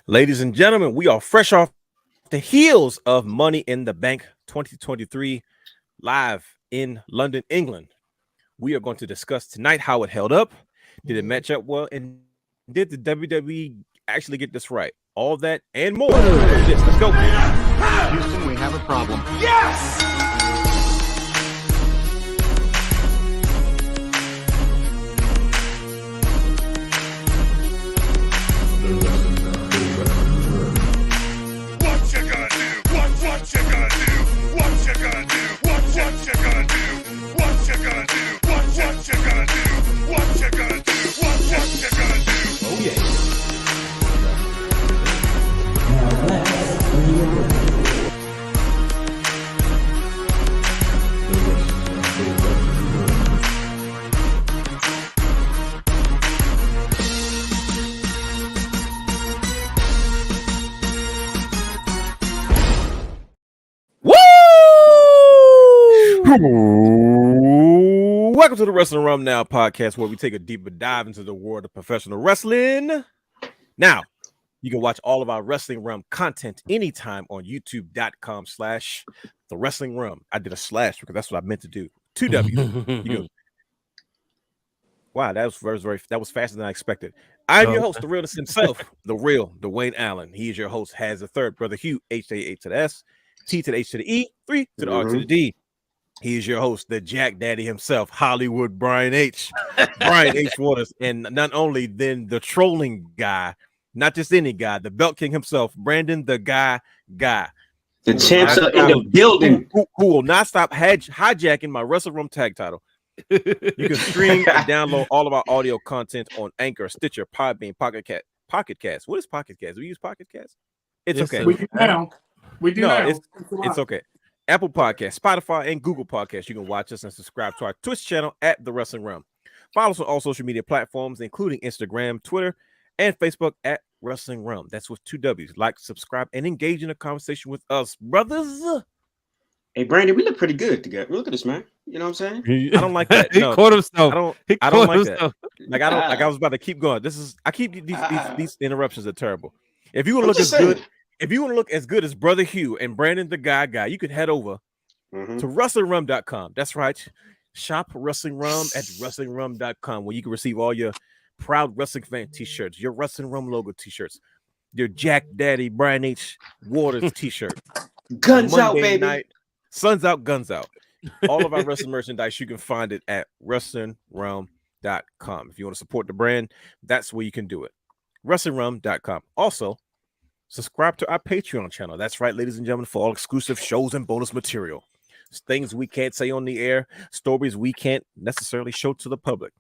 Ladies and gentlemen, we are fresh off the heels of Money in the Bank 2023 live in London, England. We are going to discuss tonight how it held up. Did it match up well? And did the WWE actually get this right? All that and more. Let's go. Houston, we have a problem. Yes! What you gonna do? What you gonna do? What you gonna do? What you gonna do? What you gonna do? What you gonna do? What you gonna do? What you gonna do? Oh yeah. Welcome to the Wrestling Rum Now podcast, where we take a deeper dive into the world of professional wrestling. Now, you can watch all of our Wrestling Rum content anytime on youtube.com/The Wrestling Rum. I did a slash because that's what I meant to do. 2 W's. Wow, that was faster than I expected. I'm your host, the realness himself, the real Dwayne Allen. He is your host, has the third brother Hugh, H to the A to the S, T to the H to the E, 3 to the R to the D. He is your host, the Jack Daddy himself, Hollywood Brian H. Brian H. Waters. And not only then the trolling guy, not just any guy, the Belt King himself, Brandon the Guy. The champs are in the building. Who will not stop hijacking my Wrestle Room tag title. You can stream and download all of our audio content on Anchor, Stitcher, Podbean, Pocket Cast. What is Pocket Cast? Do we use Pocket Cast? It's okay. We do now. It's okay. Apple Podcasts, Spotify, and Google Podcasts. You can watch us and subscribe to our Twitch channel at The Wrestling Realm. Follow us on all social media platforms, including Instagram, Twitter, and Facebook at Wrestling Realm. That's with 2 W's. Like, subscribe, and engage in a conversation with us, brothers. Hey, Brandon, we look pretty good together. Look at this, man. You know what I'm saying? I don't like that. He caught himself. I don't like that. Like I was about to keep going. These interruptions are terrible. If you want to look as good. If you want to look as good as Brother Hugh and Brandon the Guy, you can head over to WrestlingRum.com. That's right. Shop Wrestling Rum at WrestlingRum.com, where you can receive all your proud wrestling fan t-shirts, your Wrestling Rum logo t-shirts, your Jack Daddy Brian H. Waters t-shirt. Guns Monday out, baby. Night, Suns out, guns out. All of our wrestling merchandise, you can find it at WrestlingRum.com. If you want to support the brand, that's where you can do it. WrestlingRum.com. Also, subscribe to our Patreon channel. That's right, ladies and gentlemen, for all exclusive shows and bonus material. Things we can't say on the air, stories we can't necessarily show to the public.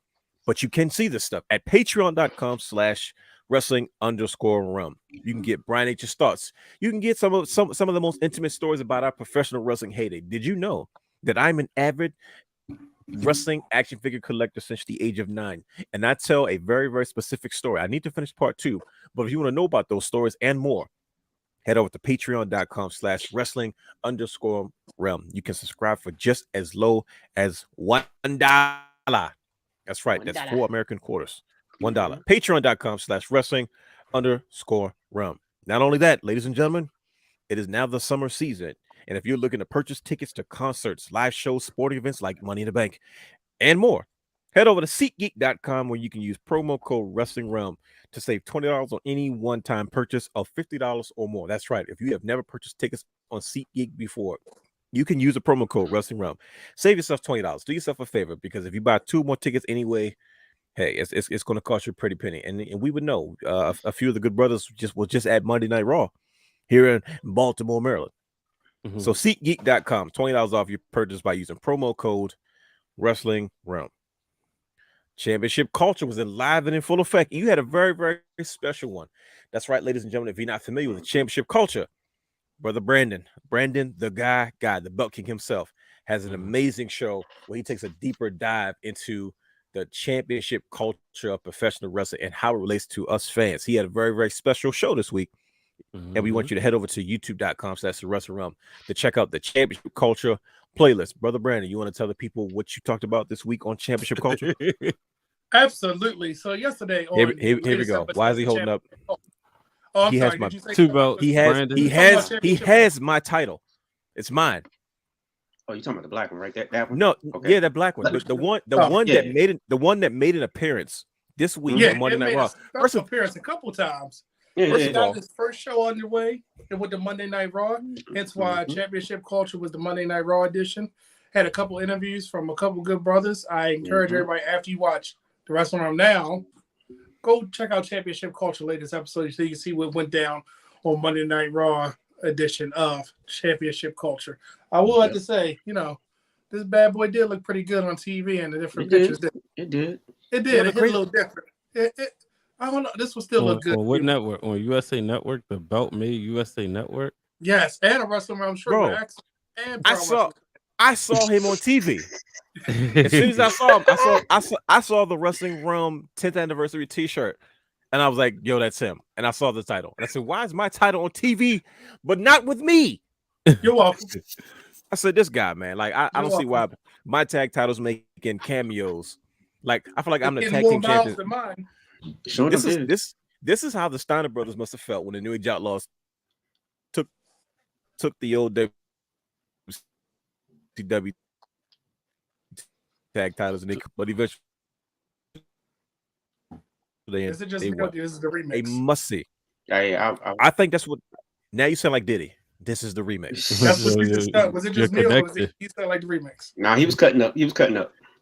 But you can see this stuff at patreon.com/wrestling_rum. You can get Brian H's thoughts. You can get some of the most intimate stories about our professional wrestling heyday. Did you know that I'm an avid wrestling action figure collector since the age of 9? And I tell a very, very specific story. I need to finish part 2. But if you want to know about those stories and more, head over to patreon.com/wrestling_realm. You can subscribe for just as low as $1. That's right. That's 4 American quarters. $1. Patreon.com/wrestling_realm. Not only that, ladies and gentlemen, it is now the summer season. And if you're looking to purchase tickets to concerts, live shows, sporting events like Money in the Bank, and more, head over to SeatGeek.com, where you can use promo code Wrestling Realm to save $20 on any one-time purchase of $50 or more. That's right. If you have never purchased tickets on SeatGeek before, you can use a promo code Wrestling Realm. Save yourself $20. Do yourself a favor, because if you buy 2 more tickets anyway, hey, it's going to cost you a pretty penny. And we would know a few of the good brothers will just at Monday Night Raw here in Baltimore, Maryland. So SeatGeek.com, $20 off your purchase by using promo code Wrestling Realm. Championship culture was live and in full effect. You had a very, very special one. That's right, ladies and gentlemen. If you're not familiar with the championship culture, Brother Brandon the Guy, the Belt King himself, has an amazing show where he takes a deeper dive into the championship culture of professional wrestling and how it relates to us fans. He had a very, very special show this week. And we want you to head over to youtube.com/The Wrestling Realm to check out the championship culture playlist. Brother Brandon, you want to tell the people what you talked about this week on championship culture? Absolutely. So yesterday on Here we go. Why is he holding up? Oh, I'm He has sorry. my Did you say 2 belts. He has Brandon. he Talking about has he championship has my title. It's mine. Oh, you talking about the black one, right? That one. No, Okay. yeah, that black one. But the one yeah. that made an appearance this week Yeah, on Monday it Night made Raw. a First of appearance a couple times. Yeah, First yeah. of Got all, his first show underway and with the Monday Night Raw. Hence why Championship Culture was the Monday Night Raw edition. Had a couple interviews from a couple good brothers. I encourage everybody after you watch the Wrestling Room now, go check out Championship Culture latest episode so you can see what went down on Monday Night Raw edition of Championship Culture. I will have to say, this bad boy did look pretty good on TV and the different pictures. It did. It hit a little different. I don't know. This will still look good. On what network? On USA Network? The belt made USA Network? Yes, and a Wrestling Room shirt Bro, with accent and I saw him on TV. As soon as I saw him, I saw the Wrestling Realm 10th anniversary T-shirt, and I was like, "Yo, that's him." And I saw the title, and I said, "Why is my title on TV, but not with me?" You're welcome. I said, "This guy, man. Like, I don't see why my tag titles making cameos. Like, I feel like I'm the tag team champion." Than mine. Sure This is how the Steiner brothers must have felt when the New Age Outlaws took the old WCW tag titles, but eventually Is it just because this is the remix? A must see. I think that's what. Now you sound like Diddy. This is the remix. That's what you just said. Was it just me, or was it you sound like the remix? Nah, he was cutting up.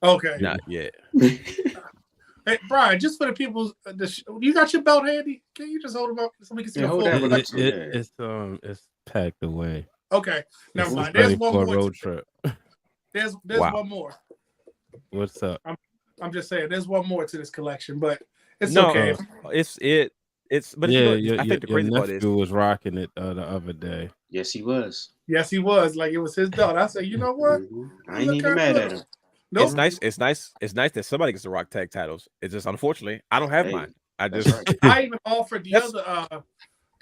Okay. Not yet. Hey, Brian, just for the people, you got your belt handy? Can you just hold them up so we can see the full? It's packed away. Okay, never mind. There's one more road trip. There's one more. What's up? I'm just saying, there's one more to this collection, but it's No, okay. It's but yeah, I think the crazy part is was rocking it the other day. Yes, he was. Yes, he was. Like it was his belt. I said, you know what? I ain't even mad at him. Nope. It's nice that somebody gets to rock tag titles. It's just unfortunately I don't have mine. I just I even offered the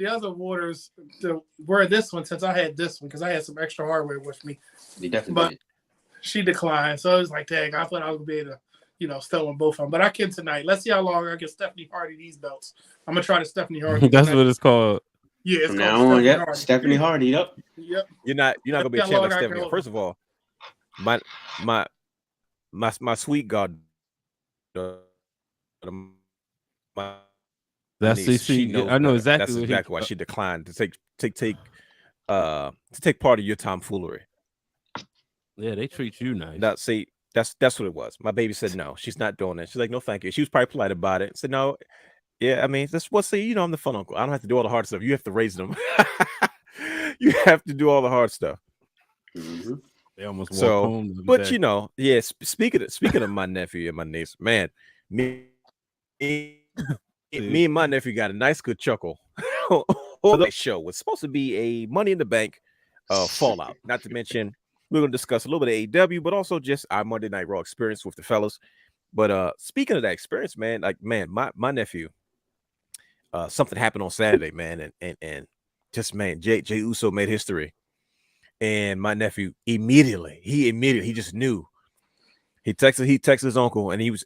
other waters to wear this one since I had this one because I had some extra hardware with me. He definitely did. She declined, so it was like, dang, I thought I was gonna be able to, stow on both of them. But I can tonight. Let's see how long I get Stephanie Hardy these belts. I'm gonna try to Stephanie Hardy. That's what it's called. Yeah, it's from now on. Yep, Stephanie Hardy. Yep. You're not gonna be a champ like Stephanie. First of all, my sweet god. That's CC. I know exactly. That's exactly why she declined to take part of your tomfoolery. Yeah, they treat you nice. Now, see, that's what it was. My baby said no, she's not doing that. She's like, no, thank you. She was probably polite about it. Said no, yeah. I mean, that's what say. I'm the fun uncle. I don't have to do all the hard stuff. You have to raise them. You have to do all the hard stuff. Mm-hmm. They almost walk home. But speaking of my nephew and my niece, man, me and my nephew got a nice good chuckle on the show. It's supposed to be a Money in the Bank fallout. Not to mention, we're going to discuss a little bit of AEW, but also just our Monday Night Raw experience with the fellas. But speaking of that experience, man, my nephew, something happened on Saturday, man, and just, man, Jay Uso made history. And my nephew immediately he just knew. He texted his uncle, and he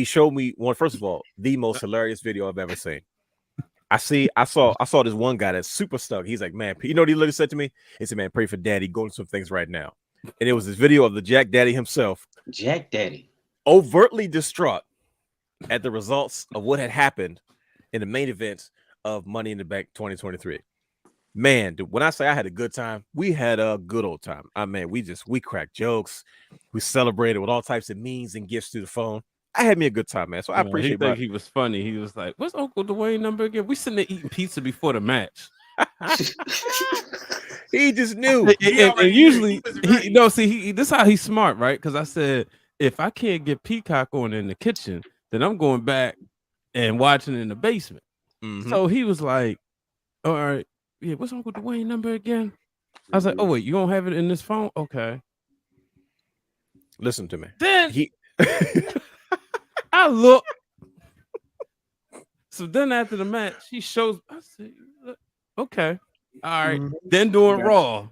showed me one. First of all, the most hilarious video I've ever seen. I saw this one guy that's super stuck. He's like, man, you know what he literally said to me? He said, man, pray for daddy, going through some things right now. And it was this video of the Jack Daddy himself. Jack Daddy. Overtly distraught at the results of what had happened in the main event of Money in the Bank 2023. Man, dude, when I say I had a good time, we had a good old time. I mean, we cracked jokes. We celebrated with all types of memes and gifts through the phone. I had me a good time, man. So I appreciate it. He was funny. He was like, what's Uncle Dwayne number again? We sitting there eating pizza before the match. He just knew. And usually, this is how he's smart, right? Because I said, if I can't get Peacock on in the kitchen, then I'm going back and watching in the basement. Mm-hmm. So he was like, all right, yeah, what's Uncle Dwayne number again? I was like, oh, wait, you don't have it in this phone? Okay. Listen to me. Then I look. So then after the match, he shows. I said, okay. All right. Then doing Raw.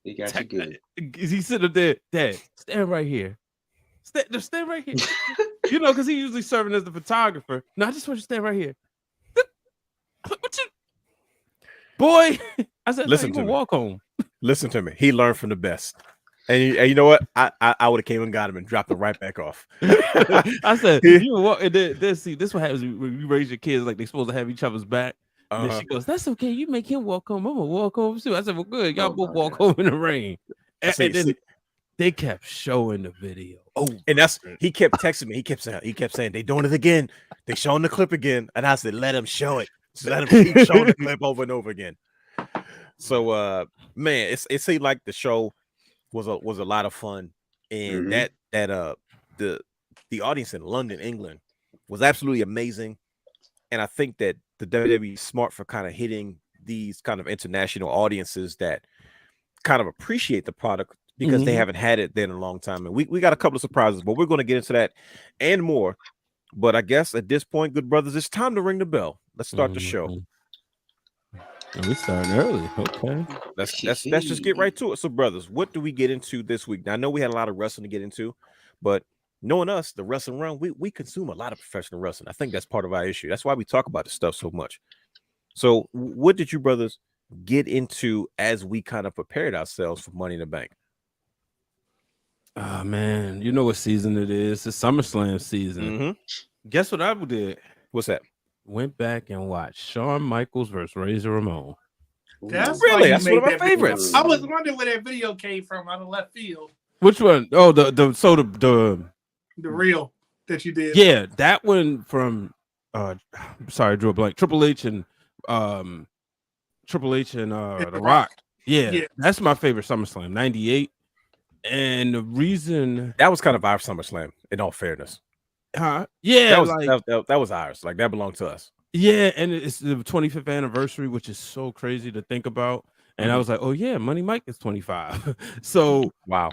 He got you good. He sit up there, Dad, stand right here. Just stand right here. You know, because he usually serving as the photographer. No, I just want you to stand right here. What you, boy? I said, Listen you to can me. walk home. Listen to me. He learned from the best. And you know what? I would have came and got him and dropped him right back off. I said, He- you walk, and then see, this what happens when you raise your kids like they're supposed to have each other's back. And then she goes, "That's okay. You make him walk home. I'm gonna walk home too." I said, "Well, good. Y'all both walk home in the rain." And then they kept showing the video. Oh, and he kept texting me. He kept saying they doing it again. They showing the clip again. And I said, let him show it. Just let him keep showing the clip over and over again. So man, it seemed like the show was a lot of fun. And the audience in London, England was absolutely amazing. And I think that the WWE is smart for kind of hitting these kind of international audiences that kind of appreciate the product because they haven't had it there in a long time. And we got a couple of surprises, but we're going to get into that and more. But I guess at this point, good brothers, it's time to ring the bell. Let's start the show. And we starting early. Okay. Let's just get right to it. So, brothers, what do we get into this week? Now, I know we had a lot of wrestling to get into, but knowing us, the wrestling realm, we consume a lot of professional wrestling. I think that's part of our issue. That's why we talk about this stuff so much. So, what did you brothers get into as we kind of prepared ourselves for Money in the Bank? Oh man, you know what season it is? It's SummerSlam season. Guess what I did? What's that? Went back and watched Shawn Michaels versus Razor Ramon. That's really that's one of my favorites. I was wondering where that video came from out of left field. Which one? Oh, the reel that you did. Yeah, that one from sorry, drew a blank. Triple H and The Rock. Yeah, that's my favorite SummerSlam, 98. And the reason that was kind of our SummerSlam, in all fairness. Yeah, that was ours. Like that belonged to us. Yeah, and it's the 25th anniversary, which is so crazy to think about. And I was like, oh yeah, Money Mike is 25. So wow.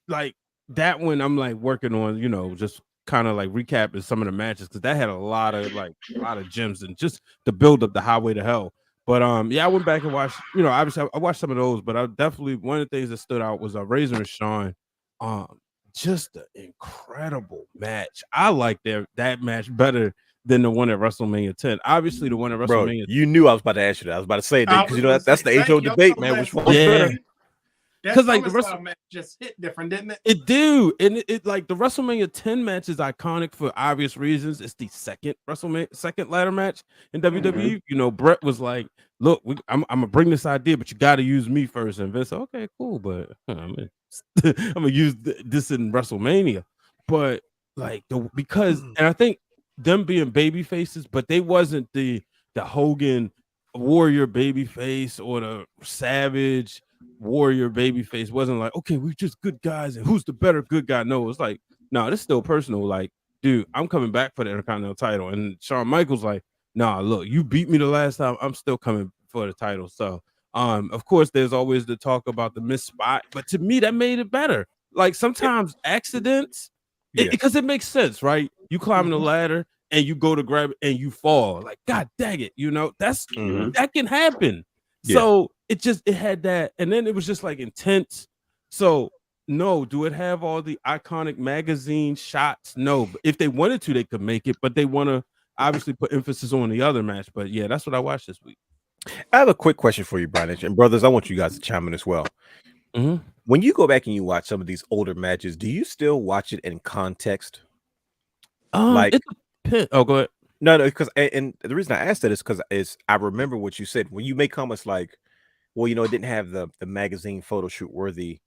Like that one, I'm like working on, you know, just kind of like recapping some of the matches because that had a lot of gems and just the build up the highway to hell. But yeah, I went back and watched, you know, obviously I watched some of those, but I definitely one of the things that stood out was Razor and Shawn. Just an incredible match. I like that match better than the one at WrestleMania 10. Obviously, the one at WrestleMania. You knew I was about to ask you that. I was about to say that because you know that's the age-old debate, man. Which one was better? Because like the WrestleMania match just hit different, didn't it? It do, and it like the WrestleMania 10 match is iconic for obvious reasons. It's the second ladder match in WWE. You know, Brett was like, "Look, I'm gonna bring this idea, but you got to use me first." And Vince, okay, cool, but I'm gonna use this in WrestleMania. But like because, and I think them being baby faces, but they wasn't the Hogan Warrior baby face or the Savage Warrior babyface. Wasn't like, okay, we're just good guys and who's the better good guy? No, it's like, no, this is still personal. Like, dude, I'm coming back for the Intercontinental title. And Shawn Michaels like, nah, look, you beat me the last time, I'm still coming for the title. So of course there's always the talk about the missed spot, but to me that made it better. Like sometimes accidents, because it makes sense, right? You climb the ladder and you go to grab it and you fall, like, god dang it, you know, that's that can happen. So it had that, and then it was just like intense. So no, do it have all the iconic magazine shots? No, but if they wanted to, they could make it, but they want to obviously put emphasis on the other match. But yeah, that's what I watched this week. I have a quick question for you, Brian, and brothers. I want you guys to chime in as well. When you go back and you watch some of these older matches, do you still watch it in context? Like, oh, go ahead. No, because and the reason I asked that is because I remember what you said when you make comments like, well, you know, it didn't have the magazine photo shoot worthy,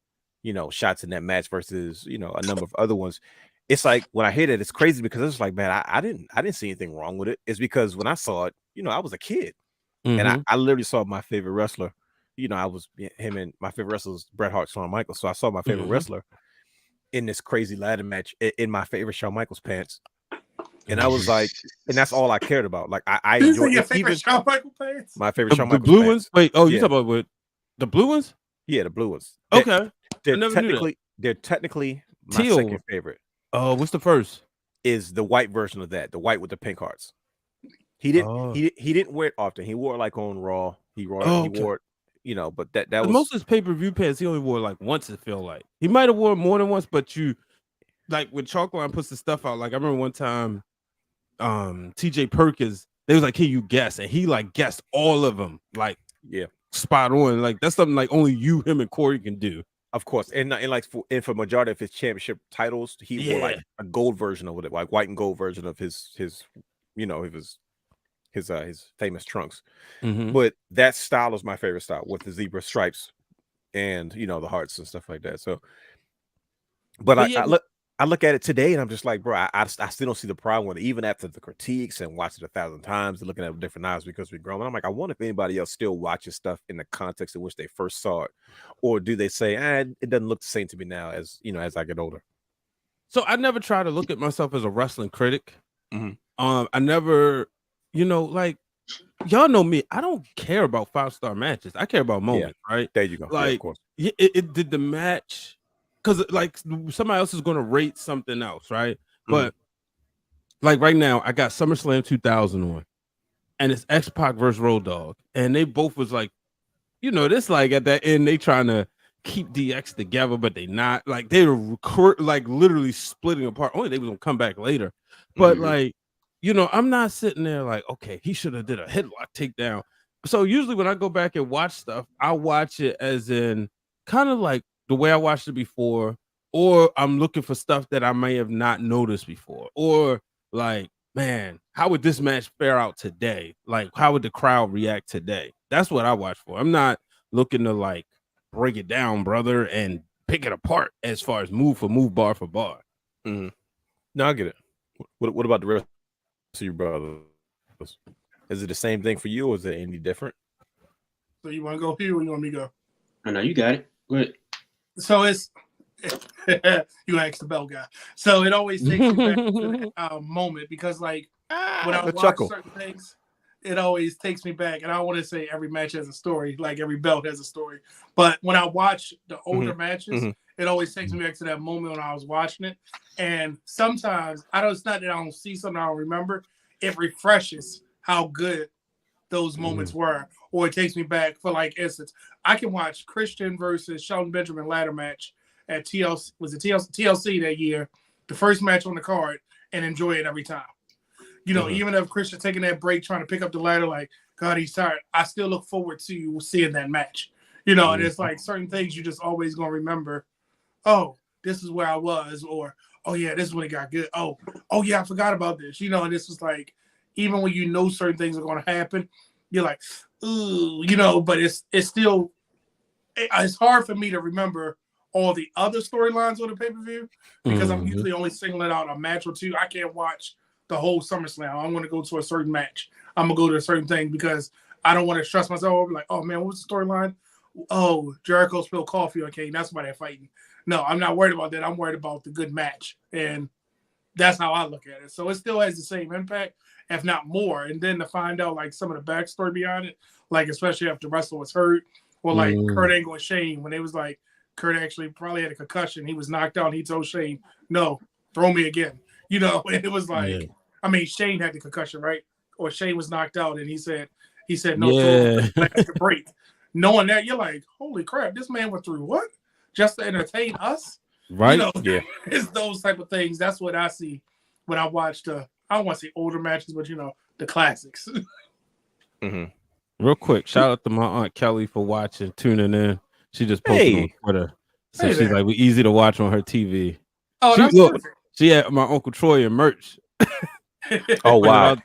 you know, shots in that match versus, you know, a number of other ones. It's like when I hear that, it's crazy because it's like, man, I didn't see anything wrong with it. It's because when I saw it, you know, I was a kid and I literally saw my favorite wrestler. You know, I was him and my favorite wrestler was Bret Hart, Shawn Michaels. So I saw my favorite wrestler in this crazy ladder match in my favorite Shawn Michaels pants. And I was like, and that's all I cared about. Like I enjoyed your favorite Shawn Michaels pants? My favorite Shawn Michaels blue pants. ones. Wait, you talking about with the blue ones? Yeah, the blue ones. Okay, they're technically my teal. Second favorite. Oh, what's the first? Is the white version of that, the white with the pink hearts. He didn't wear it often. He wore it like on Raw. He wore it, you know, but that was most of his pay-per-view pants he only wore like once. It feel like he might have worn more than once, but like when Chalkline puts the stuff out, like I remember one time, TJ Perkins, they was like, "Can you guess?" And he like guessed all of them, like spot on. Like that's something like only you, him, and Corey can do. Of course, and like for majority of his championship titles, he wore like a gold version of it, like white and gold version of his famous trunks. But that style is my favorite style with the zebra stripes and the hearts and stuff like that. So, but I look at it today and I'm just like, bro, I still don't see the problem with it, even after the critiques and watching it 1,000 times and looking at different eyes because we've grown. And I'm like, I wonder if anybody else still watches stuff in the context in which they first saw it, or do they say, it doesn't look the same to me now as I get older. So I never try to look at myself as a wrestling critic. I never, like y'all know me. I don't care about 5-star matches. I care about moments, right? There you go. Like, of course. It did the match. Because like somebody else is going to rate something else, right? But like right now, I got SummerSlam 2000 on, and it's X-Pac versus Road Dogg, and they both was like, this like at that end they trying to keep DX together, but they not. Like they were like literally splitting apart. Only they was gonna come back later, but like I'm not sitting there like, okay, he should have did a headlock takedown. So usually when I go back and watch stuff, I watch it as in kind of like the way I watched it before, or I'm looking for stuff that I may have not noticed before, or like, man, how would this match fare out today? Like, how would the crowd react today? That's what I watch for. I'm not looking to like break it down, brother, and pick it apart as far as move for move, bar for bar. No, I get it. What about the rest of your brothers? Is it the same thing for you, or is it any different? So you want to go here, or you want me to go? I know you got it. Good. So it's you asked the bell guy. So it always takes me back to that moment because, like, when I watch certain things, it always takes me back. And I want to say every match has a story, like every belt has a story. But when I watch the older matches, it always takes me back to that moment when I was watching it. And sometimes it's not that I don't see something I don't remember. It refreshes how good those moments were, or it takes me back. For like instance, I can watch Christian versus Shelton Benjamin ladder match at TLC that year, the first match on the card, and enjoy it every time. Even if Christian taking that break trying to pick up the ladder, like, God, he's tired, I still look forward to seeing that match. And it's like certain things you just always gonna remember. Oh, this is where I was, or oh yeah, this is when it got good. Oh yeah, I forgot about this. And this is like, even when certain things are going to happen, you're like, ooh, but it's still, it's hard for me to remember all the other storylines on the pay-per-view because I'm usually only singling out a match or two. I can't watch the whole SummerSlam. I'm going to go to a certain match. I'm going to go to a certain thing because I don't want to stress myself over like, oh man, what's the storyline? Oh, Jericho spilled coffee. Okay, that's why they're fighting. No, I'm not worried about that. I'm worried about the good match. And that's how I look at it. So it still has the same impact, if not more. And then to find out like some of the backstory behind it, like especially after wrestler was hurt, or like Kurt Angle and Shane, when they was like, Kurt actually probably had a concussion. He was knocked out. And he told Shane, no, throw me again. And it was like, I mean, Shane had the concussion, right? Or Shane was knocked out and he said, no, throw me a break. Knowing that, you're like, holy crap, this man went through what? Just to entertain us? Right? It's those type of things. That's what I see when I watch I don't want to say older matches, but the classics. Real quick, shout out to my Aunt Kelly for watching, tuning in. She just posted on Twitter. So she's like, we easy to watch on her TV. Oh, that's perfect. She had my Uncle Troy in merch. Oh, wow.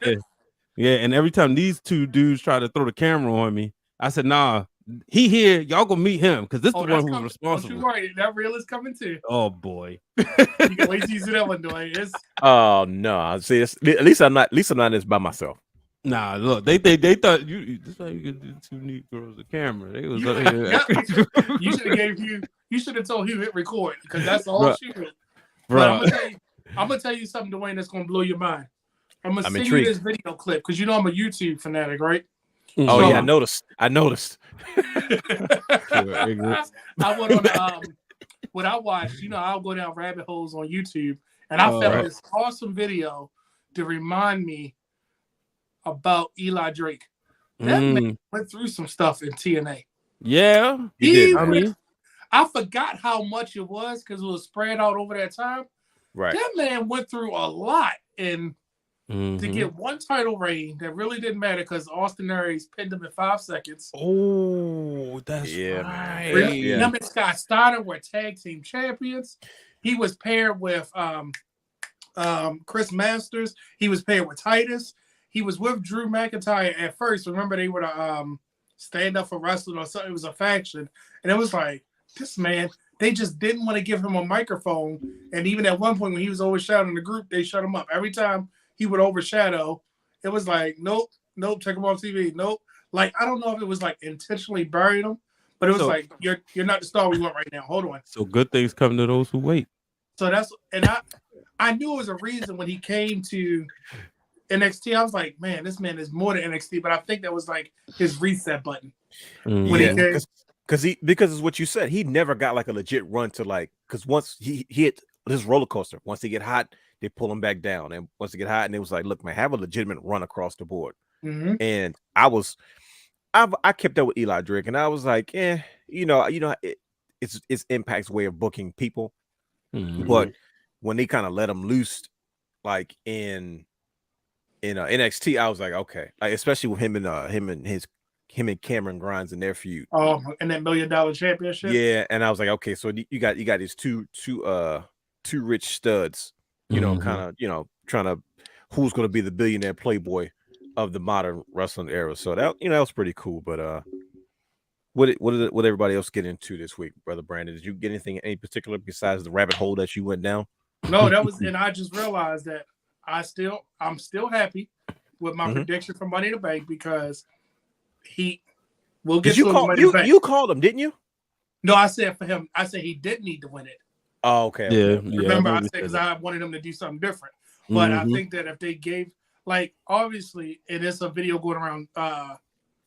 Yeah, and every time these two dudes try to throw the camera on me, I said, nah, he here. Y'all gonna meet him because this is the one who's responsible. Right. That reel is coming too. Oh boy. You can wait till you see that one, doing. Oh no. See, at least I'm not this by myself. Nah, look, they thought this how you could do two neat girls the camera. They was you should have told Hugh hit record because that's all she did. But I'm gonna tell you something, Dwayne, that's gonna blow your mind. I'm gonna send you this video clip because I'm a YouTube fanatic, right? Oh yeah, I noticed. I went on when I watched, I'll go down rabbit holes on YouTube, and I found this awesome video to remind me about Eli Drake. That man went through some stuff in TNA. Yeah, he did. I forgot how much it was because it was spread out over that time. Right. That man went through a lot, and to Mhm. get one title reign that really didn't matter because Austin Aries pinned him in 5 seconds. Oh, that's Yeah, man. right. Yeah. Him and Scott Steiner were tag team champions. He was paired with Chris Masters. He was paired with Titus. He was with Drew McIntyre at first. Remember, they were the stand up for wrestling or something. It was a faction, and it was like, this man. They just didn't want to give him a microphone. And even at one point when he was overshadowing the group, they shut him up. Every time he would overshadow, it was like, nope, take him off TV. Nope. Like, I don't know if it was like intentionally burying him, but it was like, you're not the star we want right now. Hold on. So good things come to those who wait. So I knew it was a reason when he came to NXT. I was like, man, this man is more than NXT, but I think that was like his reset button. When he came. Because it's what you said. He never got like a legit run to like, because once he hit this roller coaster, once he get hot, they pull him back down. And once he get hot, and it was like, look, man, have a legitimate run across the board. Mm-hmm. And I kept up with Eli Drake, and I was like, it's Impact's way of booking people. Mhm. But when they kind of let him loose, like in NXT, I was like, okay, like, especially with him and Cameron Grimes in their feud. Oh, and that $1 Million Championship. Yeah, and I was like, okay, so you got these two rich studs, kind of, trying to who's going to be the billionaire playboy of the modern wrestling era. So that that was pretty cool. But what did everybody else get into this week, Brother Brandon? Did you get anything any particular besides the rabbit hole that you went down? No, that was, and I just realized that I'm still happy with my prediction for Money in the Bank because he will get you called him, didn't you? No, I said for him, I said he didn't need to win it. Oh, okay. Yeah. Remember, I said because I wanted him to do something different. But I think that if they gave, like, obviously, it is a video going around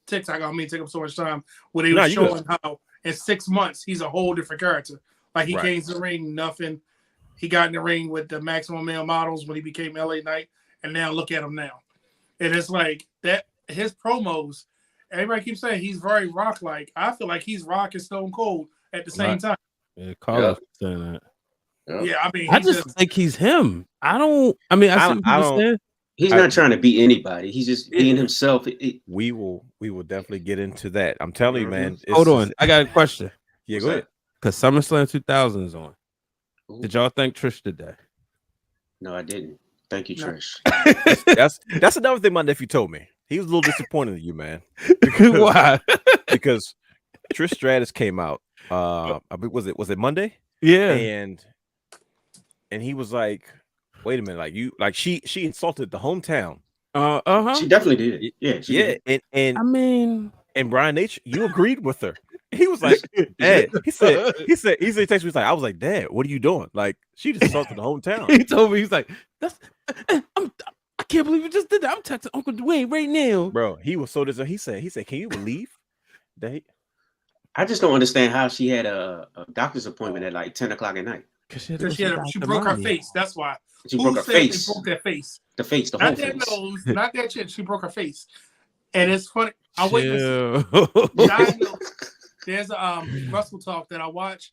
TikTok. I don't mean to take up so much time where they were showing how in 6 months he's a whole different character. Like he came to the ring, nothing. He got in the ring with the Maximum Male Models when he became LA Knight, and now look at him now. And it's like that. His promos. Everybody keeps saying he's very Rock-like. I feel like he's Rock and Stone Cold at the same time. Yeah, Carlos saying that. Yeah, I mean, I just think he's him. I see what you're saying. He's not trying to be anybody. He's just being himself. We will definitely get into that. I'm telling you, man. Hold on, I got a question. Yeah, go ahead. Because SummerSlam 2000 is on. Ooh. Did y'all thank Trish today? No, I didn't. Thank you, Trish. That's another thing my nephew told me. He was a little disappointed in you, man. Why? Because Trish Stratus came out. Was it Monday? Yeah. And he was like, "Wait a minute, she insulted the hometown." She definitely did. Yeah, she did. And Brian H, you agreed with her. He was like, Dad, he said, text me, I was like, Dad, what are you doing? Like, she just insulted the hometown. He told me, he's like, I can't believe you just did that. I'm texting Uncle Dwayne right now. Bro, he was so disappointed. He said, can you believe that? I just don't understand how she had a doctor's appointment at like 10 o'clock at night. She broke her face. That's why. She broke her face. She broke that face. The face, the not whole that face. Nose, not that chin. She broke her face. And it's funny. I wait to see. There's a Russell Talk that I watch.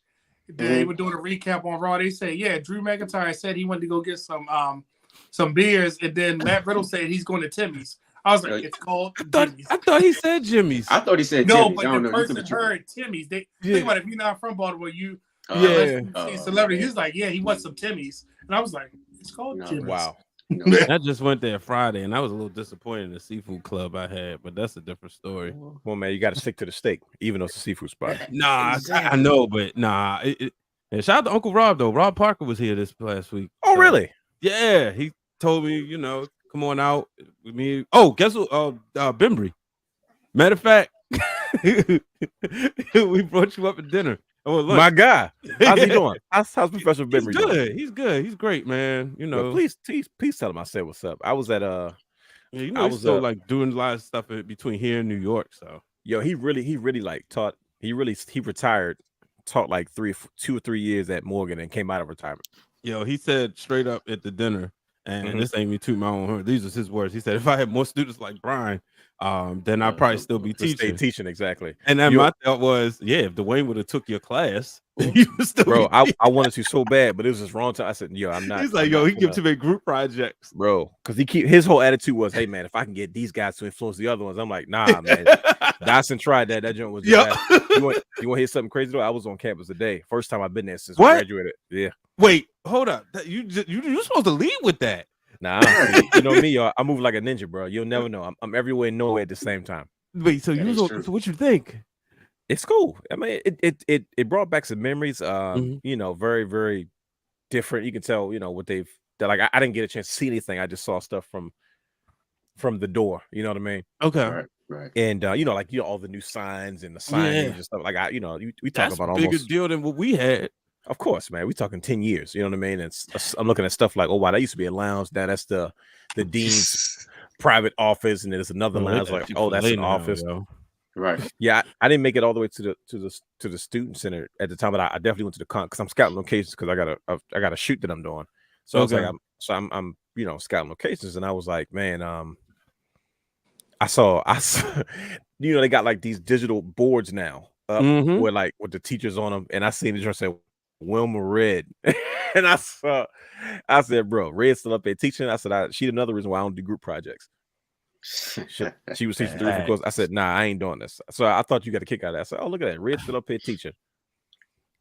They were doing a recap on Raw. They say, yeah, Drew McIntyre said he wanted to go get some beers, and then Matt Riddle said he's going to Timmy's. I was like, it's called Jimmy's. I thought he said Jimmy's. I thought he said no, Jimmy's. but the person heard Timmy's. Think about it, if you're not from Baltimore, you celebrity. He's like, yeah, he wants some Timmy's, and I was like, it's called Jimmy's. Wow. I just went there Friday, and I was a little disappointed in the seafood club I had, but that's a different story. Well, man, you got to stick to the steak, even though it's a seafood spot. Nah, exactly. I know, but nah. And shout out to Uncle Rob though. Rob Parker was here this last week. Oh, so, really? Yeah, he told me, come on out with me. Oh, guess who? Bimbry. Matter of fact, we brought you up at dinner. Oh, look. My guy, how's he doing? How's Professor Bimbry doing? Doing? He's good. He's great, man. Well, please tell him I said what's up. I was at I was still like doing a lot of stuff between here and New York. So he really like taught. He retired, taught like 2 or 3 years at Morgan, and came out of retirement. He said straight up at the dinner, and this ain't me toot my own horn. These are his words. He said, if I had more students like Brian, then I'd probably still be teaching. Stay teaching, exactly. And then my thought was, if Dwayne would have took your class, You still Bro, get- I wanted to so bad, but it was just wrong time. I said, yo, I'm not. He's like, I'm yo, not he give too many group projects. bro, because his whole attitude was, hey man, if I can get these guys to influence the other ones, I'm like, nah, man. Dyson tried that. That joint was Yeah. disaster. You want to hear something crazy though? I was on campus today. First time I've been there since we What? graduated. Yeah. Wait, hold up. You supposed to lead with that. Nah, you know me, y'all. I move like a ninja, bro. You'll never know. I'm everywhere and nowhere at the same time. Wait, so That is true. so what you think? It's cool. I mean, it brought back some memories. Mhm. You know, very, very different. You can tell, you know, what they've like. I didn't get a chance to see anything. I just saw stuff from the door. You know what I mean? Okay. Right. And you know, like all the new signs and the signage and stuff. Like we talk That's about a bigger almost. deal than what we had. Of course, man. We talking 10 years. You know what I mean? I'm looking at stuff like, oh wow, that used to be a lounge. Now that's the dean's private office, and there's another lounge. Like, oh, that's an office. Right. Yeah, I didn't make it all the way to the student center at the time, but I definitely went to the con because I'm scouting locations because I got a shoot that I'm doing. So I was like, I'm you know, scouting locations, and I was like, man, I saw you know, they got like these digital boards now where like with the teachers on them, and I seen the joint say Wilma Red, and I said, bro, Red's still up there teaching. I said, she another reason why I don't do group projects. She was teaching 3 different courses. I said, nah, I ain't doing this. So I thought you got a kick out of that. I said, oh, look at that. Red's still up here teaching.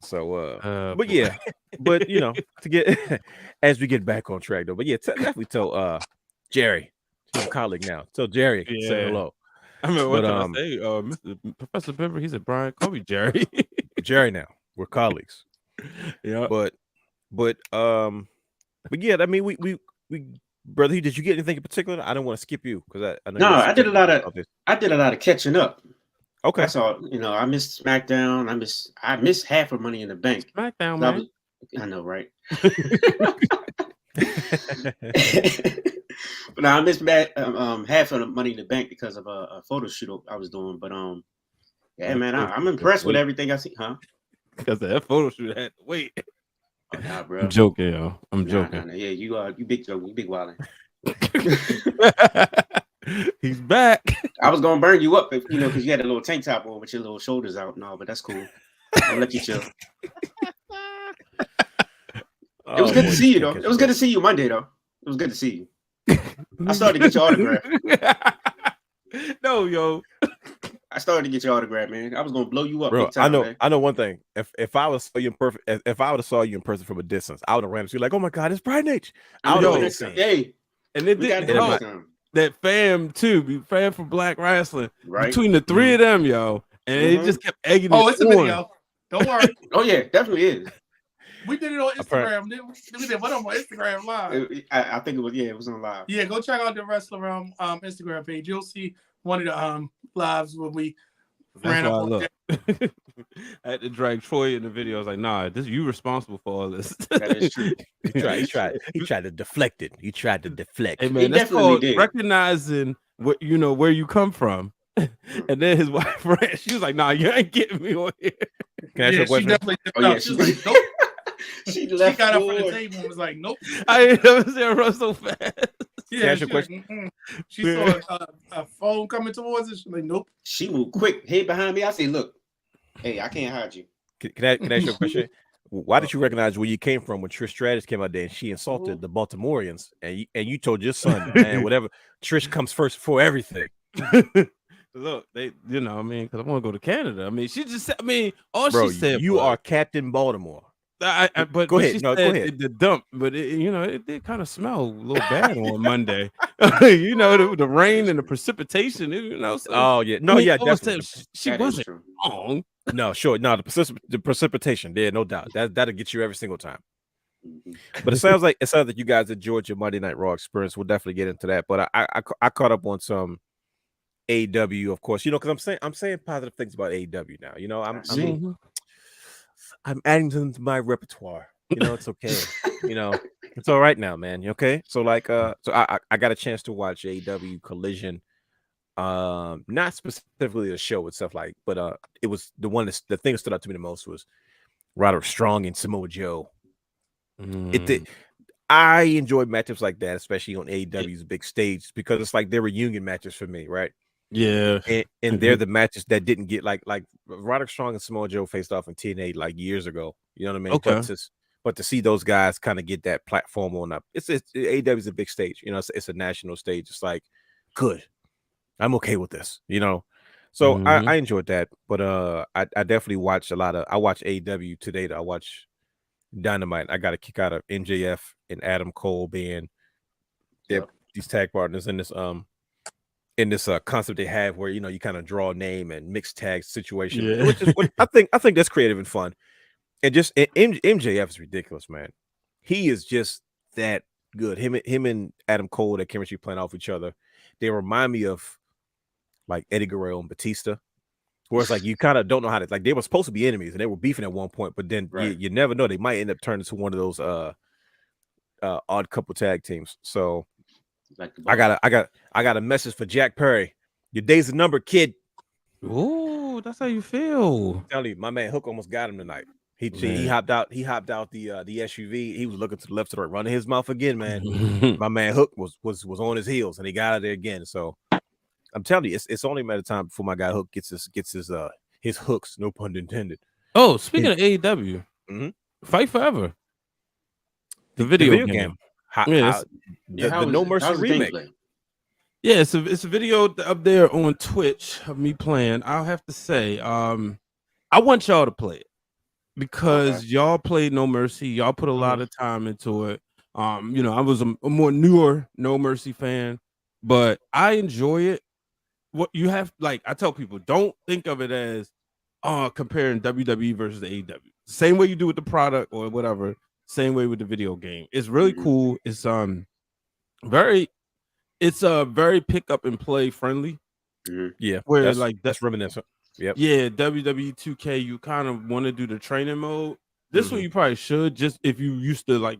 So but yeah, but you know, to get as we get back on track though. But yeah, definitely tell Jerry, he's a colleague now. Tell Jerry, say hello. I mean, what did I say? Mr. Professor Pepper, he said, Brian, call me Jerry. Jerry now. We're colleagues. Yeah. But yeah, I mean, we brother, did you get anything in particular? I don't want to skip you because I know No, I did a lot of catching up. Okay. That's all. You know, I missed SmackDown. I missed half of Money in the Bank. SmackDown, man. I know, right? But now I missed half of the Money in the Bank because of a photo shoot I was doing. But yeah, man, I'm impressed with everything I see, huh? Because that photo shoot had to wait. Oh, nah, bro. I'm joking, yo. I'm joking. Nah. Yeah, you big joke, you big wildin'. He's back. I was gonna burn you up if you know because you had a little tank top on with your little shoulders out and all, but that's cool. I'll let you chill. It was good to see you though. It was good to see you Monday though. It was good to see you. I started to get your autograph. No, yo. I started to get your autograph, man. I was gonna blow you up. Bro, big time, man. I know one thing. If I was if I would have saw you in person from a distance, I would have ran to you like, oh my god, it's Brian H. I would have hey, and it did that fam too, fam from Black Wrestling. Right between the three of them, yo, and it just kept egging. Oh, it's a video. Don't worry. Oh yeah, definitely is. We did it on Instagram. We did one on Instagram live. I think it was it was on live. Yeah, go check out the Wrestler Realm Instagram page. You'll see one of the lives where we ran up. Look. I had to drag Troy in the video. I was like, nah, you responsible for all this. That is true. He tried to deflect it. You tried to deflect. Hey man, that's called recognizing what you know where you come from. And then his wife ran. She was like, nah, you ain't getting me on here. Can I ask you a question? She definitely she was like, nope. She got up from the table and was like, nope. I ain't never seen her run so fast. Yeah, question? She saw a phone coming towards her. She's like, nope. She moved quick. Head behind me. I say, look, hey, I can't hide you. Can I ask you a question? Why did you recognize where you came from when Trish Stratus came out there and she insulted the Baltimoreans and you told your son, man, whatever, Trish comes first for everything. Look, they, you know, I mean, because I want to go to Canada. I mean, she just said, I mean, all Bro, she said, you are Captain Baltimore. But go ahead. She no, said go ahead. The dump, but it did kind of smell a little bad on Monday. You know, the rain and the precipitation. You know. So, oh yeah, no, yeah, definitely. She wasn't wrong. No, sure, no, the precipitation. Yeah, no doubt. That'll get you every single time. But it sounds like you guys enjoyed your Monday Night Raw experience. We'll definitely get into that. But I caught up on some AEW, of course. You know, because I'm saying positive things about AEW now. You know, I'm adding them to my repertoire. You know, it's okay. You know, it's all right now, man. You okay? So like, so I got a chance to watch AEW Collision. Not specifically the show itself, like, but it was the thing that stood out to me the most was Roderick Strong and Samoa Joe. It did. I enjoyed matchups like that, especially on AEW's big stage, because it's like they're reunion matches for me, right? Yeah. And they're the matches that didn't get like Roderick Strong and Samoa Joe faced off in TNA like years ago. You know what I mean? Okay. But to see those guys kind of get that platform on up, it's AEW is a big stage. You know, it's a national stage. It's like, good. I'm okay with this. You know, so I enjoyed that. But I definitely watch a lot of. I watch AEW today. I watch Dynamite. I got a kick out of MJF and Adam Cole being these tag partners in this concept they have where, you know, you kind of draw a name and mixed tag situation, which is what I think that's creative and fun. And just MJF is ridiculous, man. He is just that good. Him and Adam Cole, that chemistry playing off each other. They remind me of like Eddie Guerrero and Batista, where it's like you kind of don't know how to, like, they were supposed to be enemies and they were beefing at one point, but then you never know, they might end up turning to one of those odd couple tag teams. So I got a message for Jack Perry. Your days are numbered, kid. Ooh, that's how you feel. I'm telling you, my man Hook almost got him tonight. He hopped out the SUV. He was looking to the left, to the right, running his mouth again, man. My man Hook was on his heels and he got out of there again. So I'm telling you, it's only a matter of time before my guy Hook gets his hooks, no pun intended. Oh, speaking of AEW, Fight Forever, the video game. The No Mercy remake. Yeah, it's a video up there on Twitch of me playing. I'll have to say, I want y'all to play it because y'all played No Mercy. Y'all put a lot of time into it. You know, I was a more newer No Mercy fan, but I enjoy it. What you have, like, I tell people, don't think of it as comparing WWE versus AEW. Same way you do with the product or whatever. Same way with the video game. It's really cool. It's very pick up and play friendly. Yeah, where that's reminiscent. Yep. Yeah, WWE 2K, you kind of want to do the training mode. This one you probably should, just if you used to like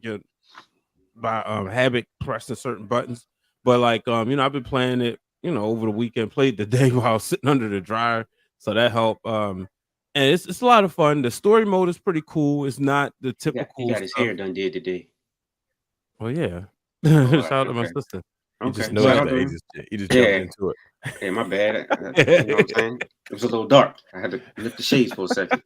by habit pressing certain buttons. But like you know, I've been playing it, you know, over the weekend, played the day while I was sitting under the dryer. So that helped. And it's a lot of fun. The story mode is pretty cool. It's not the typical. He got his hair done today. Oh yeah. Shout out to my sister. He just knows that he just jumped into it. Yeah, my bad. You know what I'm saying? It was a little dark. I had to lift the shades for a second.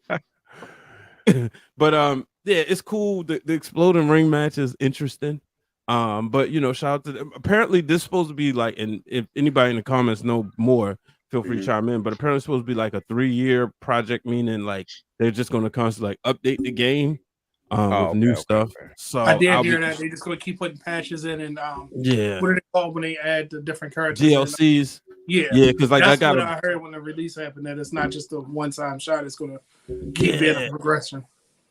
But yeah, it's cool. The exploding ring match is interesting. But you know, shout out to them. Apparently this is supposed to be like, and if anybody in the comments know more, feel free to chime in. But apparently it's supposed to be like a 3-year project, meaning like they're just going to constantly like update the game with new stuff. So I did hear that they're just going to keep putting patches in and what are they called when they add the different characters? DLCs. Yeah, because like that's what I heard when the release happened, that it's not just a one-time shot. It's going to keep being a progression.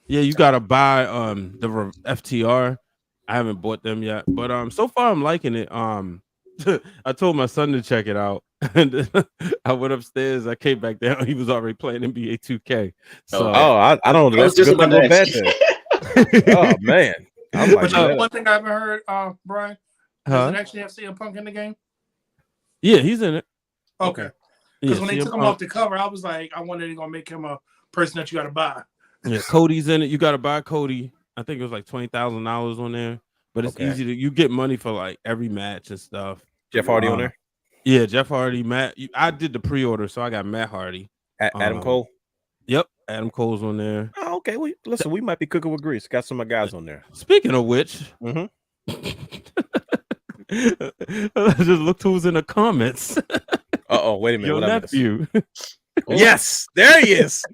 Yeah, you got to buy the FTR. I haven't bought them yet, but so far I'm liking it. I told my son to check it out, and I went upstairs. I came back down. He was already playing NBA 2K. So I don't know. That's just about that. Oh man, I'm like, one thing I haven't heard, Brian, does it actually have CM Punk in the game? Yeah, he's in it. Okay, because when they took him off the cover, I was like, I wonder if they're gonna make him a person that you got to buy. Yeah, Cody's in it. You got to buy Cody. I think it was like $20,000 on there, but it's easy to, you get money for like every match and stuff. Jeff Hardy on there? Yeah, Jeff Hardy, Matt. I did the pre-order, so I got Matt Hardy. Adam Cole? Yep, Adam Cole's on there. Oh, okay. Well, listen, we might be cooking with grease. Got some of my guys on there. Speaking of which, just looked who's in the comments. Wait a minute. Your nephew. Yes, there he is.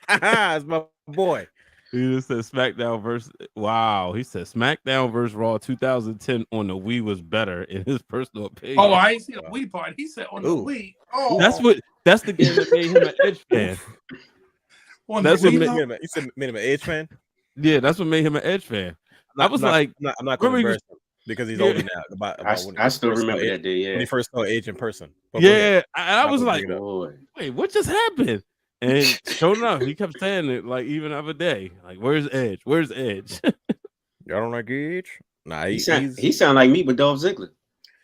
It's my boy. He just said SmackDown versus. Wow, he said SmackDown versus Raw 2010 on the Wii was better in his personal opinion. Oh, I ain't seen the Wii part. He said on the Wii. Oh, that's the game that made him an Edge fan. That's what made him. You said made him an Edge fan. Yeah, that's what made him an Edge fan. I'm not going to embarrass him because he's older now. I still remember that day. Yeah, when he first saw Edge in person. Yeah, I was like, wait, what just happened? And sure enough, he kept saying it like even the other day. Like, where's Edge? Where's Edge? Y'all don't like Edge? Nah, he sound like me with Dolph Ziggler.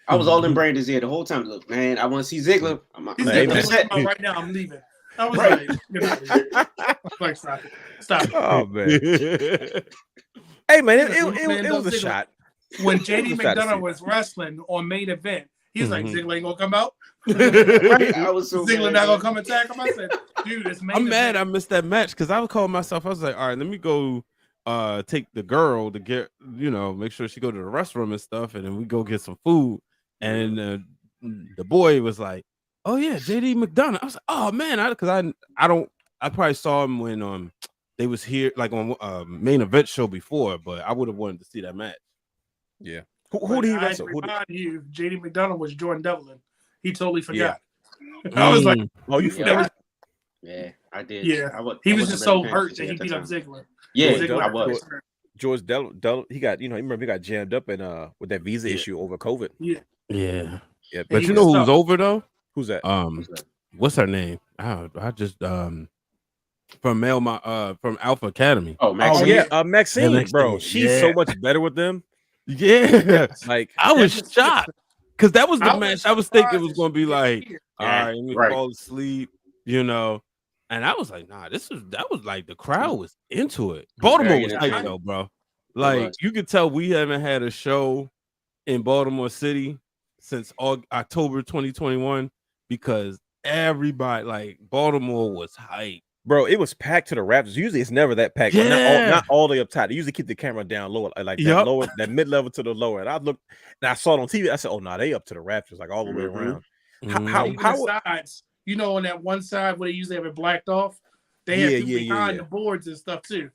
I was all in Brandon's ear the whole time. Look, man, I want to see Ziggler. Right now, I'm leaving. I was like, stop. Oh man. Hey man, it was a shot. When JD McDonough was wrestling on Main Event, He's like, Ziggler ain't gonna come out. Right? I was so Ziggler mad, not gonna man. come attack him. I said, dude, it's main I'm mad I event. missed that match because I would call myself. I was like, all right, let me go take the girl to get, make sure she go to the restroom and stuff, and then we go get some food. And the boy was like, oh yeah, JD McDonough. I was like, oh man, I probably saw him when they was here like on main event show before, but I would have wanted to see that match. Yeah. Who did he wrestle? Remind you, JD McDonough was Jordan Devlin. He totally forgot. Yeah. I was like, oh, you forgot? Yeah, I did. Yeah. I He was just so wasn't hurt ready that he to beat see up it at the time. Ziggler. Yeah, Ziggler I was. George Dell, he got, remember he got jammed up in with that visa issue over COVID. Yeah. Yeah. Yeah. But he you know was who was stuck. over though? Who's that? What's her name? I just from Alpha Academy. Oh, Maxine. Oh yeah, Maxine, Maxine, bro. She's so much better with them. Yeah. Like I was That's shocked because that was the I was match. I was thinking it was surprised going to be she like, didn't all right, let me right. fall asleep, And I was like, nah, that was like the crowd was into it. Baltimore Very was tight entertaining. though, bro. Like was. you could tell we haven't had a show in Baltimore City since October 2021 because everybody like Baltimore was hype. bro, it was packed to the rafters. Usually it's never that packed. Yeah. Not all the way up top. They usually keep the camera down lower, like that Yup. lower, that mid level to the lower. And I looked and I saw it on TV. I said, oh no, they up to the rafters, like all the way around. Mhm. Even the sides, on that one side where they usually have it blacked off, they have people behind the boards and stuff too.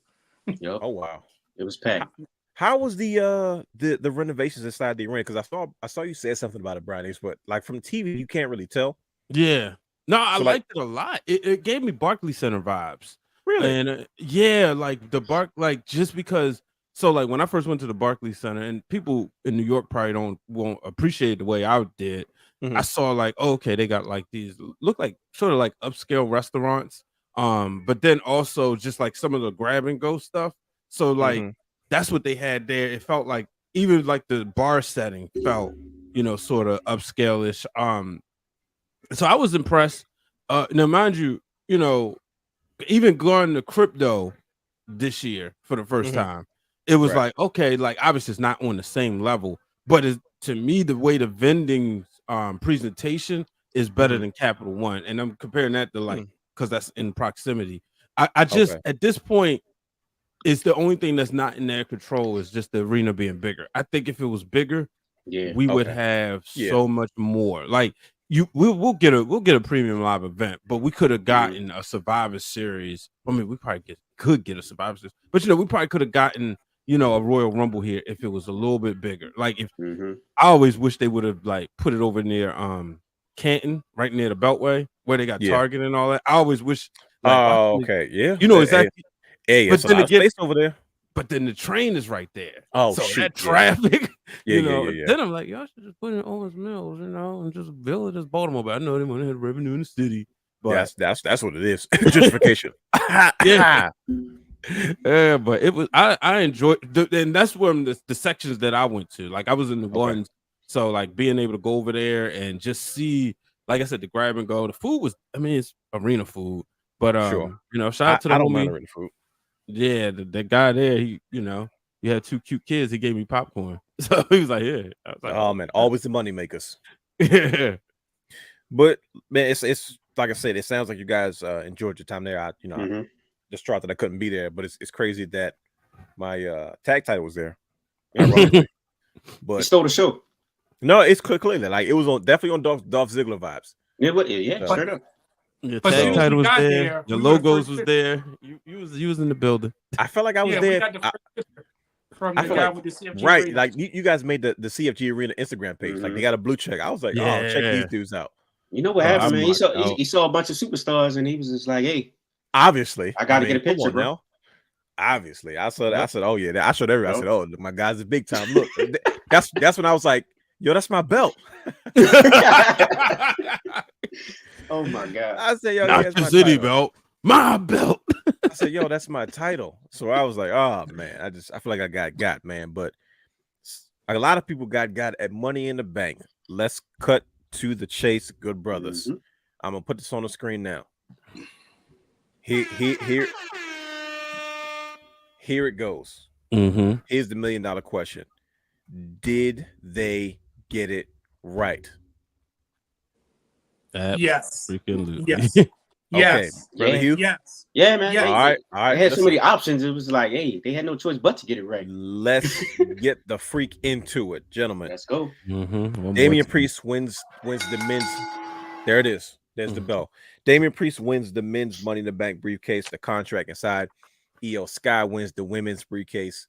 Yep. Oh wow, It was packed. How was the renovations inside the arena? Because I saw you said something about it, Brian, but like from TV, you can't really tell. Yeah. No, I So, liked it a lot. It gave me Barclow's Center vibes. Really? And like the just because. So like when I first went to the Barclays Center, and people in New York probably won't appreciate it the way I did. I saw like, okay, they got like these look like sort of like upscale restaurants. But then also just like some of the grab and go stuff. So like that's what they had there. It felt like even like the bar setting felt, sort of upscale-ish. So I was impressed. Now mind you, even going to crypto this year for the first time, it was like, okay, like obviously it's not on the same level, but to me, the way the vending presentation is better than Capital One. And I'm comparing that to like, because that's in proximity. I just at this point, it's the only thing that's not in their control is just the arena being bigger. I think if it was bigger, we would have so much more. Like we'll get a premium live event, but we could have gotten a Survivor Series. I mean, we probably could get a Survivor Series, but we probably could have gotten a Royal Rumble here if it was a little bit bigger. Like if I always wish they would have like put it over near Canton, right near the Beltway where they got Target and all that. I always wish. Like, exactly. Hey, but then space over there. But then the train is right there. Oh, so shoot, that traffic, yeah. Then I'm like, y'all should just put in Owens Mills, and just build it as Baltimore. But I know they want to have revenue in the city. But that's what it is. Gentrification. Yeah, but it was I enjoyed, and that's where the sections that I went to. Like I was in the ones, so like being able to go over there and just see, like I said, the grab and go. The food was, it's arena food, but shout out to the I don't Mm-hmm. mind arena food. Yeah, the guy there, he had two cute kids. He gave me popcorn, so he was like, "Yeah." I was like, "Oh man, always the money makers." Yeah, but man, it's like I said, it sounds like you guys enjoyed your time there. I distraught that I couldn't be there, but it's crazy that my tag title was there. But he stole the show. No, it's clearly like it was definitely on Dolph Ziggler vibes. Yeah, straight up. Your tag title was there. Your logos was there. You was in the building. I felt like I was there. We got the first picture from the guy with the CFG right, arena. like you guys made the CFG Arena Instagram page. Like they got a blue check. I was like, oh, check these dudes out. You know what happened, man? He saw a bunch of superstars, and he was just like, "Hey, obviously, I got to get a picture, bro." Now. Obviously, I said, oh yeah, I showed everybody. I said, oh, my guys are big time. Look, that's when I was like, yo, that's my belt. Oh my god! I said, yo, not the city belt, my belt. I said, yo, that's my title. So I was like, oh man, I feel like I got man. But a lot of people got at Money in the Bank. Let's cut to the chase, good brothers. I'm gonna put this on the screen now. Here it goes. Here's the $1 million question: did they get it right? Yes. Freaking Yes. Okay, Yes. Brother Yeah. Hugh. Yes. Yeah, man. Yeah. All right, all right. They had so let's- many options. It was like, hey, they had no choice but to get it right. Let's get the freak into it, gentlemen. Let's go. Damian Priest wins the men's. There it is. There's the bell. Damian Priest wins the men's Money in the Bank briefcase, the contract inside. Io Sky wins the women's briefcase,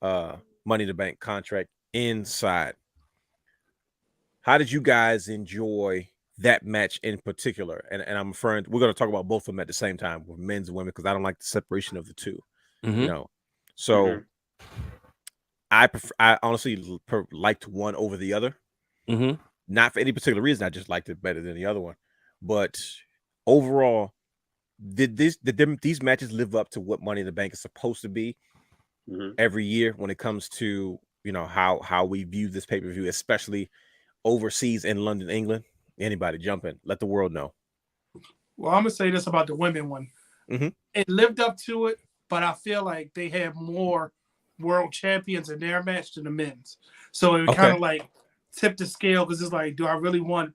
Money in the Bank contract inside. How did you guys enjoy that match in particular? And I'm referring, we're going to talk about both of them at the same time with men's and women because I don't like the separation of the two. You know, so I honestly liked one over the other. Not for any particular reason. I just liked it better than the other one. But overall, did these matches live up to what Money in the Bank is supposed to be every year when it comes to, you know, how we view this pay-per-view, especially overseas in London, England? Anybody jump in? Let the world know. Well, I'm gonna say this about the women one. It lived up to it, but I feel like they have more world champions in their match than the men's. So it kind of like tipped the scale because it's like, do I really want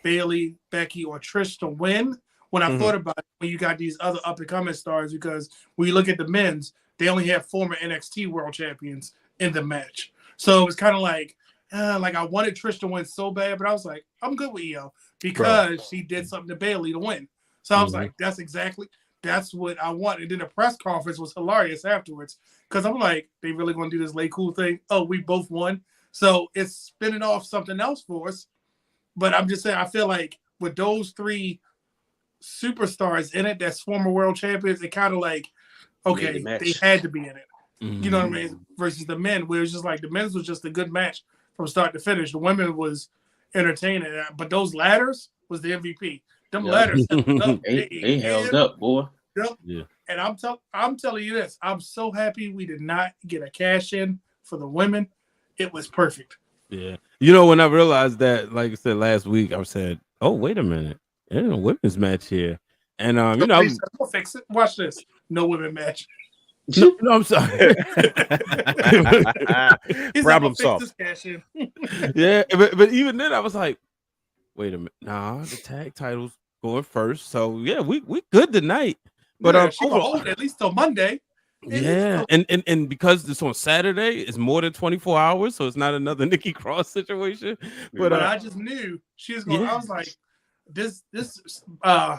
Bayley, Becky, or Trish to win? When I thought about it, when you got these other up-and-coming stars, because when you look at the men's, they only have former NXT world champions in the match. So it was kind of like I wanted Trish to win so bad, but I was like, I'm good with Io because she did something to Bayley to win. So I was like, that's what I want. And then the press conference was hilarious afterwards because I'm like, they really going to do this lay cool thing? Oh, we both won. So it's spinning off something else for us. But I'm just saying, I feel like with those three superstars in it, that's former world champions, it kind of like, okay, they had to be in it. You know what I mean? Versus the men, where it's just like the men's was just a good match from start to finish. The women was entertaining, but those ladders was the MVP. Them ladders, they held up, boy. Yeah. And I'm telling you this, I'm so happy we did not get a cash in for the women. It was perfect. Yeah. You know, when I realized that, like I said last week, I said, oh, wait a minute. There's a women's match here. And you know, we'll fix it. Watch this. No women match. No, I'm sorry. Problem solved. Yeah, but even then I was like, wait a minute. Nah, the tag titles going first. So yeah, we good tonight. But she will hold at least till Monday. Yeah, and because it's on Saturday, it's more than 24 hours, so it's not another Nikki Cross situation. But I just knew she was going. I was like, this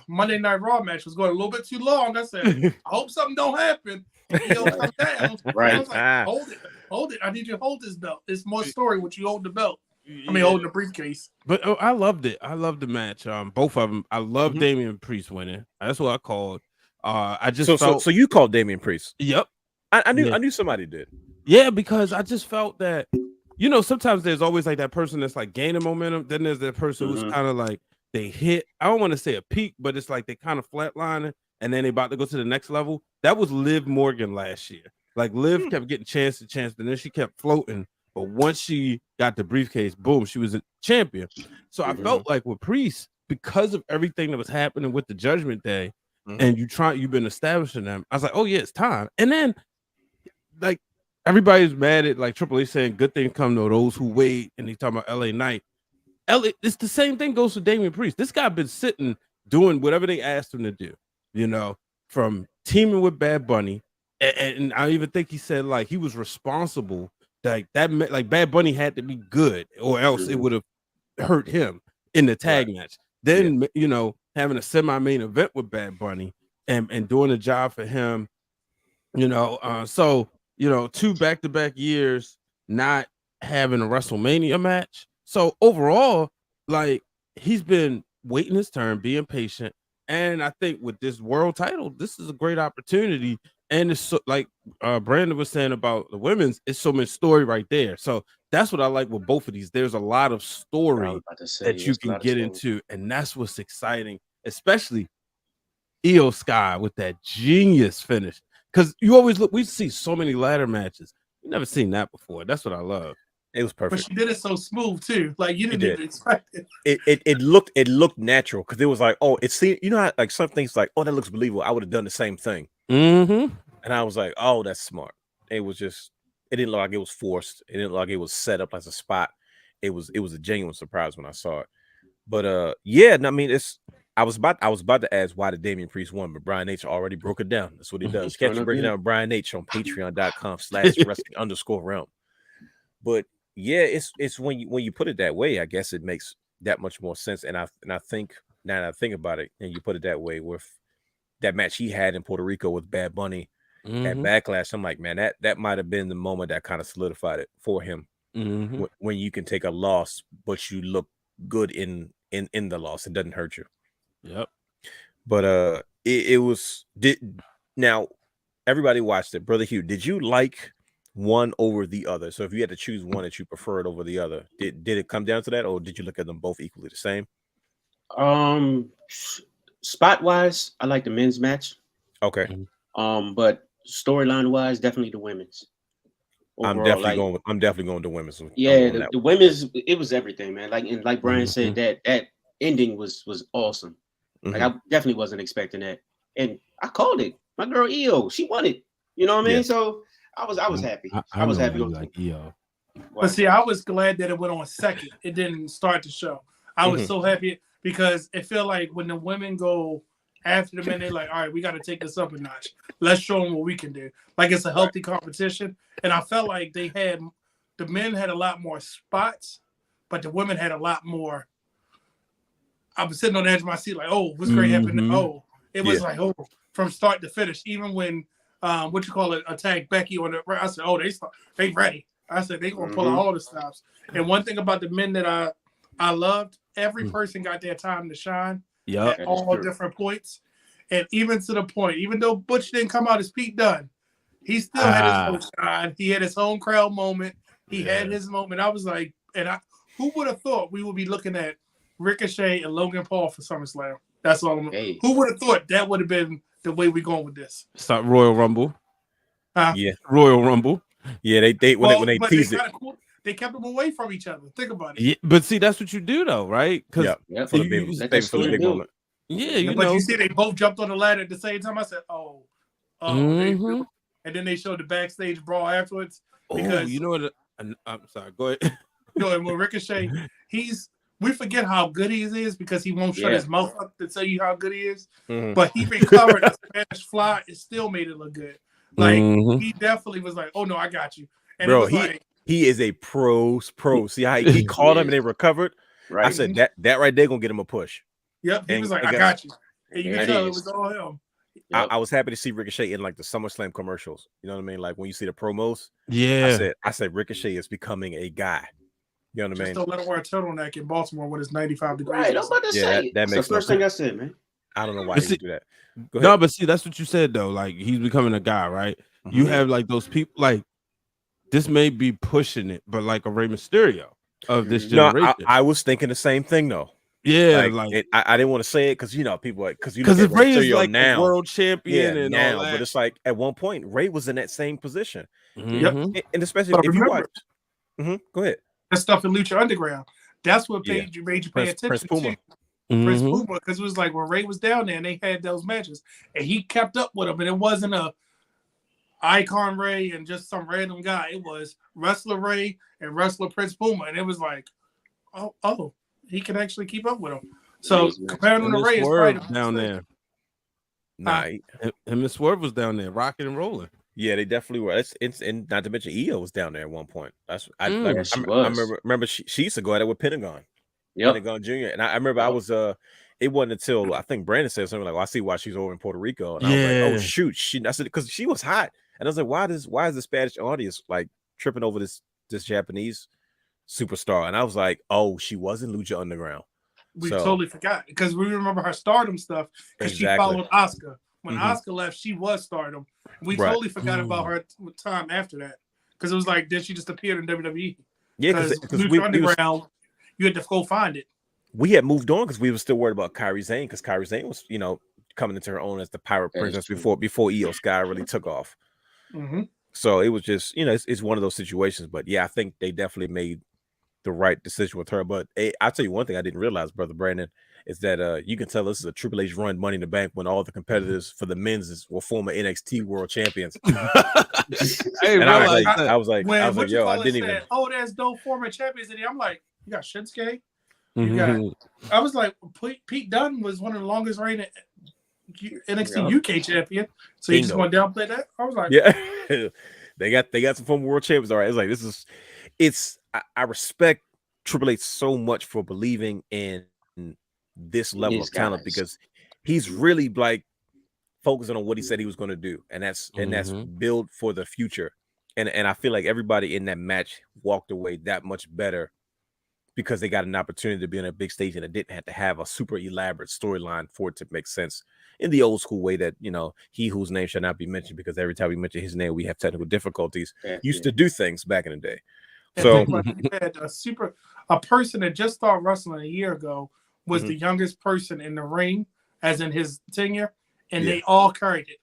Monday Night Raw match was going a little bit too long. I said, I hope something don't happen. He'll come down. Right. I was like, hold it. I need you to hold this belt. It's more story when you hold the belt. I mean, holding the briefcase. But I loved it. I loved the match. Both of them. I love Damian Priest winning. That's what I called. I just so you called Damian Priest. Yep. I knew somebody did. Yeah, because I just felt that, you know, sometimes there's always like that person that's like gaining momentum. Then there's that person who's kind of like they hit. I don't want to say a peak, but it's like they kind of flatlining and then they about to go to the next level. That was Liv Morgan last year. Like Liv kept getting chance to chance, and then she kept floating. But once she got the briefcase, boom, she was a champion. So I felt like with Priest, because of everything that was happening with the Judgment Day, and you've been establishing them, I was like, oh yeah, it's time. And then like everybody's mad at like Triple H saying good things come to those who wait, and he's talking about LA Knight. It's the same thing goes for Damian Priest. This guy been sitting doing whatever they asked him to do, you know, from teaming with Bad Bunny, and I even think he said like he was responsible. Like that, like Bad Bunny had to be good, or else it would have hurt him in the tag match. Then you know, having a semi-main event with Bad Bunny and doing a job for him, you know. So you know, 2 back-to-back years not having a WrestleMania match. So overall, like he's been waiting his turn, being patient, and I think with this world title, this is a great opportunity. And it's so, like Brandon was saying about the women's, it's so much story right there. So that's what I like with both of these. There's a lot of story that you can get into, and that's what's exciting, especially Io Sky with that genius finish. Because you always we see so many ladder matches. You've never seen that before. That's what I love. It was perfect. But she did it so smooth too. Like you didn't even expect it. It looked natural because it was like, oh, it's you know how like some things like, oh, that looks believable. I would have done the same thing. And I was like, oh, that's smart. It was just, it didn't look like it was forced. It didn't look like it was set up as a spot. It was a genuine surprise when I saw it. But yeah, I mean, I was about to ask why did Damian Priest won, but Brian H already broke it down. That's what he does. Catch you breaking down with Brian H on patreon.com/wrestling_realm. But yeah, it's when you put it that way, I guess it makes that much more sense. And I think now that I think about it, and you put it that way with that match he had in Puerto Rico with Bad Bunny at Backlash, I'm like, man, that might have been the moment that kind of solidified it for him. When you can take a loss, but you look good in the loss, it doesn't hurt you. Yep. But now everybody watched it. Brother Hugh, did you like one over the other? So if you had to choose one that you preferred over the other, did it come down to that, or did you look at them both equally the same? Spot wise, I like the men's match. Okay. But storyline wise, definitely the women's. Overall, I'm definitely going to women's. Yeah, the women's, it was everything, man. Like Brian said, that ending was awesome. Like I definitely wasn't expecting that, and I called it. My girl Io, she won it. You know what I mean? Yeah. So I was happy. I was happy with like Io. But see, I was glad that it went on second. It didn't start the show. I was so happy because it felt like when the women go after the men, they're like, all right, we got to take this up a notch. Let's show them what we can do. Like it's a healthy competition. And I felt like the men had a lot more spots, but the women had a lot more. I was sitting on the edge of my seat like, oh, what's great happening? Oh, it was like, oh, from start to finish. Even when, attacked Becky on the, I said, oh, they ready. I said, they going to pull out all the stops. And one thing about the men that I loved, every person got their time to shine at all different points. And even to the point, even though Butch didn't come out as Pete Dunne, he still had his own shine. He had his own crowd moment. He had his moment. I was like, who would have thought we would be looking at Ricochet and Logan Paul for SummerSlam? That's all. Who would have thought that would have been the way we're going with this? Start Royal Rumble. Yeah, Royal Rumble. Yeah, they when they teased it. They kept them away from each other. Think about it. Yeah, but see, that's what you do though, right? Because for the big moment. Yeah, but you see, they both jumped on the ladder at the same time. I said, and then they showed the backstage brawl afterwards. Because you know what? I'm sorry. Go ahead. And when Ricochet, we forget how good he is because he won't shut his mouth up to tell you how good he is. But he recovered a Spanish fly. It still made it look good. Like he definitely was like, "Oh no, I got you." And bro, he is a pro. See how he caught him and they recovered. Right. I said that right there gonna get him a push. Yep, he was like, "I got you," and you can tell it was all him. Yep. I was happy to see Ricochet in like the SummerSlam commercials. You know what I mean? Like when you see the promos. Yeah, I said Ricochet is becoming a guy. You know what I mean? Just don't let him wear a turtleneck in Baltimore when it's 95 degrees. Right, I'm about to say that makes the first thing I said, man. I don't know why he do that. No, but see, that's what you said though. Like he's becoming a guy, right? You have like those people. Like this may be pushing it, but like a Rey Mysterio of this generation. No, I was thinking the same thing though. Yeah, I didn't want to say it because people because Rey is like now world champion and now, all that. But it's like at one point Rey was in that same position. Yep, and especially if you watch. Go ahead. That stuff in Lucha Underground. That's what made you pay attention Prince Puma. to. Prince Puma, because it was like when Ray was down there and they had those matches and he kept up with them, and it wasn't a Icon Ray and just some random guy. It was Wrestler Ray and Wrestler Prince Puma, and it was like, oh, he can actually keep up with them. So comparing him to Ray is right down there. Nah, him and Swerve was down there rocking and rolling. Yeah, they definitely were. It's and not to mention Io was down there at one point. That's I remember she used to go at it with Pentagon. Pentagon Jr. And I remember I was it wasn't until I think Brandon said something like, I see why she's over in Puerto Rico. And I was like, oh shoot, I said because she was hot. And I was like, why is the Spanish audience like tripping over this Japanese superstar? And I was like, oh, she was in Lucha Underground. We totally forgot because we remember her Stardom stuff because she followed Asuka. When Asuka left, she was Stardom. We totally forgot about her time after that because it was like, then she just appeared in WWE. Yeah, because we Underground, you had to go find it. We had moved on because we were still worried about Kairi Sane because Kairi Sane was, coming into her own as the Pirate Princess before Io Sky really took off. So it was just, it's one of those situations. But yeah, I think they definitely made the right decision with her. But I'll tell you one thing I didn't realize, Brother Brandon, is that you can tell this is a Triple H run Money in the Bank when all the competitors for the men's were former NXT world champions. And I was like, yo, I didn't even. Oh, there's no former champions in here. I'm like, you got Shinsuke, You got. I was like, Pete Dunne was one of the longest reigning NXT UK champion. So you just want to downplay that? I was like, yeah, they got some former world champions. All right, it's like I respect Triple H so much for believing in this level of talent because he's really like focusing on what he said he was going to do, and that's build for the future. And I feel like everybody in that match walked away that much better because they got an opportunity to be on a big stage and it didn't have to have a super elaborate storyline for it to make sense in the old school way that, he whose name shall not be mentioned, because every time we mention his name, we have technical difficulties, used to do things back in the day. And so you had a person that just started wrestling a year ago was the youngest person in the ring, as in his tenure, and they all carried it.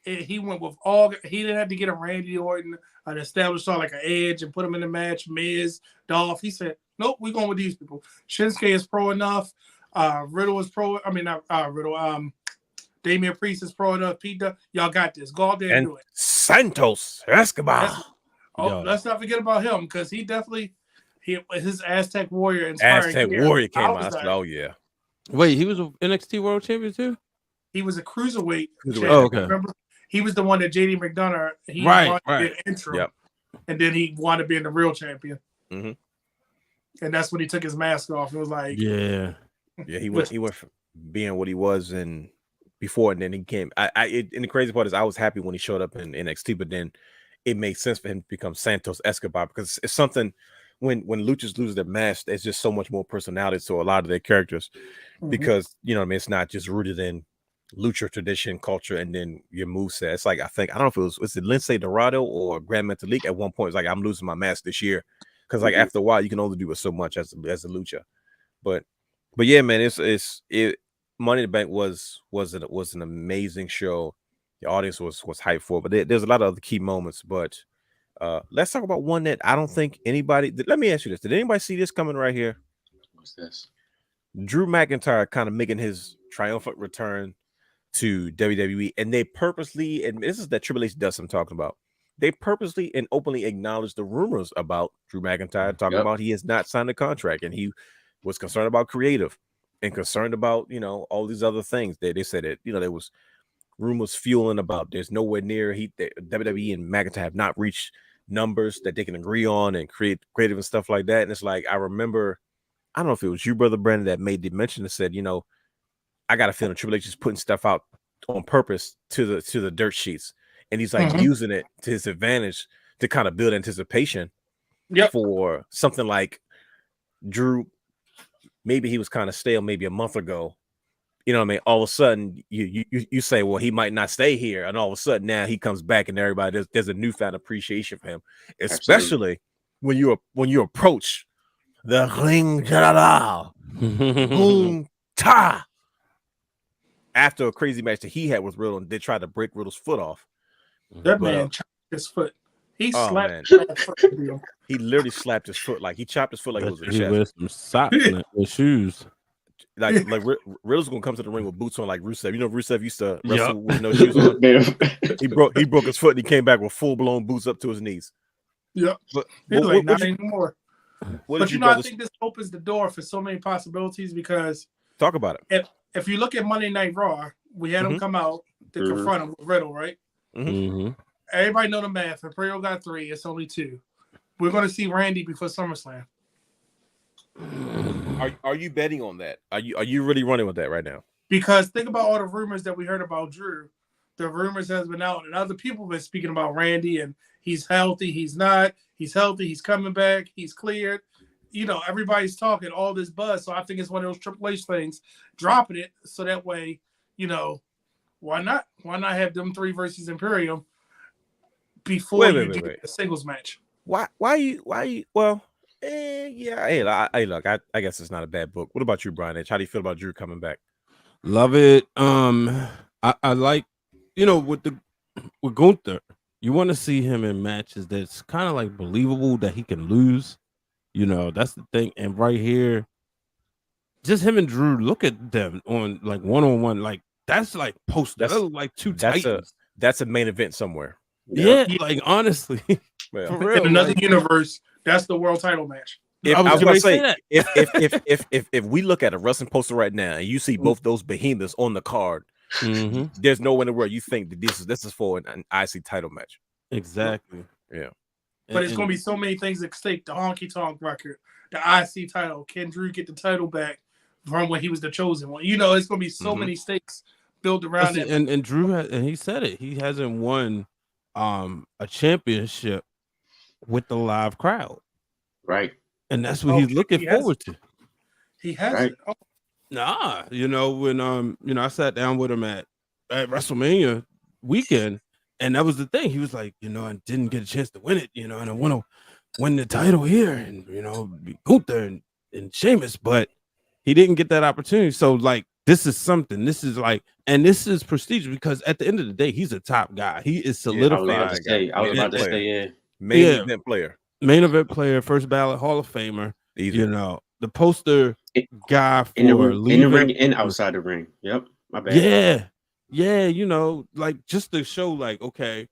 He went with he didn't have to get a Randy Orton, an established star like an Edge, and put him in the match, Miz, Dolph. He said, nope, we're going with these people. Shinsuke is pro enough. Riddle is pro. I mean, not Riddle. Damian Priest is pro enough. Pete Dunne, y'all got this. Go out there and do it. Santos Escobar. Let's not forget about him, because he definitely his Aztec Warrior Warrior came out. Oh yeah. Wait, he was an NXT World Champion too? He was a cruiserweight. Oh, okay. Remember? He was the one that JD McDonough right. Intro, and then he wanted to be the real champion. Mm-hmm. And that's when he took his mask off. It was like, yeah, he went from being what he was and before, and then he came. And the crazy part is, I was happy when he showed up in NXT, but then it made sense for him to become Santos Escobar, because it's something when luchas lose their mask, there's just so much more personality to a lot of their characters, because it's not just rooted in lucha tradition, culture, and then your moveset. It's like, I don't know if was it Lince Dorado or Grand Metalik at one point. It's like, I'm losing my mask this year, because like after a while you can only do it so much as a lucha. But yeah, man, it Money in the Bank was an amazing show. The audience was hyped for it, but there's a lot of other key moments. But let's talk about one that I don't think anybody. Let me ask you this: did anybody see this coming right here? What's this? Drew McIntyre kind of making his triumphant return to WWE, and they purposely, and this is that Triple H does I'm talking about, they purposely and openly acknowledged the rumors about Drew McIntyre, talking about he has not signed a contract, and he was concerned about creative and concerned about all these other things. They said that there was rumors fueling about there's nowhere near WWE and McIntyre have not reached numbers that they can agree on and create creative and stuff like that. And it's like, I remember, I don't know if it was you, Brother Brandon, that made the mention that said, I got a feeling Triple H is putting stuff out on purpose to the dirt sheets, and he's like using it to his advantage to kind of build anticipation for something like Drew. Maybe he was kind of stale maybe a month ago. You know what I mean? All of a sudden you say, well, he might not stay here, and all of a sudden now he comes back, and everybody there's a newfound appreciation for him, especially when you approach the ring general. Boom ta. After a crazy match that he had with Riddle, and they tried to break Riddle's foot off. That man chopped his foot. He slapped he literally slapped his foot, like he chopped his foot like it was a chest. He wears some socks and shoes. Like Riddle's gonna come to the ring with boots on, like Rusev. Rusev used to wrestle with no shoes on. he broke his foot, and he came back with full blown boots up to his knees. Yeah, but not anymore. But I think this opens the door for so many possibilities, because talk about it. If you look at Monday Night Raw, we had him come out to confront him with Riddle, right? Everybody know the math. If Riddle got 3, it's only 2. We're going to see Randy before SummerSlam. Are you betting on that? Are you really running with that right now? Because think about all the rumors that we heard about Drew. The rumors has been out, and other people have been speaking about Randy, and he's healthy, he's not. He's healthy, he's coming back, he's cleared. Everybody's talking all this buzz. So I think it's one of those Triple H things, dropping it so that way, why not? Why not have them 3 versus Imperium before you do a singles match? Why you? Well, yeah. Hey, look, I guess it's not a bad book. What about you, Brian H? How do you feel about Drew coming back? Love it. I like, with Gunther, you want to see him in matches that's kind of like believable that he can lose. That's the thing. And right here, just him and Drew, look at them on like one-on-one. Like that's like that's like 2 titans. That's a main event somewhere. Yeah, like honestly. For real, in another universe, that's the world title match. If I was I was getting about ready to to say say, that. if we look at a wrestling poster right now and you see both those behemoths on the card, Mhm. there's no way in the world you think that this is for an IC title match. Exactly. Yeah. But it's going to be so many things at stake. The Honky Tonk record, the IC title. Can Drew get the title back from when he was the chosen one? You know, it's going to be so many stakes built around it. And Drew and he said it. He hasn't won a championship with the live crowd. Right. And that's what he's looking forward to. He has Right. it. Oh, Nah, you know, when I sat down with him at WrestleMania weekend, and that was the thing. He was like, I didn't get a chance to win it, and I want to win the title here, and be Gunther and Sheamus, but he didn't get that opportunity. So like, this is something. This is like, and this is prestigious because at the end of the day, he's a top guy. He is solidified. I was about to say, yeah. Main event player. Main event player, first ballot Hall of Famer. Easy. The poster guy for in the leaving. ring and outside the ring. Yep. My bad. Yeah, like just to show, like, okay,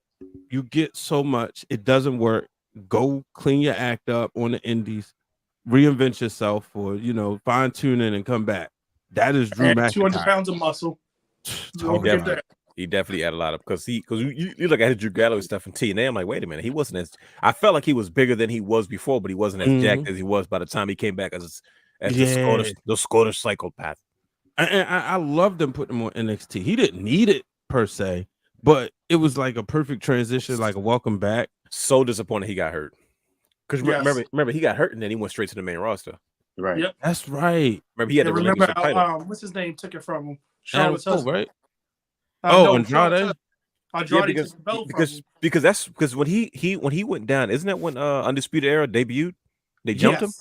you get so much, it doesn't work. Go clean your act up on the indies, reinvent yourself, or fine tune it and come back. That is Drew McIntyre. 200 pounds of muscle. He definitely had a lot of because you look at Drew Galloway stuff in TNA. I'm like, wait a minute, he wasn't as. I felt like he was bigger than he was before, but he wasn't as jacked as he was by the time he came back as the Scottish psychopath. And I loved them putting him on NXT. He didn't need it per se, but it was like a perfect transition, like a welcome back. So disappointed he got hurt because remember he got hurt and then he went straight to the main roster. Right. Yep. That's right. Remember he had to relinquish the title. What's his name? Took it from him. Adam Cole, right? No, Andrade. Because when he went down, isn't that when Undisputed Era debuted? They jumped him.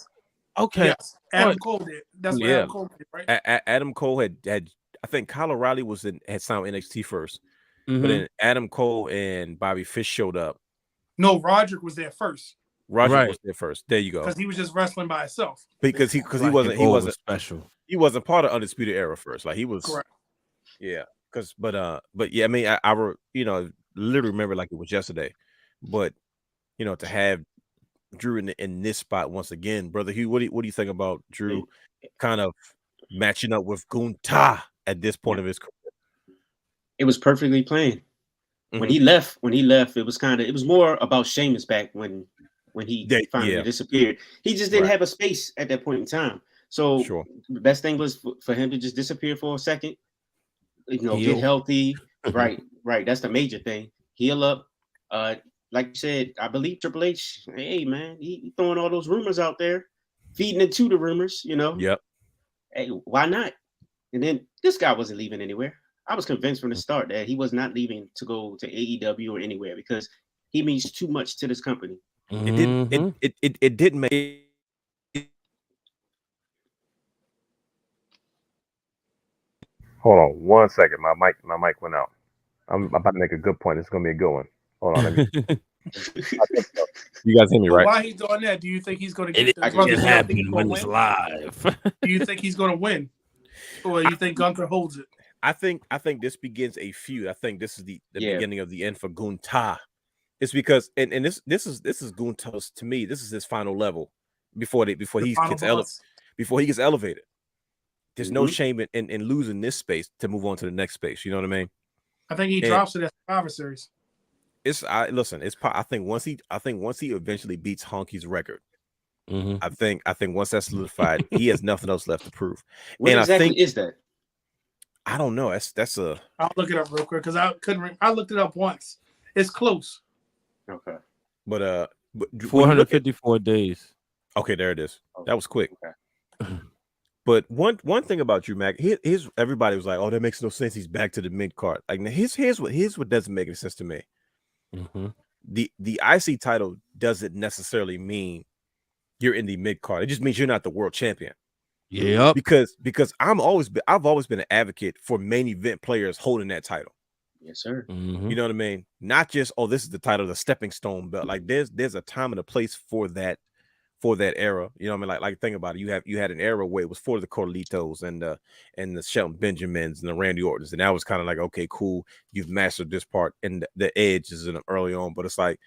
Okay. Yes. Adam Cole did. That's what Adam Cole did, right? Adam Cole had I think Kyle O'Reilly had signed NXT first, but then Adam Cole and Bobby Fish showed up. No, Roderick was there first. Roderick was there first. There you go. Because he was just wrestling by himself. Because he wasn't special. He wasn't part of Undisputed Era first. Like he was. Correct. Yeah. But yeah, I mean, I literally remember like it was yesterday. But to have Drew in this spot once again, brother Hugh, what do you think about Drew kind of matching up with Gunther at this point of his career? It was perfectly planned. When he left, it was more about Sheamus back when he finally disappeared. He just didn't have a space at that point in time. So the best thing was for him to just disappear for a second, get healthy. Right. That's the major thing. Heal up. Like you said, I believe Triple H, hey man, he throwing all those rumors out there, feeding into the rumors, Yep. Hey, why not? And then this guy wasn't leaving anywhere. I was convinced from the start that he was not leaving to go to AEW or anywhere because he means too much to this company. It didn't make. Hold on 1 second. My mic went out. I'm about to make a good point. It's gonna be a good one. Hold on. You guys hear me, right? While he's doing that, do you think he's going to get it happened when it's live? Do you think he's going to win, or you think Gunther holds it? I think this begins a feud. I think this is the beginning of the end for Gunther. It's because and this is Gunther's, to me. This is his final level before he gets elevated. There's no shame in losing this space to move on to the next space. You know what I mean? I think he drops it at Survivor Series. I think once he eventually beats Honky's record, I think once that's solidified, he has nothing else left to prove. What exactly is that? I don't know. That's a. I'll look it up real quick because I looked it up once. It's close. Okay. But 454 days. Okay, there it is. That was quick. Okay. But one thing about Drew Mac, here's everybody was like, "Oh, that makes no sense. He's back to the mid card." Like, now here's what doesn't make any sense to me. The IC title doesn't necessarily mean you're in the mid card. It just means you're not the world champion. Yeah. Because I've always been an advocate for main event players holding that title. Yes, sir. You know what I mean? Not just, oh, this is the title, the stepping stone belt. Like there's a time and a place for that era. You know what I mean? Like think about it. You had an era where it was for the Carlitos and the Shelton Benjamins and the Randy Ortons, and that was kind of like, okay, cool, you've mastered this part, and the edge is in early on. But it's like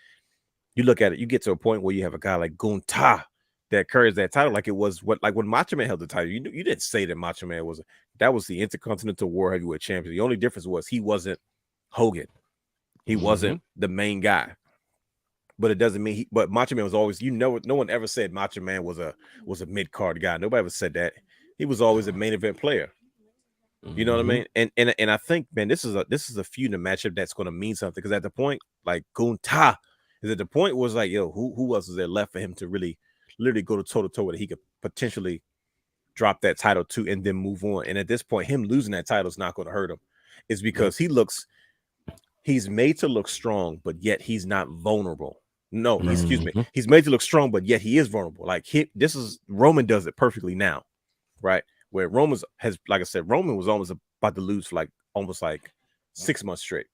you look at it, you get to a point where you have a guy like Gunther that carries that title like it was like when Macho Man held the title. You didn't say that Macho Man was the Intercontinental World Heavyweight Champion. The only difference was he wasn't Hogan. He wasn't the main guy. But it doesn't mean but Macho Man was always, no one ever said Macho Man was a mid-card guy. Nobody ever said that. He was always a main event player. You know what I mean? And I think, man, this is a feud and matchup that's going to mean something, because at the point, like Gunther is at the point was like, yo, who else is there left for him to really literally go to toe-to-toe with? He could potentially drop that title to and then move on. And at this point, him losing that title is not going to hurt him. It's because he's made to look strong, but yet he's not vulnerable. No, excuse me. He's made to look strong, but yet he is vulnerable. Like Roman does it perfectly now, right? Where Roman was almost about to lose for almost 6 months straight.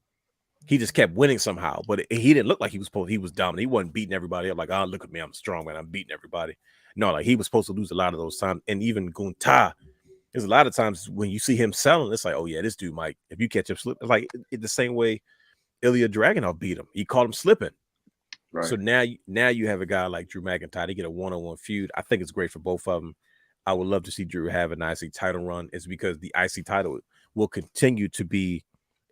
He just kept winning somehow, but he didn't look like he was dominant. He wasn't beating everybody up like, oh, look at me, I'm strong, man, I'm beating everybody. No, like he was supposed to lose a lot of those times. And even Gunther, there's a lot of times when you see him selling, it's like, oh yeah, this dude might, if you catch him slip, it's like the same way Ilya Dragunov beat him. He caught him slipping. Right. So now you have a guy like Drew McIntyre. They get a one-on-one feud. I think it's great for both of them. I would love to see Drew have an IC title run. It's because the IC title will continue to be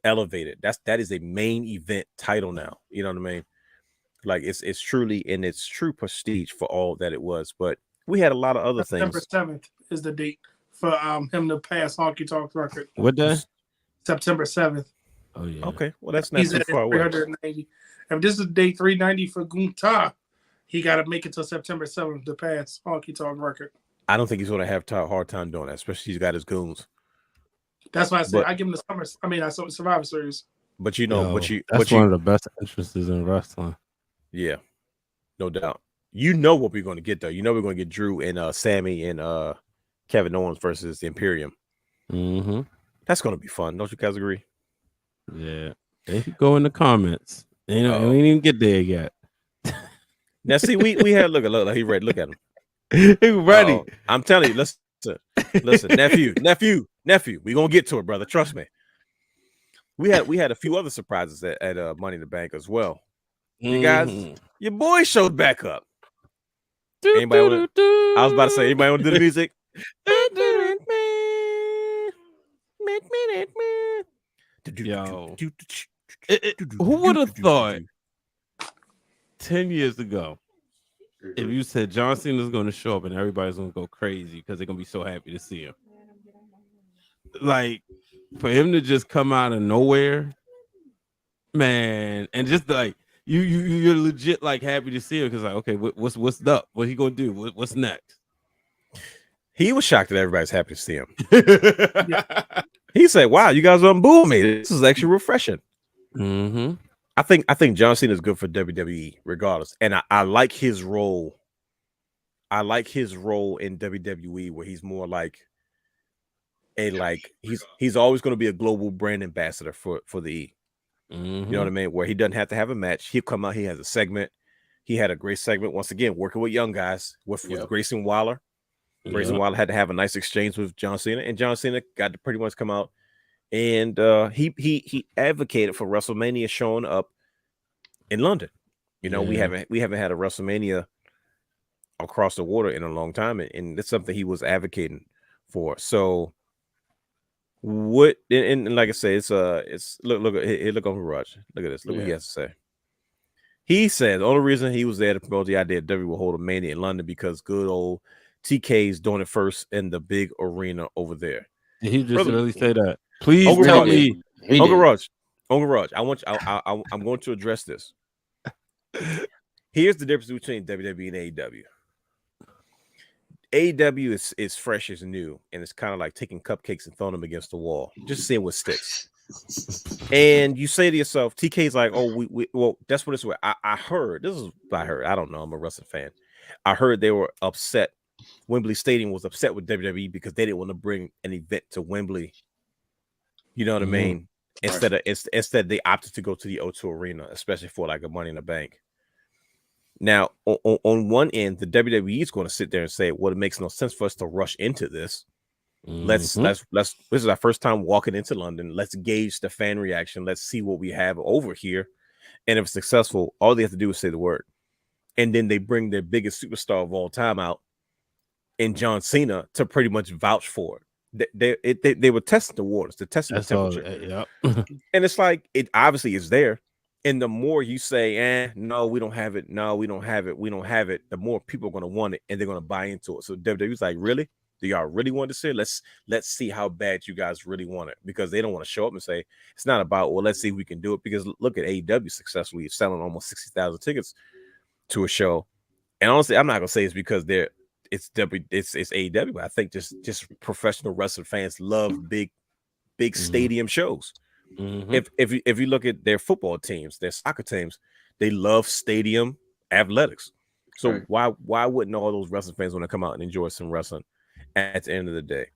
elevated. That is a main event title now. You know what I mean? Like it's truly in its true prestige for all that it was. But we had a lot of other September things. 7th is the date for him to pass Honky Tonk record. What day? September 7th. Oh yeah. Okay. Well, that's not too far away. 390. If this is day 390 for Gunther, he got to make it till September 7th to pass Honky Tonk record. I don't think he's going to have a hard time doing that, especially he's got his goons. That's why I said I give him the Survivor Series. But one of the best entrances in wrestling. Yeah, no doubt. You know what we're going to get though. You know we're going to get Drew and Sammy and Kevin Owens versus the Imperium. Mm-hmm. That's going to be fun. Don't you guys agree? Yeah. They could go in the comments. We ain't even get there yet. Now see, we had look he ready. Look at him. He ready. I'm telling you, listen, nephew. We gonna get to it, brother. Trust me. We had a few other surprises at Money in the Bank as well. You guys, your boy showed back up. I was about to say, anybody want to do the music? Yo, who would have thought 10 years ago if you said John Cena's going to show up and everybody's going to go crazy because they're going to be so happy to see him? Like, for him to just come out of nowhere, man, and just like you're legit like happy to see him because like, okay, what's up? What he going to do? What's next? He was shocked that everybody's happy to see him. He said, "Wow, you guys unbooed me. This is actually refreshing." Mm-hmm. I think John Cena is good for WWE regardless, and I like his role. I like his role in WWE where he's more like he's always going to be a global brand ambassador for the E. Mm-hmm. You know what I mean? Where he doesn't have to have a match. He'll come out. He has a segment. He had a great segment once again working with young guys with Grayson Waller. Grayson Waller had to have a nice exchange with John Cena, and John Cena got to pretty much come out and he advocated for WrestleMania showing up in London. You know, we haven't had a WrestleMania across the water in a long time, and it's something he was advocating for. So what? And like I say, it's look over Raj. Look at this. Look what he has to say. He said the only reason he was there to promote the idea WWE will hold a Mania in London because good old TK's doing it first in the big arena over there. Did he just really say that? Please tell me, Uncle Raj, I'm going to address this. Here's the difference between WWE and AEW. AEW is fresh as new, and it's kind of like taking cupcakes and throwing them against the wall, just seeing what sticks. And you say to yourself, TK's like, oh, well, that's what it's where I heard. This is what I heard. I don't know. I'm a wrestling fan. I heard they were upset. Wembley Stadium was upset with WWE because they didn't want to bring an event to Wembley. You know what I mean? Instead they opted to go to the O2 Arena, especially for like a Money in the Bank. Now, on one end, the WWE is going to sit there and say, well, it makes no sense for us to rush into this. Let's this is our first time walking into London. Let's gauge the fan reaction. Let's see what we have over here. And if it's successful, all they have to do is say the word. and then they bring their biggest superstar of all time out in John Cena to pretty much vouch for it. They were testing the waters, to testing the That's all. temperature. Yep. And it's like, it obviously is there. And the more you say, no, we don't have it. No, we don't have it. We don't have it. The more people are going to want it, and they're going to buy into it. So WWE's like, really? Do y'all really want to see it? Let's see how bad you guys really want it, because they don't want to show up and say it's not about, well, let's see if we can do it. Because look at AEW successfully selling almost 60,000 tickets to a show. And honestly, I'm not gonna say it's because it's AEW, but I think just professional wrestling fans love big stadium shows. If you look at their football teams, their soccer teams, they love stadium athletics. So why wouldn't all those wrestling fans want to come out and enjoy some wrestling at the end of the day?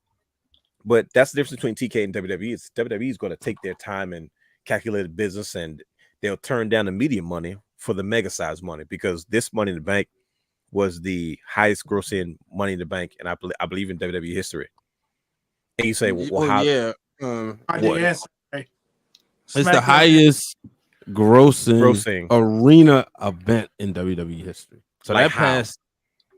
But that's the difference between TK and WWE. It's WWE is going to take their time and calculated business, and they'll turn down the media money for the mega size money, because this Money in the Bank was the highest grossing Money in the Bank, and I believe in WWE history. And you say, well how? Yeah, Yes. it's the highest grossing arena event in WWE history. So Like that how? passed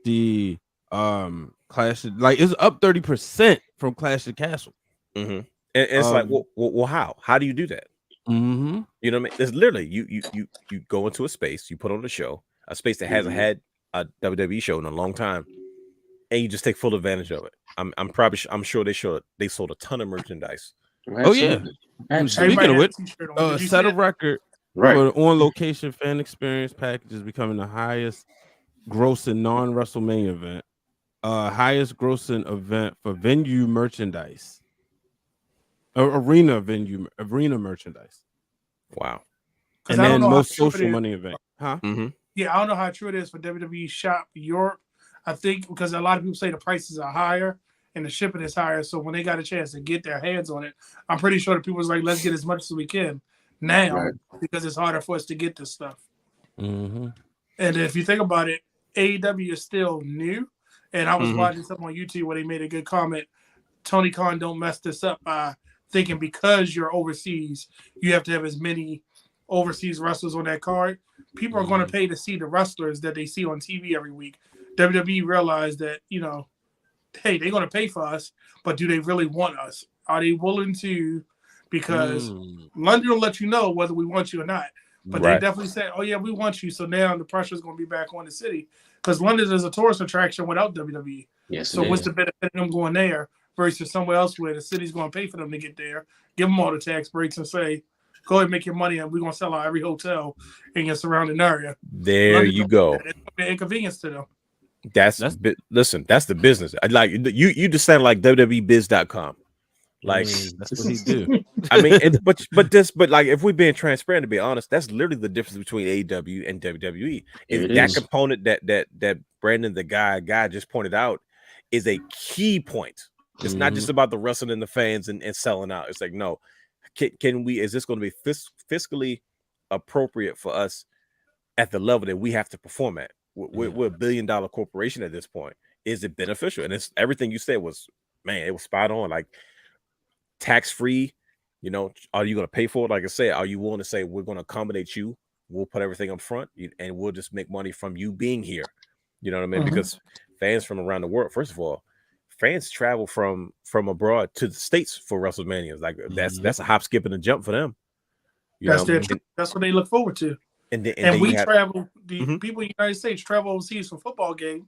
the Clash of, like, it's up 30% from Clash of Castle. And it's like, well, how do you do that? You know what I mean? It's literally you go into a space, you put on a show, a space that hasn't had a WWE show in a long time, and you just take full advantage of it. I'm sure they sold a ton of merchandise. Oh yeah. Speaking of which, set a record for the on location fan experience package is becoming the highest grossing non-WrestleMania event. Highest grossing event for venue merchandise. Arena merchandise. Wow. And then most social money event. Huh? Yeah, I don't know how true it is for WWE Shop Europe. I think because a lot of people say the prices are higher and the shipping is higher. So when they got a chance to get their hands on it, I'm pretty sure the people was like, let's get as much as we can now, because it's harder for us to get this stuff. And if you think about it, AEW is still new. And I was watching something on YouTube where they made a good comment. Tony Khan, don't mess this up by thinking because you're overseas, you have to have as many overseas wrestlers on that card. People are going to pay to see the wrestlers that they see on TV every week. WWE realized that, hey, they're going to pay for us, but do they really want us? Are they willing to? Because London will let you know whether we want you or not. But they definitely said, oh, yeah, we want you. So now the pressure is going to be back on the city, because London is a tourist attraction without WWE. Yes. So what's the benefit of them going there versus somewhere else where the city's going to pay for them to get there, give them all the tax breaks, and say, go ahead and make your money, and we're going to sell out every hotel in your surrounding area. There London you go. It's an inconvenience to them. Listen, that's the business. I like you just sound like WWEBiz.com. Like that's what he do. I mean, but like, if we're being transparent, to be honest, that's literally the difference between AEW and WWE. Is that component that Brandon, the guy just pointed out, is a key point. It's not just about the wrestling and the fans and selling out. It's like, no, can we? Is this going to be fiscally appropriate for us at the level that we have to perform at? We're a $1 billion corporation at this point. Is it beneficial? And it's everything you said was, man, it was spot on. Like, tax-free, are you going to pay for it? Like I said, are you willing to say, we're going to accommodate you, we'll put everything up front, and we'll just make money from you being here? You know what I mean? Because fans from around the world, first of all, fans travel from abroad to the States for WrestleMania. Like, that's a hop, skip, and a jump for them. That's what they look forward to. And we travel. The people in the United States travel overseas for football games.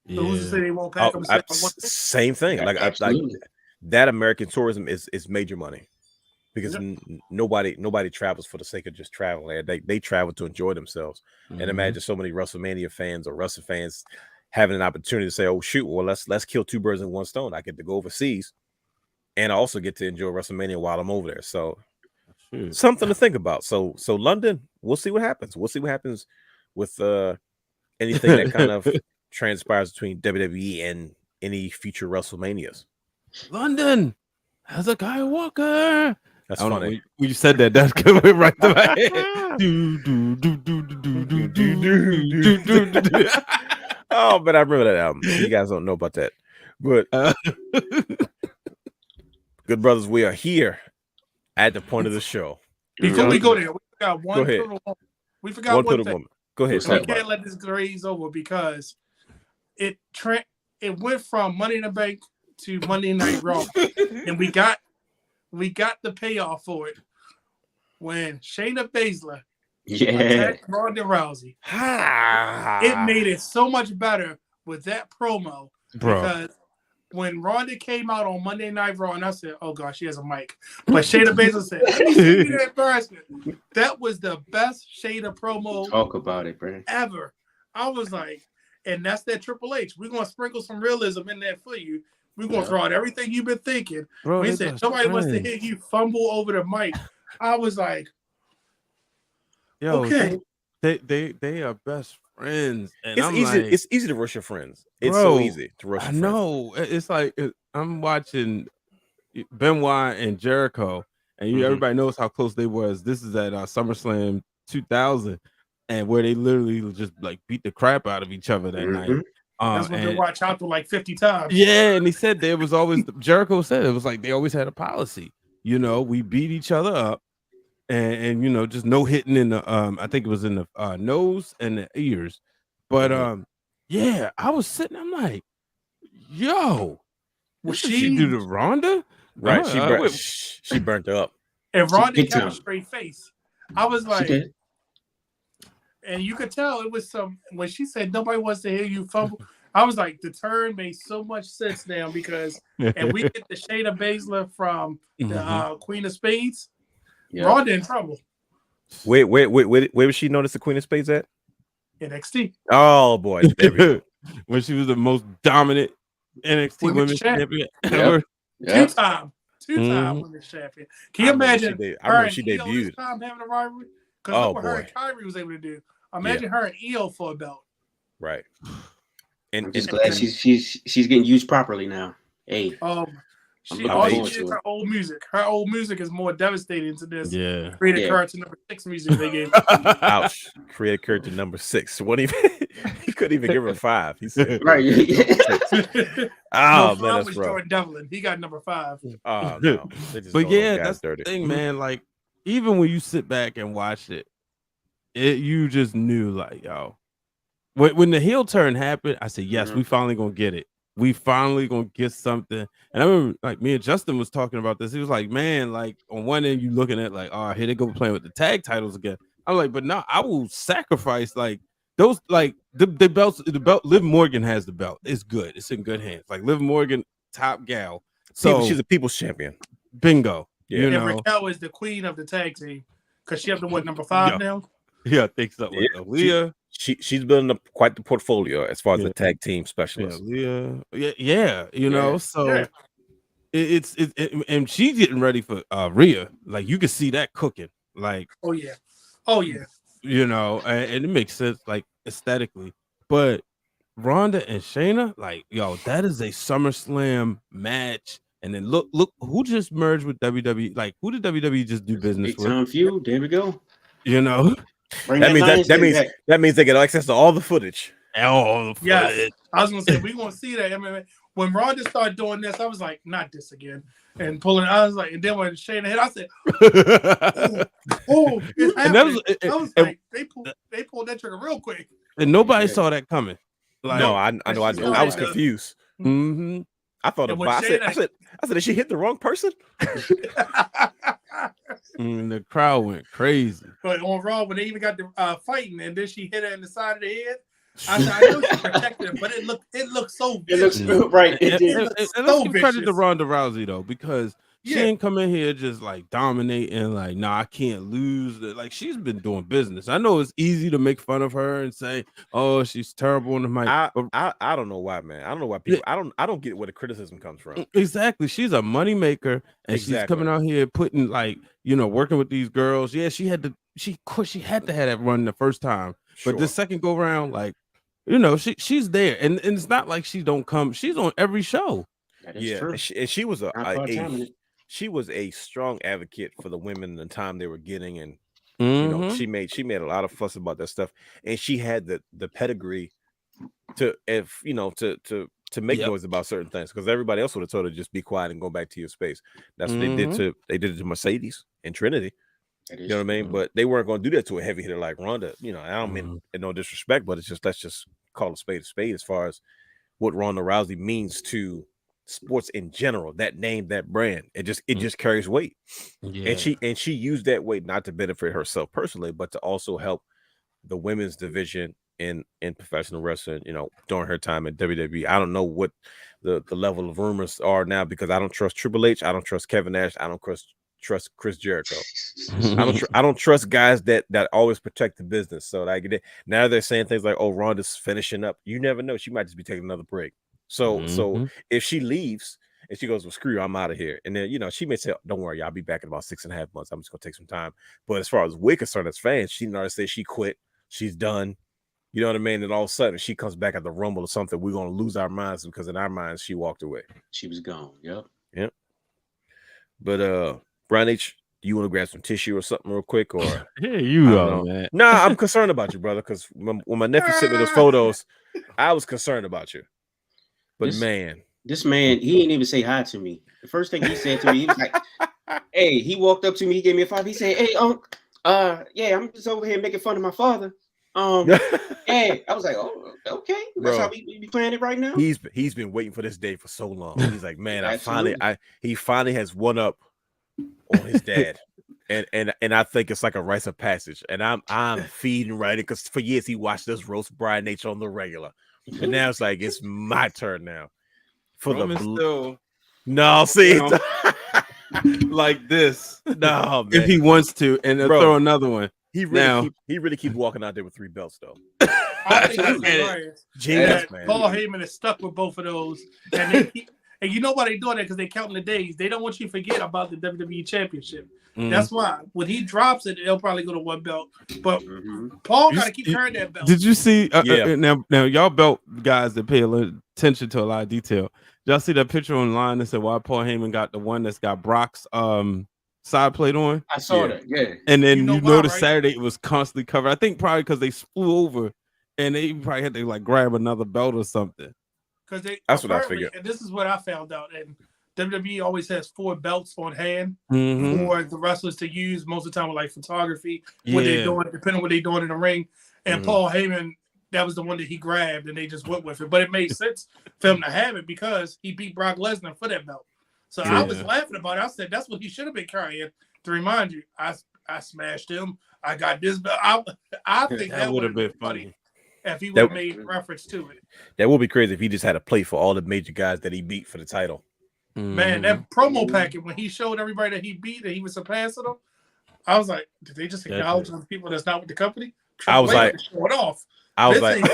So who's to say they won't pack them? Same thing. Like that American tourism is major money, because nobody travels for the sake of just traveling. They travel to enjoy themselves. And imagine so many WrestleMania fans or wrestling fans having an opportunity to say, "Oh shoot, well let's kill two birds in one stone. I get to go overseas, and I also get to enjoy WrestleMania while I'm over there." So something to think about. So London, we'll see what happens. We'll see what happens with anything that kind of transpires between WWE and any future WrestleManias. London has a Guy Walker. That's funny. When you said that's coming right to my head. Oh, but I remember that album. You guys don't know about that. But good brothers, we are here at the point of the show. Before we go there, we forgot one. Go ahead. We forgot one thing. Woman. Go ahead. Let's And Talk we about can't let this glaze over because it went from Money in the Bank to Monday Night Raw, and we got the payoff for it when Shayna Baszler Yeah. attacked Ronda Rousey. it. It made it so much better with that promo Bro. because when Ronda came out on Monday Night Raw, and I said, "Oh gosh, she has a mic," but Shayna Baszler said, "Let me see you that embarrassment." That was the best Shayna promo Talk about it, bro. ever. I was like, and that's that Triple H. We're gonna sprinkle some realism in there for you. We're gonna throw out everything you've been thinking. Bro, When he they said best nobody wants to friends. hear you fumble over the mic, I was like, Yo, okay. they are best friends, and It's I'm easy. like, It's easy to rush your friends. It's so bro, easy to rush. I Your friends. know. It's like I'm watching Benoit and Jericho, and Mhm. everybody knows how close they was. This is at SummerSlam 2000, and where they literally just like beat the crap out of each other that night. That's what they And watch out for like 50 times. yeah, and he said there was always Jericho said it was like they always had a policy. You know, we beat each other up, and you know, just no hitting in the I think it was in the nose and the ears. But yeah, I was sitting, I'm like, yo, Was what did she do to Ronda? Right. Wait, She burnt her up. And Ronda Big kept a time. straight face. I was She like, did. and you could tell it was some when she said nobody wants to hear you fumble. I was like, the turn made so much sense now because and we get the Shayna Baszler from the Queen of Spades. Yeah. Ronda in trouble. Where was she notice the Queen of Spades at? NXT. Oh boy, there we go. When she was the most dominant NXT women's champion ever. Yeah. Two-time Mhm. women's champion. Can you imagine I remember her she and Io this debuted. time having a rivalry? Because Oh, look what her boy. and Kyrie was able to do. Imagine her and Io for a belt. Right. I'm And just glad she's getting used properly now. Hey, All looking she forward did to is it. her old music. Her old music is more devastating to this. Yeah. Created Yeah. character number 6 music they gave. ouch, created character number 6. What even he couldn't even give her 5. He said Right. oh No, man, that's was rough. Jordan Devlin. He got number 5. Oh no. They just But throwing those yeah, guys that's dirty. the thing, man. Like, even when you sit back and watch it, you just knew, like, yo, when the heel turn happened, I said, yes, we finally gonna get it. We finally gonna get something. And I remember, like, me and Justin was talking about this. He was like, man, like, on one end, you looking at like, oh, here they go playing with the tag titles again. I'm like, but no, I will sacrifice like those, like the belts. The belt, Liv Morgan has the belt. It's good. It's in good hands. Like Liv Morgan, top gal. So She's a people's champion. bingo. Yeah. You And know, Raquel is the queen of the tag team. Because she up to what, number 5 Yeah. now? yeah, I think so. With Aaliyah. She's building up quite the portfolio as far as Yeah. the tag team Yeah, specialist. Leah. Yeah, you know, Yeah. so Yeah. it's and she's getting ready for Rhea. Like you can see that cooking, like Oh, yeah. Oh, yeah. you know, and it makes sense like aesthetically. But Ronda and Shayna, like yo, that is a SummerSlam match. And then look who just merged with WWE. Like who did WWE just do business Big with? time feud. There we go. You know, Bring That means Lions Den back. that means they get access to all the footage. oh Yes. I was going to say, we're going to see that. I mean, when Ronda started doing this, I was like, not this again. And pulling, I was like, and then when Shayna hit, I said, oh, it's And that happening. was- I was and- like, they pulled that trigger real quick. and nobody Yeah. saw that coming. Like, No, I know. I was confused. mm-hmm. I thought And when about. I said, did she hit the wrong person? The crowd went crazy. But on Raw, when they even got the fighting, and then she hit her in the side of the head, I said, I know she protected her, but it looked so It looks vicious. right. It And did. let's so give credit to vicious. Ronda Rousey though, because she Yeah. ain't come in here just like dominating, like, nah, I can't lose. Like she's been doing business. I know it's easy to make fun of her and say, oh, she's terrible on the mic. But I don't know why, man. I don't know why people. I don't get where the criticism comes from. exactly, she's a money maker, and she's Exactly. coming out here putting like, you know, working with these girls. Yeah, she had to have that run the first time, but this second go around, like, you know, she's there, and it's not like she don't come. She's on every show. That is Yeah, true. and she was Not part-time in it. she was a strong advocate for the women the time they were getting, and you know, she made a lot of fuss about that stuff, and she had the pedigree to make noise about certain things, because everybody else would have told her just be quiet and go back to your space. That's what they did to Mercedes and Trinity. You know what I mean? But they weren't going to do that to a heavy hitter like Ronda. You know, I don't mean no disrespect, but it's just let's just call a spade as far as what Ronda Rousey means to sports in general. That name, that brand, it just carries weight. Yeah. And she used that weight not to benefit herself personally, but to also help the women's division in professional wrestling, you know, during her time at WWE. I don't know what the level of rumors are now because I don't trust Triple H, I don't trust Kevin Nash, I don't trust Chris Jericho. I don't trust guys that always protect the business. So like now they're saying things like, "Oh, Ronda's finishing up." You never know; she might just be taking another break. So if she leaves and she goes, "Well, screw you, I'm out of here," and then she may say, "Don't worry, I'll be back in about 6.5 months. I'm just gonna take some time." But as far as we're concerned as fans, she already said she quit, she's done. You know what I mean? And all of a sudden, she comes back at the Rumble or something. We're gonna lose our minds because in our minds, she walked away. She was gone. Yep. But Brian H, do you want to grab some tissue or something real quick? Or yeah, you are, man. Nah, I'm concerned about you, brother. Because when my nephew sent me those photos, I was concerned about you. But this man, he didn't even say hi to me. The first thing he said to me, he was like, "Hey," he walked up to me, he gave me a 5. He said, "Hey, yeah, I'm just over here making fun of my father." And I was like, "Oh, okay, that's how we be playing it right now." He's been waiting for this day for so long. He's like, "Man, he finally has one up on his dad." And I think it's like a rites of passage. And I'm feeding right because for years he watched us roast Brian H on the regular. And now it's like it's my turn now. For Roman still no, see, like this. No, man. If he wants to, and throw another one. He really keeps walking out there with 3 belts though. I think that's Genius, man. Paul Heyman is stuck with both of those, and you know why they're doing that because they're counting the days. They don't want you to forget about the WWE Championship. That's why when he drops it, they'll probably go to 1 belt. But Paul got to keep carrying that belt. Did you see? Now y'all belt guys that pay attention to a lot of detail. Y'all see that picture online that said why Paul Heyman got the one that's got Brock's side plate on? I saw that, yeah. And then you notice Saturday it was constantly covered. I think probably because they flew over and they probably had to like grab another belt or something. Because that's what I figured. And this is what I found out. And WWE always has 4 belts on hand for the wrestlers to use most of the time with like photography, what they're doing, depending on what they're doing in the ring. And Paul Heyman, that was the one that he grabbed and they just went with it. But it made sense for him to have it because he beat Brock Lesnar for that belt. So I was laughing about it. I said that's what he should have been carrying to remind you. I smashed him. I got this belt. I think that would have been funny if he would have made reference to it. That would be crazy if he just had a play for all the major guys that he beat for the title. Man, that promo packet when he showed everybody that he beat and he was surpassing them, I was like, did they just acknowledge the people that's not with the company? I was like, show it off. I was like,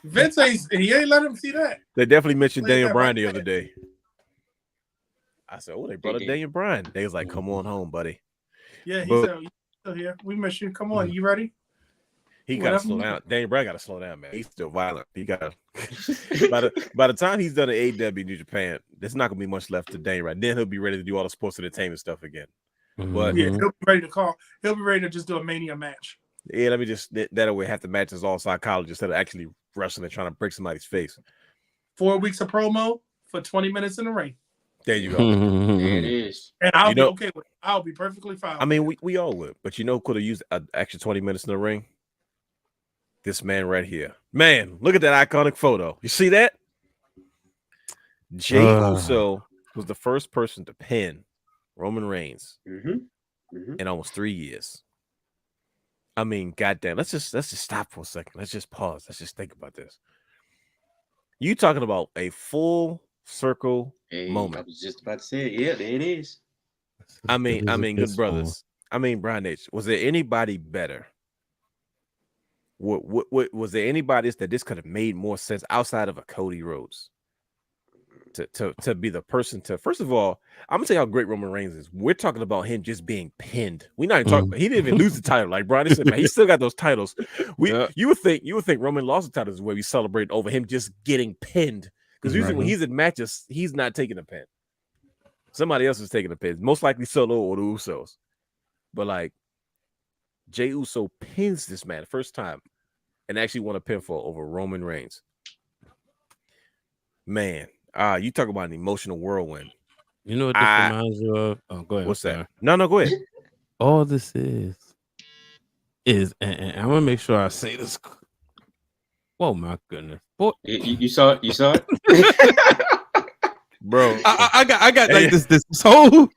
Vince he ain't let him see that. They definitely mentioned Daniel Bryan the other day. I said, "Oh, they brought up Daniel Bryan." They was like, "Come on home, buddy." Yeah, he said, "You still here? We miss you. Come on, you ready?" He got to slow down. Daniel Bryan got to slow down, man. He's still violent. He got to. By the time he's done an AEW New Japan, there's not gonna be much left to Daniel. Right then, he'll be ready to do all the sports entertainment stuff again. But yeah, he'll be ready to call. He'll be ready to just do a Mania match. Yeah, let me just that way have to match as all psychology instead of actually wrestling and trying to break somebody's face. 4 weeks of promo for 20 minutes in the ring. There you go. There it is. And I'll be okay with it. I'll be perfectly fine. I mean, we all would, but could have used an extra 20 minutes in the ring. This man right here. Man, look at that iconic photo. You see that? Jey Uso was the first person to pin Roman Reigns in almost 3 years. I mean, goddamn. Let's just stop for a second. Let's just pause. Let's just think about this. You talking about a full circle moment. I was just about to say, yeah, there it is. I mean, good brothers. I mean, Brian H. Was there anybody better? What was there anybody that this could have made more sense outside of a Cody Rhodes to be the person to? First of all, I'm gonna tell you how great Roman Reigns is. We're talking about him just being pinned. We're not even talking about he didn't even lose the title. Like Brian said, man, he still got those titles. You would think Roman lost the titles where we celebrate over him just getting pinned. Because usually when he's in matches, he's not taking a pin. Somebody else is taking a pin. Most likely Solo or the Usos. But like Jey Uso pins this man the first time and actually won a pinfall over Roman Reigns. Man, you talk about an emotional whirlwind. You know what this reminds you of? Oh, go ahead. What's that? No, go ahead. all this is, and I'm gonna make sure I say this. Oh my goodness, boy. You saw it? You saw it? Bro. I got like this whole.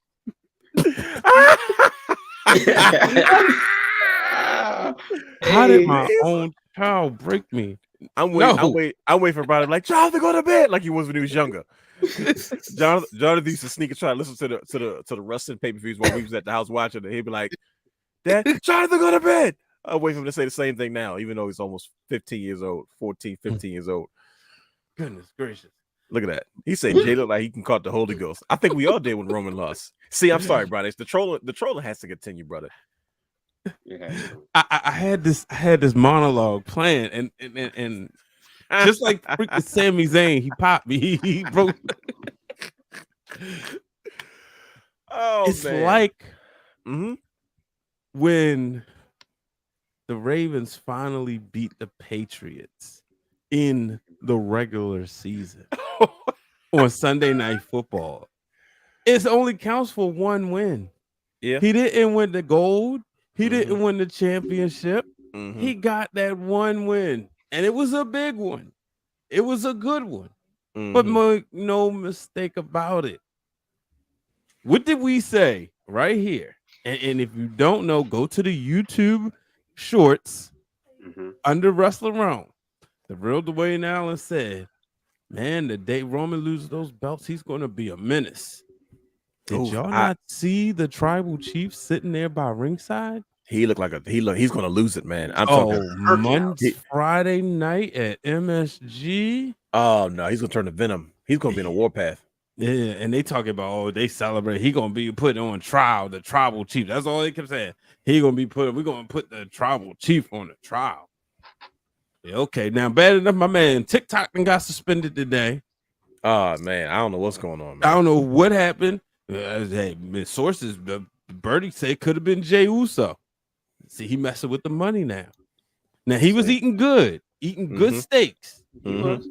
How did my own child break me? I'm waiting for Brian like Jonathan, go to bed like he was when he was younger. Jonathan used to sneak and try to listen to the wrestling pay-per-views while we was at the house watching it. He'd be like, Dad, Jonathan, go to bed. I'll wait for him to say the same thing now, even though he's almost 15 years old, 14, 15 years old. Goodness gracious. Look at that. He said Jay looked like he can caught the Holy Ghost. I think we all did when Roman lost. See, I'm sorry, brother. It's the trolling has to continue, brother. I had this monologue playing and just like freaking Sami Zayn, he popped me. He broke. Oh, it's man. like when the Ravens finally beat the Patriots in the regular season on Sunday Night Football. It only counts for one win. Yeah, he didn't win the gold. He didn't win the championship. He got that one win, and it was a big one. It was a good one. But make no mistake about it. What did we say right here? And if you don't know, go to the YouTube shorts under Wrestler Wrealm. The real Dwayne Allen said, man, the day Roman loses those belts, he's going to be a menace. Did y'all not see the tribal chief sitting there by ringside? He looked like he's going to lose it, man. I'm talking Friday night at MSG. Oh no, he's going to turn to Venom. He's going to be in a warpath. Yeah, and they talking about they celebrate. He gonna be put on trial, the tribal chief. That's all they kept saying. We're gonna put the tribal chief on the trial. Yeah, okay, now bad enough, my man TikTok got suspended today. Oh man, I don't know what's going on, man. I don't know what happened. Hey, sources, the birdie say it could have been Jey Uso. See, he messing with the money now. Now he was eating good steaks. But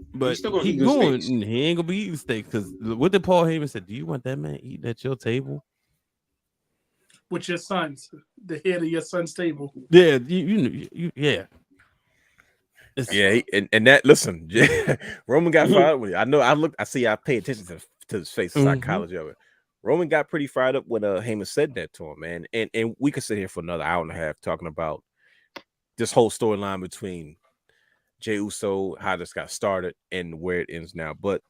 he ain't gonna be eating steaks because what did Paul Heyman say? Do you want that man eating at your table with your sons, the head of your son's table? Yeah, you yeah. Yeah, and that listen, Roman got fired. I pay attention to his face, the psychology of it. Roman got pretty fired up when Heyman said that to him, man. And we could sit here for another hour and a half talking about this whole storyline between Jey Uso, how this got started, and where it ends now. But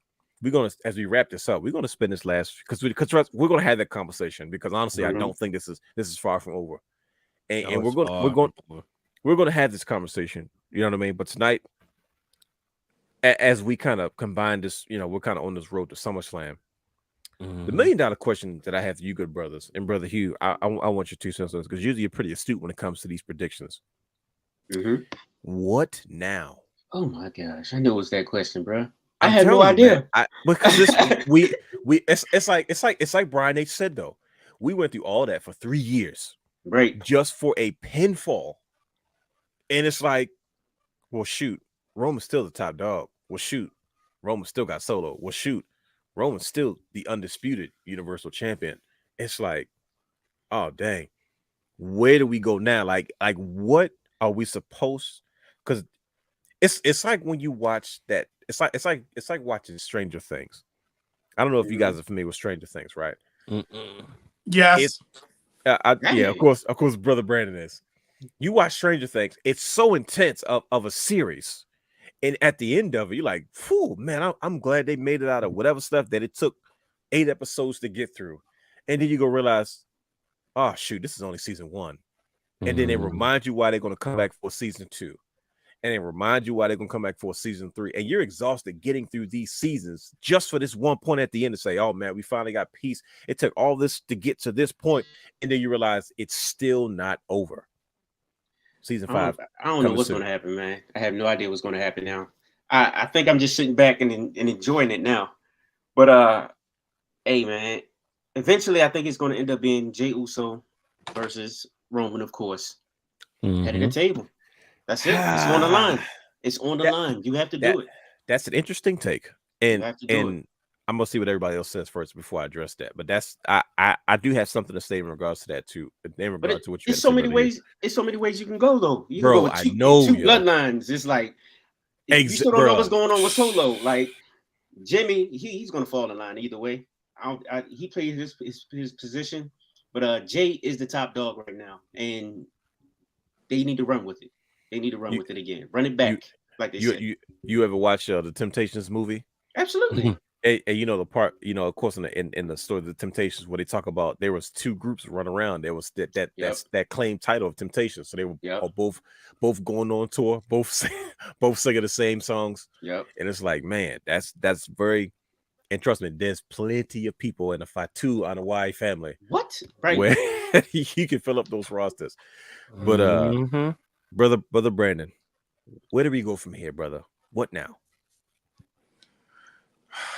we're gonna, as we wrap this up, we're gonna spend this last because we're gonna have that conversation because honestly, I don't think this is far from over, and we're gonna have this conversation. You know what I mean? But tonight, as we kind of combine this, we're kind of on this road to SummerSlam. The $1 million question that I have for you, good brothers, and brother Hugh, I want your 2 cents on this because usually you're pretty astute when it comes to these predictions. What now? Oh my gosh, I knew it was that question, bro. I had no idea. Because it's like Brian H said though. We went through all that for 3 years, right? Just for a pinfall, and it's like, well, shoot, Roman's still the top dog. Well, shoot, Roman still got Solo. Well, shoot, Roman's still the undisputed Universal Champion. It's like, oh dang, where do we go now? Like what are we supposed? Because it's like when you watch that. It's like watching Stranger Things. I don't know if you guys are familiar with Stranger Things, right? Yes. Yeah, of course, brother Brandon is. You watch Stranger Things. It's so intense of a series, and at the end of it, you're like, "Phew, man, I'm glad they made it out of whatever stuff that it took 8 episodes to get through." And then you go realize, oh shoot, this is only season 1. And then they remind you why they're going to come back for season 2. And they remind you why they're going to come back for season 3. And you're exhausted getting through these seasons just for this one point at the end to say, oh, man, we finally got peace. It took all this to get to this point. And then you realize it's still not over. Season 5. I don't know what's going to happen, man. I have no idea what's going to happen now. I think I'm just sitting back and enjoying it now. But, hey, man, eventually I think it's going to end up being Jey Uso versus Roman, of course, head of the table. That's it. It's on the line. It's on the line. You have to do it. That's an interesting take. And I'm gonna see what everybody else says first before I address that. But that's I do have something to say in regards to that too. In regards to what you it's so many ways. It's so many ways you can go though. You can Bro, go with I two know, yo. bloodlines. It's like if you still don't know what's going on with Solo. Like Jimmy, he's gonna fall in line either way. He played his position, but Jay is the top dog right now, and they need to run with it. They need to run with it again. Run it back, like they said. You ever watch the Temptations movie? Absolutely. And you know the part, of course, in the story of the Temptations, where they talk about there was two groups run around. There was that claimed title of Temptations, so they were all both going on tour, both singing the same songs. Yep. And it's like, man, that's very. And trust me, there's plenty of people in the Fatu on the Y family. What? Right. Where you can fill up those rosters. But brother Brandon, where do we go from here, brother? What now?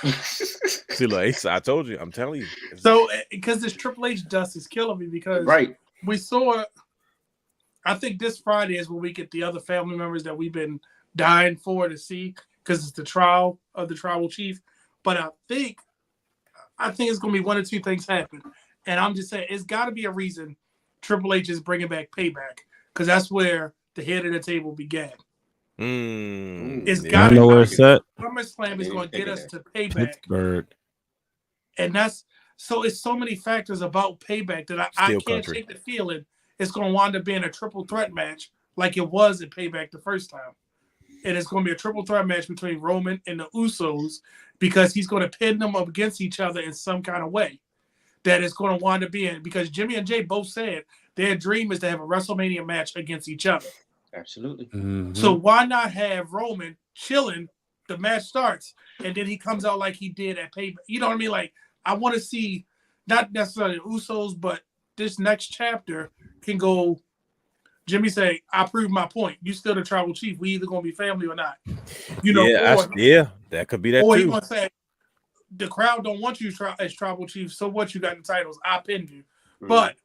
See, like I told you, I'm telling you. So, because this Triple H dust is killing me because we saw. I think this Friday is when we get the other family members that we've been dying for to see because it's the trial of the tribal chief. But I think it's going to be one or two things happen, and I'm just saying it's got to be a reason Triple H is bringing back Payback because that's where the head of the table began. It's got to where it's at. SummerSlam is going to get us to Payback, Pittsburgh. and that's so. It's so many factors about Payback that I can't take the feeling it's going to wind up being a triple threat match like it was in Payback the first time. And it's going to be a triple threat match between Roman and the Usos because he's going to pin them up against each other in some kind of way that is going to wind up being because Jimmy and Jay both said their dream is to have a WrestleMania match against each other. Absolutely. Mm-hmm. So why not have Roman chilling? The match starts and then he comes out like he did at Payback. You know what I mean? Like I want to see not necessarily the Usos, but this next chapter can go. Jimmy say, "I proved my point. You still the tribal chief. We either gonna be family or not." You know, that could be that or too. he gonna say, "The crowd don't want you as tribal chief. So what? You got the titles. I pinned you." Mm-hmm. But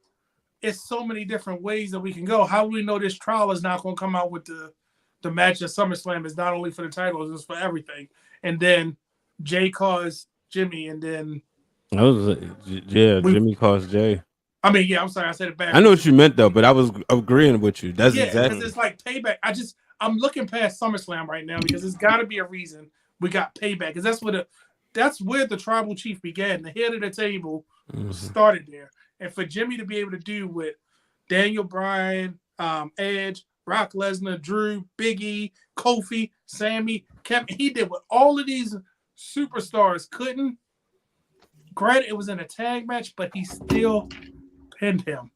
it's so many different ways that we can go. How do we know this trial is not gonna come out with the match at SummerSlam? Is not only for the titles, it's for everything. And then Jay calls Jimmy, and then Jimmy calls Jay. I mean, I'm sorry, I said it back. I know what you meant though, but I was agreeing with you. That's exactly. Because it's like Payback. I'm looking past SummerSlam right now because there's got to be a reason we got Payback. Because that's where the tribal chief began. The head of the table started there, and for Jimmy to be able to do with Daniel Bryan, Edge, Brock Lesnar, Drew, Big E, Kofi, Sammy, Kevin, he did what all of these superstars couldn't. Granted, it was in a tag match, but he still pinned him.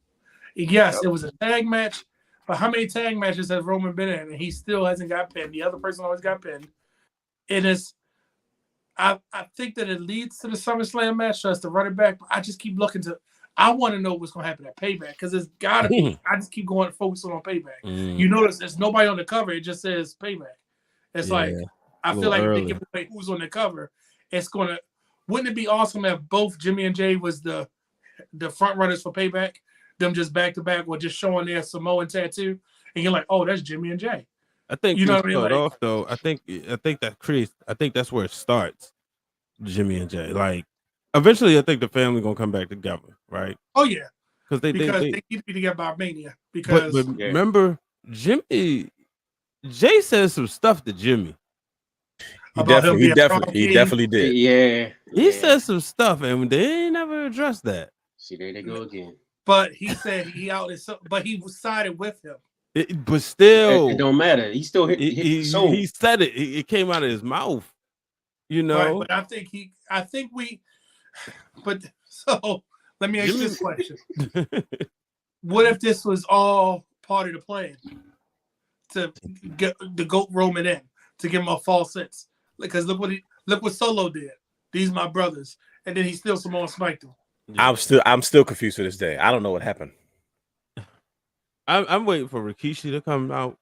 Yes, it was a tag match, but how many tag matches has Roman been in? And he still hasn't got pinned. The other person always got pinned. It is, I think that it leads to the SummerSlam match, so that's to run it back. But I just keep looking to, I want to know what's going to happen at Payback because it's got to be, I just keep going focusing on Payback. You notice there's nobody on the cover. It just says Payback. It's like, I feel like if they give away who's on the cover, it's going to, wouldn't it be awesome if both Jimmy and Jay was the front runners for Payback, them just back to back or just showing their Samoan tattoo, and you're like, oh, that's Jimmy and Jay. I think you know what I mean. Like, off though. I think that creates. I think that's where it starts. Jimmy and Jay. Like eventually, I think the family gonna come back together, right? Oh yeah, because they need to be together by Mania. Because but remember, Jay said some stuff to Jimmy. He definitely did. Yeah. He said some stuff, and they never addressed that. See, there they go again. But he said but he sided with him. But still, it don't matter. He still hit he said it. It came out of his mouth. You know. Right, but But so let me ask you this question: what if this was all part of the plan to get the GOAT Roman in to give him a false sense? Because look what Solo did. These my brothers, and then he still Samoan spiked him. I'm still confused to this day. I don't know what happened. I'm waiting for Rikishi to come out.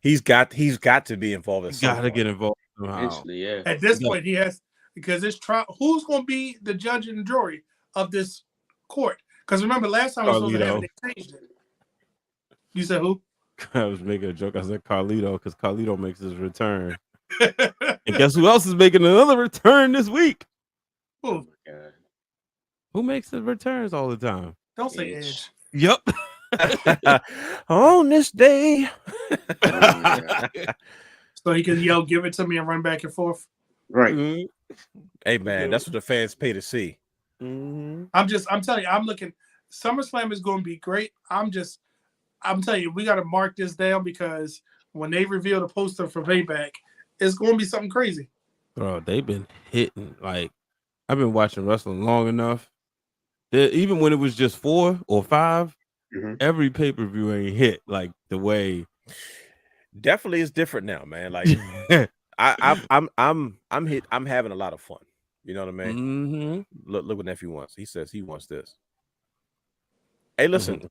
He's got to be involved. He's got to get involved somehow. Yeah. At this point, he has because this trial. Who's going to be the judge and jury of this court? Because remember, last time they changed it. You said who? I was making a joke. I said Carlito because Carlito makes his return. And guess who else is making another return this week? Who? my God. Who makes the returns all the time? Don't say Edge. Edge. Yep. On this day. So he can yell, "Give it to me," and run back and forth. Right. Hey man, that's what the fans pay to see. I'm telling you, I'm looking. SummerSlam is going to be great. I'm telling you, we got to mark this down because when they reveal the poster for Payback, it's going to be something crazy. Bro, they've been hitting. Like, I've been watching wrestling long enough. Even when it was just 4 or 5, every pay-per-view ain't hit like the way. Definitely is different now, man. Like I'm having a lot of fun. You know what I mean? Look what nephew wants. He says he wants this. Hey, listen,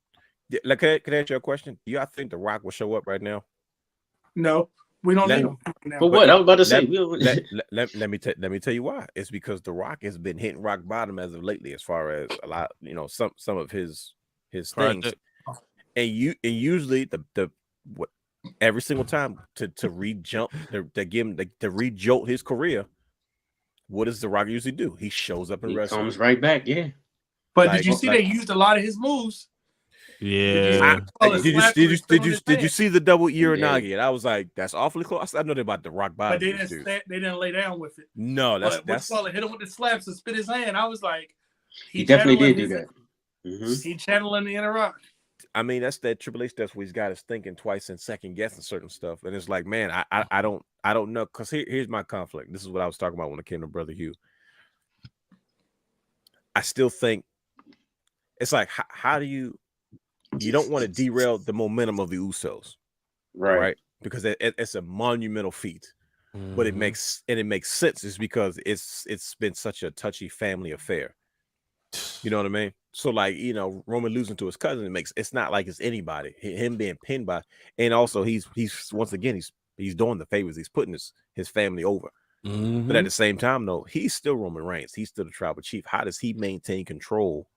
like, can I ask you a question? Do y'all think The Rock will show up right now? No, we don't need him. But what I was about to say, let me tell you why. It's because The Rock has been hitting rock bottom as of lately, as far as a lot, some of his things, and usually the every single time to re-jump to give him to re-jolt his career. What does The Rock usually do? He shows up in wrestling. Comes right back, yeah. But did you see they used a lot of his moves? Yeah. Did you see the double Uranagi? And I was like, that's awfully close. I know they're about to rock bottom. But they didn't lay down with it. No, that's hit him with the slaps and spit his hand. I was like, he definitely did do that. He channeling the inner Rock. I mean, that's that Triple H stuff where he's got us thinking twice and second guessing certain stuff. And it's like, man, I don't know. Because here's my conflict. This is what I was talking about when it came to Brother Hugh. I still think it's like, how do you don't want to derail the momentum of the Usos, right? Because it's a monumental feat, but it makes sense is because it's been such a touchy family affair. You know what I mean? So like, Roman losing to his cousin, it's not like it's anybody. Him being pinned by, and also he's once again he's doing the favors. He's putting his family over. But at the same time, though, he's still Roman Reigns. He's still the tribal chief. How does he maintain control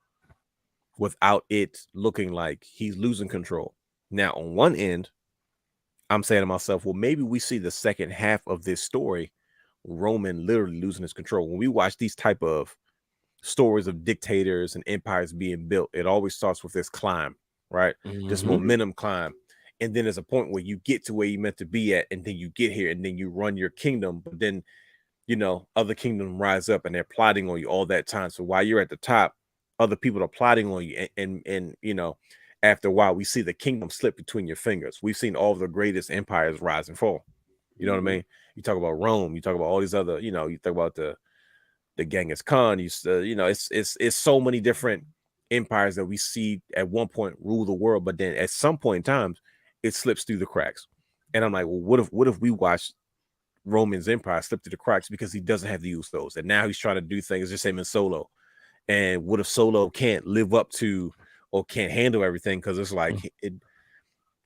without it looking like he's losing control? Now, on one end, I'm saying to myself, well, maybe we see the second half of this story, Roman literally losing his control. When we watch these type of stories of dictators and empires being built, it always starts with this climb, right? This momentum climb. And then there's a point where you get to where you meant to be at, and then you get here, and then you run your kingdom. But then, other kingdoms rise up, and they're plotting on you all that time. So while you're at the top, other people are plotting on you, and after a while, we see the kingdom slip between your fingers. We've seen all the greatest empires rise and fall. You know what I mean? You talk about Rome, you talk about all these other, you talk about the Genghis Khan. It's so many different empires that we see at one point rule the world, but then at some point in time, it slips through the cracks. And I'm like, well, what if we watch Roman's empire slip through the cracks because he doesn't have the Usos, and now he's trying to do things just him and Solo. And what if Solo can't live up to or can't handle everything? Because it's like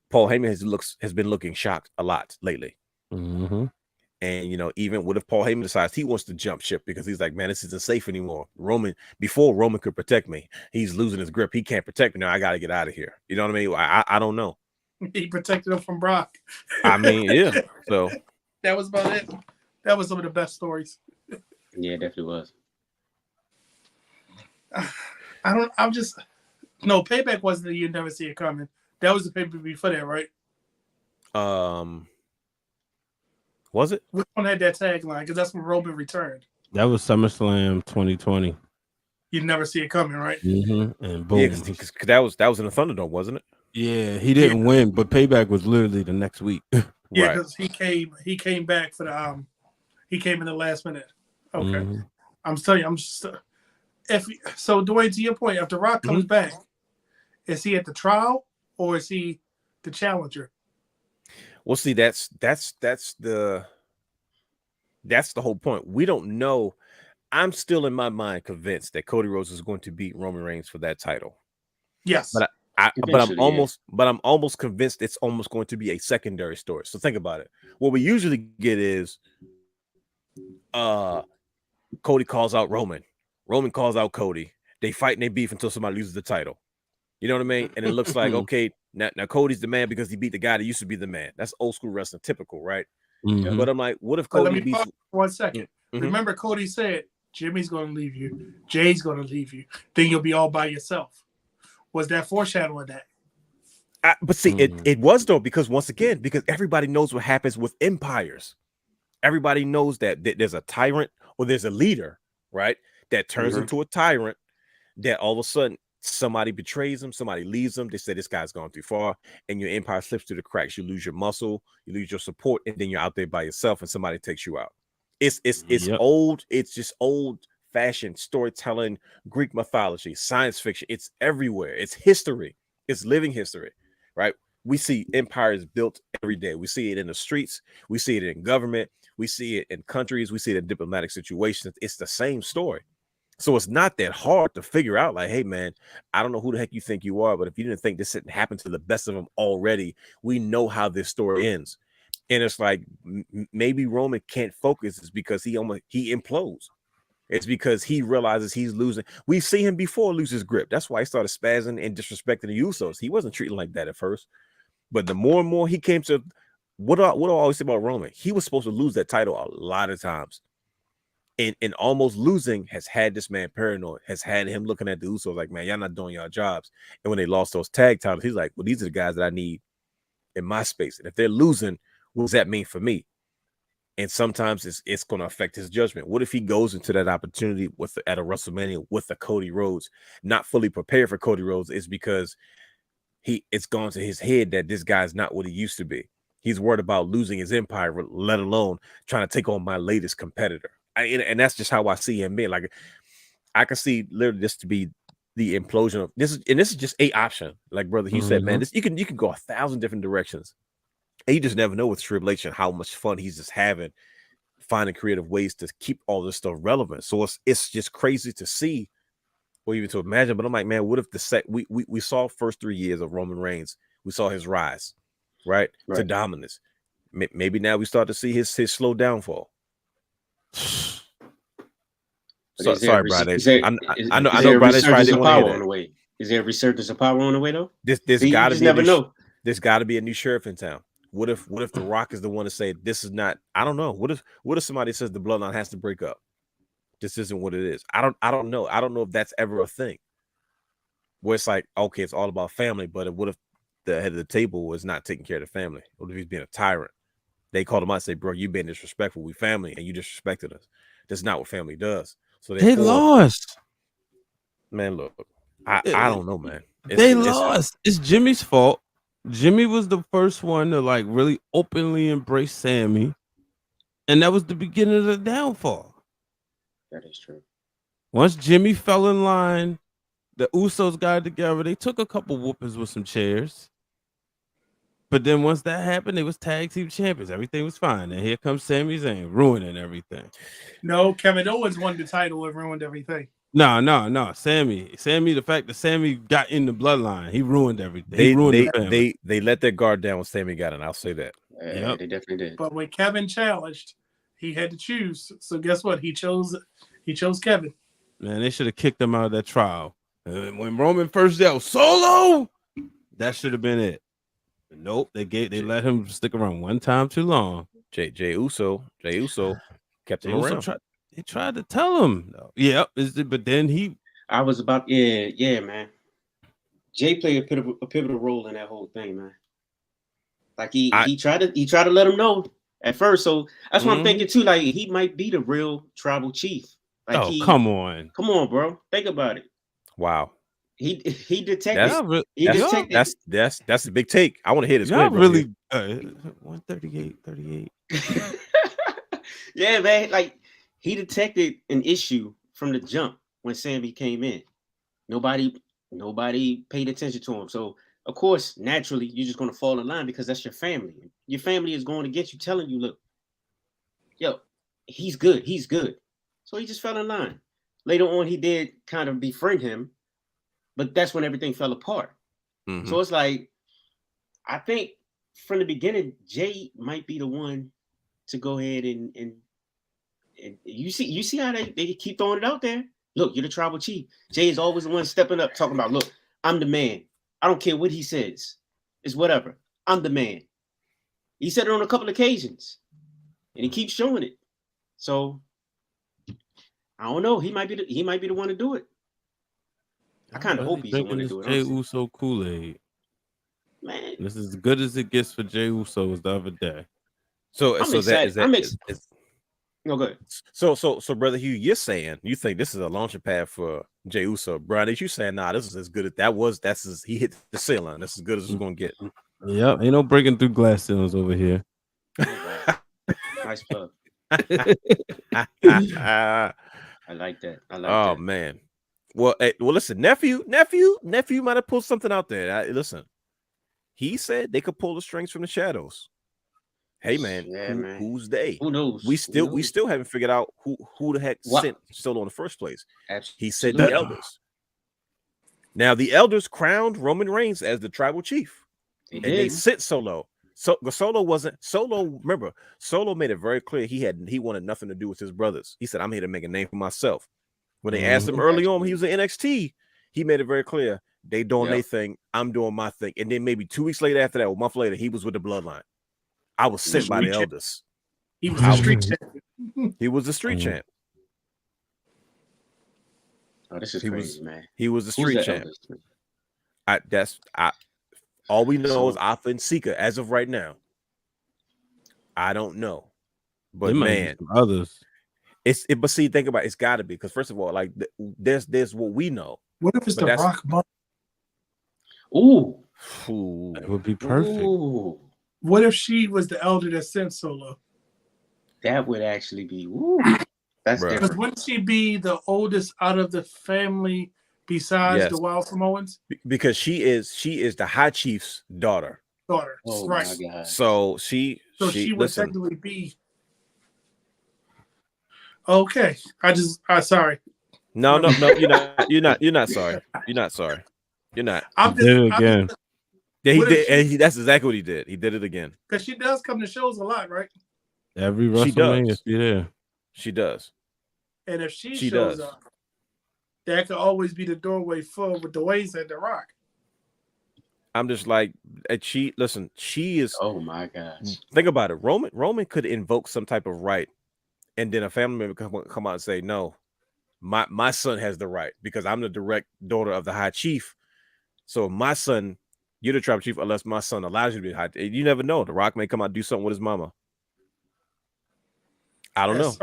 Paul Heyman has been looking shocked a lot lately. And even what if Paul Heyman decides he wants to jump ship because he's like, man, this isn't safe anymore. Before Roman could protect me, he's losing his grip. He can't protect me now. I got to get out of here. You know what I mean? I don't know. He protected him from Brock. I mean, yeah. So that was about it. That was some of the best stories. Yeah, it definitely was. Payback wasn't that you never see it coming. That was the pay-per-view for that, right? Was it? Which one had that tagline? Because that's when Roman returned. That was SummerSlam 2020. You never see it coming, right? And boom. Yeah, because that was in the Thunderdome, wasn't it? Yeah, he didn't win, but Payback was literally the next week. Yeah, because he came back for the he came in the last minute. Okay, I'm telling you, I'm just Dwayne, to your point, if The Rock comes back, is he at the trial or is he the challenger? Well, see, that's the whole point. We don't know. I'm still in my mind convinced that Cody Rhodes is going to beat Roman Reigns for that title. Yes, but I'm almost convinced it's almost going to be a secondary story. So think about it. What we usually get is Cody calls out Roman. Roman calls out Cody. They fight and they beef until somebody loses the title. You know what I mean? And it looks like, okay, now Cody's the man because he beat the guy that used to be the man. That's old school wrestling, typical, right? But I'm like, what if Cody beats... 1 second. Remember, Cody said Jimmy's going to leave you. Jay's going to leave you. Then you'll be all by yourself. Was that foreshadowing that? But see, it was though, because once again, because everybody knows what happens with empires. Everybody knows that there's a tyrant or there's a leader, right? That turns into a tyrant, that all of a sudden somebody betrays him, somebody leaves him. They say this guy's gone too far, and your empire slips through the cracks. You lose your muscle, you lose your support, and then you're out there by yourself, and somebody takes you out. It's old. It's just old-fashioned storytelling, Greek mythology, science fiction. It's everywhere. It's history. It's living history, right? We see empires built every day. We see it in the streets. We see it in government. We see it in countries. We see it in diplomatic situations. It's the same story. So it's not that hard to figure out, like, hey, man, I don't know who the heck you think you are, but if you didn't think this didn't happen to the best of them already, we know how this story ends. And it's like, maybe Roman can't focus is because he implodes. It's because he realizes he's losing. We see him before lose his grip. That's why he started spazzing and disrespecting the Usos. He wasn't treating like that at first. But the more and more he came to, what do I always say about Roman? He was supposed to lose that title a lot of times. And almost losing has had this man paranoid, has had him looking at the Usos like, man, y'all not doing your jobs. And when they lost those tag titles, he's like, well, these are the guys that I need in my space. And if they're losing, what does that mean for me? And sometimes it's going to affect his judgment. What if he goes into that opportunity at a WrestleMania with the Cody Rhodes, not fully prepared for Cody Rhodes? Is because it's gone to his head that this guy's not what he used to be. He's worried about losing his empire, let alone trying to take on my latest competitor. And that's just how I see him being. Like, I can see literally this to be the implosion of this. And this is just a option. Like brother Hugh said, man, you can go 1,000 different directions. And you just never know with Triple H and how much fun he's just having, finding creative ways to keep all this stuff relevant. So it's just crazy to see or even to imagine. But I'm like, man, what if we saw first 3 years of Roman Reigns, we saw his rise, right. To dominance. Maybe now we start to see his slow downfall. Sorry, Brad. I know Brad didn't want to hear that. Is there a resurgence of power on the way though? There's got to be. Never know. There's got to be a new sheriff in town. What if The Rock is the one to say this is not? I don't know. What if somebody says the bloodline has to break up? This isn't what it is. I don't know. I don't know if that's ever a thing. Where it's like, okay, it's all about family, but what if the head of the table was not taking care of the family? What if he's being a tyrant? They called him out and say, bro, you being disrespectful. We family and you disrespected us. That's not what family does. So they lost. Man, look, I don't know, man. They lost. It's Jimmy's fault. Jimmy was the first one to like really openly embrace Sammy. And that was the beginning of the downfall. That is true. Once Jimmy fell in line, the Usos got together. They took a couple whoopings with some chairs. But then once that happened, they was tag team champions. Everything was fine. And here comes Sami Zayn, ruining everything. No, Kevin Owens won the title and ruined everything. No. Sammy, the fact that Sammy got in the bloodline, he ruined everything. They let their guard down when Sammy got in. I'll say that. Yeah, they definitely did. But when Kevin challenged, he had to choose. So guess what? He chose Kevin. Man, they should have kicked him out of that trial. And when Roman first yelled Solo, that should have been it. But nope, they let him stick around one time too long. Jay Uso kept him around. They tried to tell him. Yeah, but then I was about man. Jay played a pivotal role in that whole thing, man. Like he tried to let him know at first. So that's what I'm thinking too. Like he might be the real tribal chief. Like come on, bro. Think about it. Wow. He detected. That's a big take. I want to hear this. Y'all really 138. Yeah, man. Like he detected an issue from the jump when Sammy came in. Nobody paid attention to him. So of course, naturally, you're just gonna fall in line because that's your family. Your family is going to get you, telling you, look, yo, he's good. So he just fell in line. Later on, he did kind of befriend him, but that's when everything fell apart. Mm-hmm. So it's like, I think from the beginning, Jay might be the one to go ahead and you see how they keep throwing it out there. Look, you're the tribal chief. Jay is always the one stepping up, talking about, look, I'm the man. I don't care what he says. It's whatever. I'm the man. He said it on a couple occasions, and he keeps showing it. So I I don't know. He might be the one to do it. I kind of hope he's the one to do it. Jey Uso Kool-Aid. Man, This is as good as it gets for Jey Uso as the other day. So I'm so excited. is No, go ahead. so brother Hugh, you think this is a launching pad for Jey Uso. Brian, you saying nah, this is as good as that was. He hit the ceiling. That's as good as it's gonna get. Yep, ain't no breaking through glass ceilings over here. Nice plug. I like that. Oh man. Well, listen, nephew might have pulled something out there. Listen, he said they could pull the strings from the shadows. Hey man, man. Who's they? Who knows? We still haven't figured out who the heck sent Solo in the first place. Absolutely. He said the elders. Now the elders crowned Roman Reigns as the tribal chief, they sent Solo. So Solo wasn't Solo. Remember, Solo made it very clear he wanted nothing to do with his brothers. He said, "I'm here to make a name for myself." When they asked him early on when he was in NXT, he made it very clear they doing their thing, I'm doing my thing. And then maybe 2 weeks later after that, a month later, he was with the Bloodline. I was sent by the elders. He was the street champ. He was the street champ. Oh, this is crazy, man. He was the street champ. All we know is Alpha and Sika as of right now. I don't know, but man, others. But see, think about it, it's got to be because first of all, like there's what we know. What if it's the Rock? Ooh, that would be perfect. Ooh. What if she was the elder that sent Solo? That would actually be. That's because wouldn't she be the oldest out of the family besides the Wild Samoans? Because she is the High Chief's daughter. Oh, right. My God. So she would technically be. Okay, sorry. No, you're not sorry. You're not sorry. You're not. I'm again. Yeah, he did, and that's exactly what he did. He did it again. Because she does come to shows a lot, right? Every WrestleMania, she there. She does. And if she shows up, that could always be the doorway full with the ways at the Rock. I'm just like, she is. Oh my gosh! Think about it. Roman could invoke some type of right. And then a family member come out and say, no, my son has the right because I'm the direct daughter of the High Chief. So my son, you're the tribal chief unless my son allows you to be high. You never know. The Rock may come out and do something with his mama. I don't know.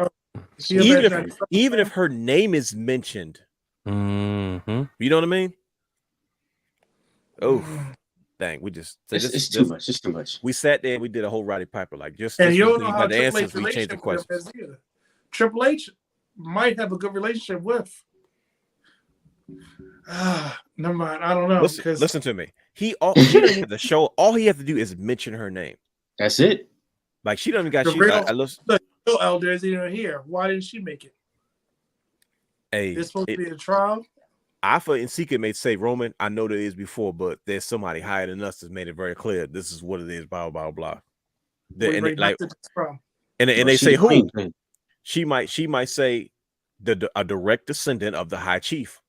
Even if her name is mentioned, you know what I mean? Oh, dang. It's too much. It's too much. We sat there and we did a whole Roddy Piper. Like, and you don't know how Triple H relationship the questions. Triple H might have a good relationship with. Never mind. I don't know. Listen to me. She doesn't have the show. All he has to do is mention her name. That's it. Like she doesn't got. The real elder is even here. Why didn't she make it? Hey, it's supposed to be a trial. Alpha and Sika may say, Roman, I know there is before, but there's somebody higher than us that's made it very clear. This is what it is. Blah blah blah. And they say who? She might say a direct descendant of the High Chief.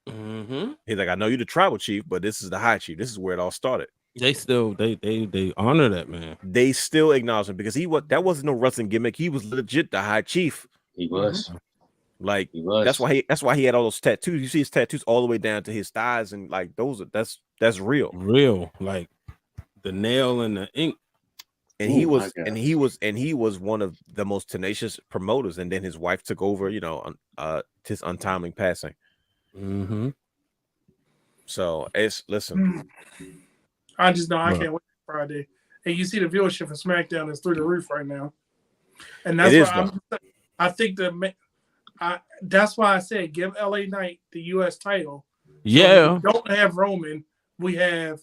He's like, I know you're the tribal chief, but this is the High Chief. This is where it all started. They still they honor that man. They still acknowledge him because that wasn't no wrestling gimmick. He was legit the High Chief. He was. Like he was. That's why he had all those tattoos. You see his tattoos all the way down to his thighs, and like that's real. Real, like the nail and the ink. And he was one of the most tenacious promoters. And then his wife took over, his untimely passing. So listen. I just know I can't wait for Friday. And you see the viewership for SmackDown is through the roof right now. And that's why I think that's why I said give LA Knight the US title. Yeah. So we don't have Roman. We have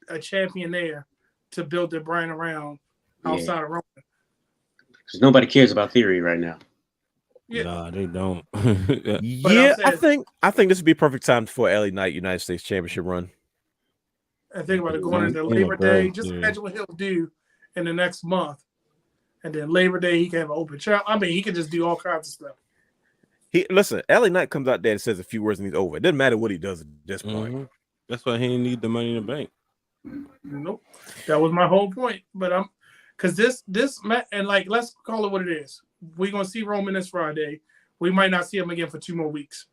a champion there to build the brand around outside of Roman. Because nobody cares about Theory right now. Yeah. Nah, they don't. I think this would be a perfect time for LA Knight United States Championship run. I think about it going into Labor Day. Just imagine what he'll do in the next month. And then Labor Day, he can have an open trial. I mean, he can just do all kinds of stuff. Listen, LA Knight comes out there and says a few words and he's over. It doesn't matter what he does at this point. That's why he didn't need the Money in the Bank. Nope. That was my whole point. But because this and like, let's call it what it is. We're gonna see Roman this Friday. we might not see him again for 2 more weeks.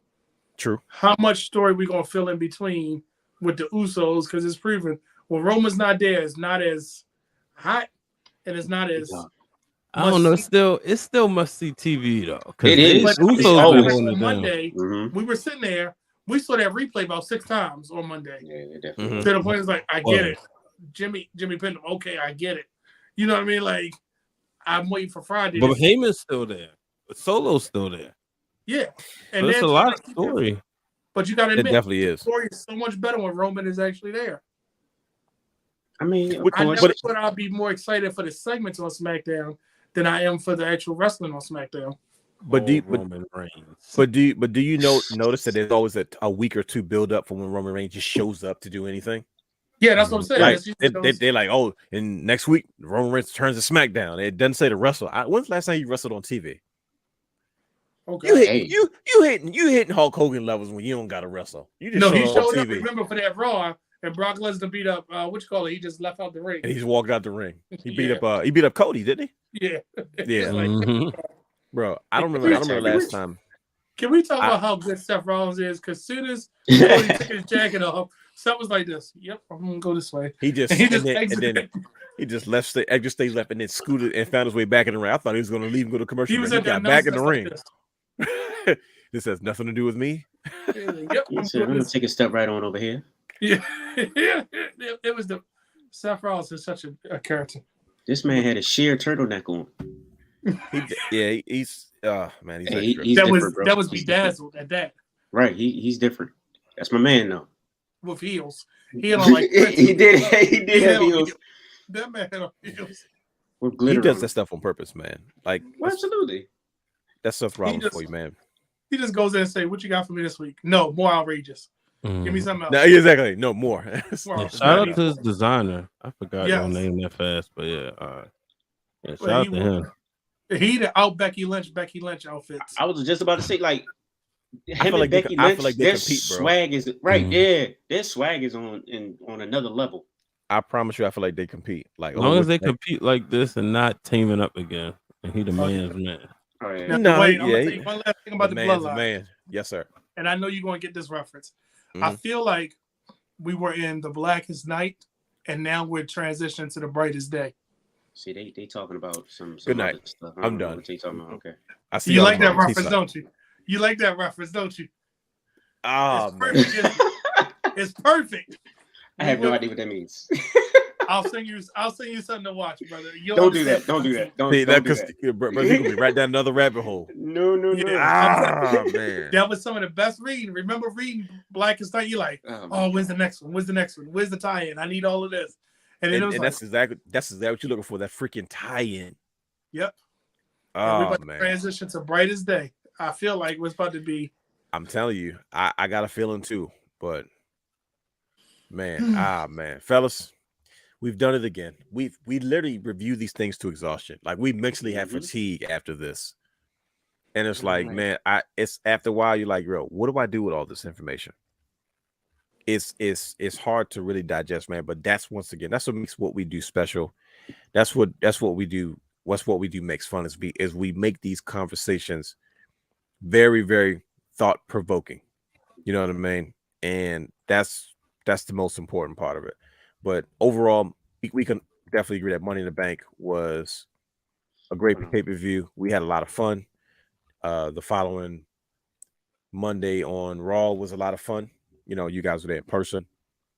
True. How much story we gonna fill in between with the Usos? Because it's proven when Roman's not there, it's not as hot and it's not as. I don't know. It's still must see TV though. It is. But Usos It's been always. holding it on down. Monday, we were sitting there. We saw that replay about 6 times on Monday. Yeah, definitely. To the point, it's like, I get it. Jimmy Pennham, okay, I get it. You know what I mean? Like, I'm waiting for Friday. But Heyman's still there. But Solo's still there. Yeah. And there's a lot of story. But you got to It admit, definitely is. the story is so much better when Roman is actually there. I mean, I never thought I'd be more excited for the segments on SmackDown than I am for the actual wrestling on SmackDown. But do Roman Reigns. do you notice that there's always a week or two build up for when Roman Reigns just shows up to do anything? Yeah, that's what I'm saying. Like, they're like, oh, and next week Roman Reigns turns to SmackDown. It doesn't say to wrestle. When's the last time you wrestled on TV? Okay. You hitting Hulk Hogan levels when you don't got to wrestle. You just he showed showed on up. TV. Remember for that Raw, and Brock Lesnar beat up what you call it? He just left out the ring. And he's walked out the ring. He beat up Cody, didn't he? Yeah. Yeah. Mhm. Bro, I don't remember last time. Can we talk about how good Seth Rollins is? Because soon as Cody took his jacket off, Seth was like this. Yep, I'm gonna go this way. He just And then he just left extra stage left and then scooted and found his way back in the ring. I thought he was gonna leave and go to commercial. He was break. at He got back in the ring. Like This has nothing to do with me. yep, I'm gonna take a step right on over here. Yeah, it was the Seth Rollins is such a character. This man had a sheer turtleneck on. He's man, He's that different, was He's bedazzled at that Right, he's different. That's my man, though. with heels. He had on like he did have heels. That man had on heels. With he glitter does on that it. stuff on purpose, man. Like Well, absolutely. that's stuff Rollins just- for you, man. He just goes in and say, "What you got for me this week?" No, more outrageous. Give me something else. No, exactly. No more. Well, Yeah, shout out to his designer. I forgot your Yes. name that fast, but yeah. Yeah, shout Well, out to him. He the out Becky Lynch outfits. I was just about to say, like, feel him and like they Becky co- I Lynch, feel like they their compete, bro. swag is right. Mhm. Yeah, their swag is on another level. I promise you, I feel like they compete. Like As long as they like, compete like this and not teaming up again, and he the man's man. Oh yeah. Now, No, wait, I'm yeah, gonna tell you one last thing about the man's a bloodline, man. Yes, sir. and I know you're gonna get this reference. I Mhm. feel like we were in the blackest night, and now we're transitioning to the brightest day. See, they talking about some Good night. other stuff. I I'm don't know done. What they talking about? Okay. I see. You y'all like that tomorrow. reference, Peace out. don't you? You like that reference, don't you? Oh It's man. perfect. isn't it? It's perfect. I have no idea what that means. I'll send you something to watch, brother. You'll Don't do that. understand. Don't do that. Don't, See, don't that do because that. bro, you're gonna be right down another rabbit hole. No. Ah man. That was some of the best reading. Remember reading Blackest Night? You're like, oh, where's the next one? Where's the next one? Where's the tie-in? I need all of this. And then it was And like, that's exactly what you're looking for. That freaking tie-in. yep. And we're Oh about to man. transition to brightest day. I feel like it's about to be. I'm telling you, I got a feeling too, but man, man, fellas, we've done it again. We literally review these things to exhaustion. Like we mentally have fatigue after this, and it's like, man, it's after a while you're like, bro, what do I do with all this information? It's hard to really digest, man. But that's once again, that's what makes what we do special. That's what we do. What's what we do makes fun is we make these conversations very, very thought provoking. You know what I mean? And that's the most important part of it. But overall, we can definitely agree that Money in the Bank was a great pay-per-view. We had a lot of fun. The following Monday on Raw was a lot of fun. You know, you guys were there in person,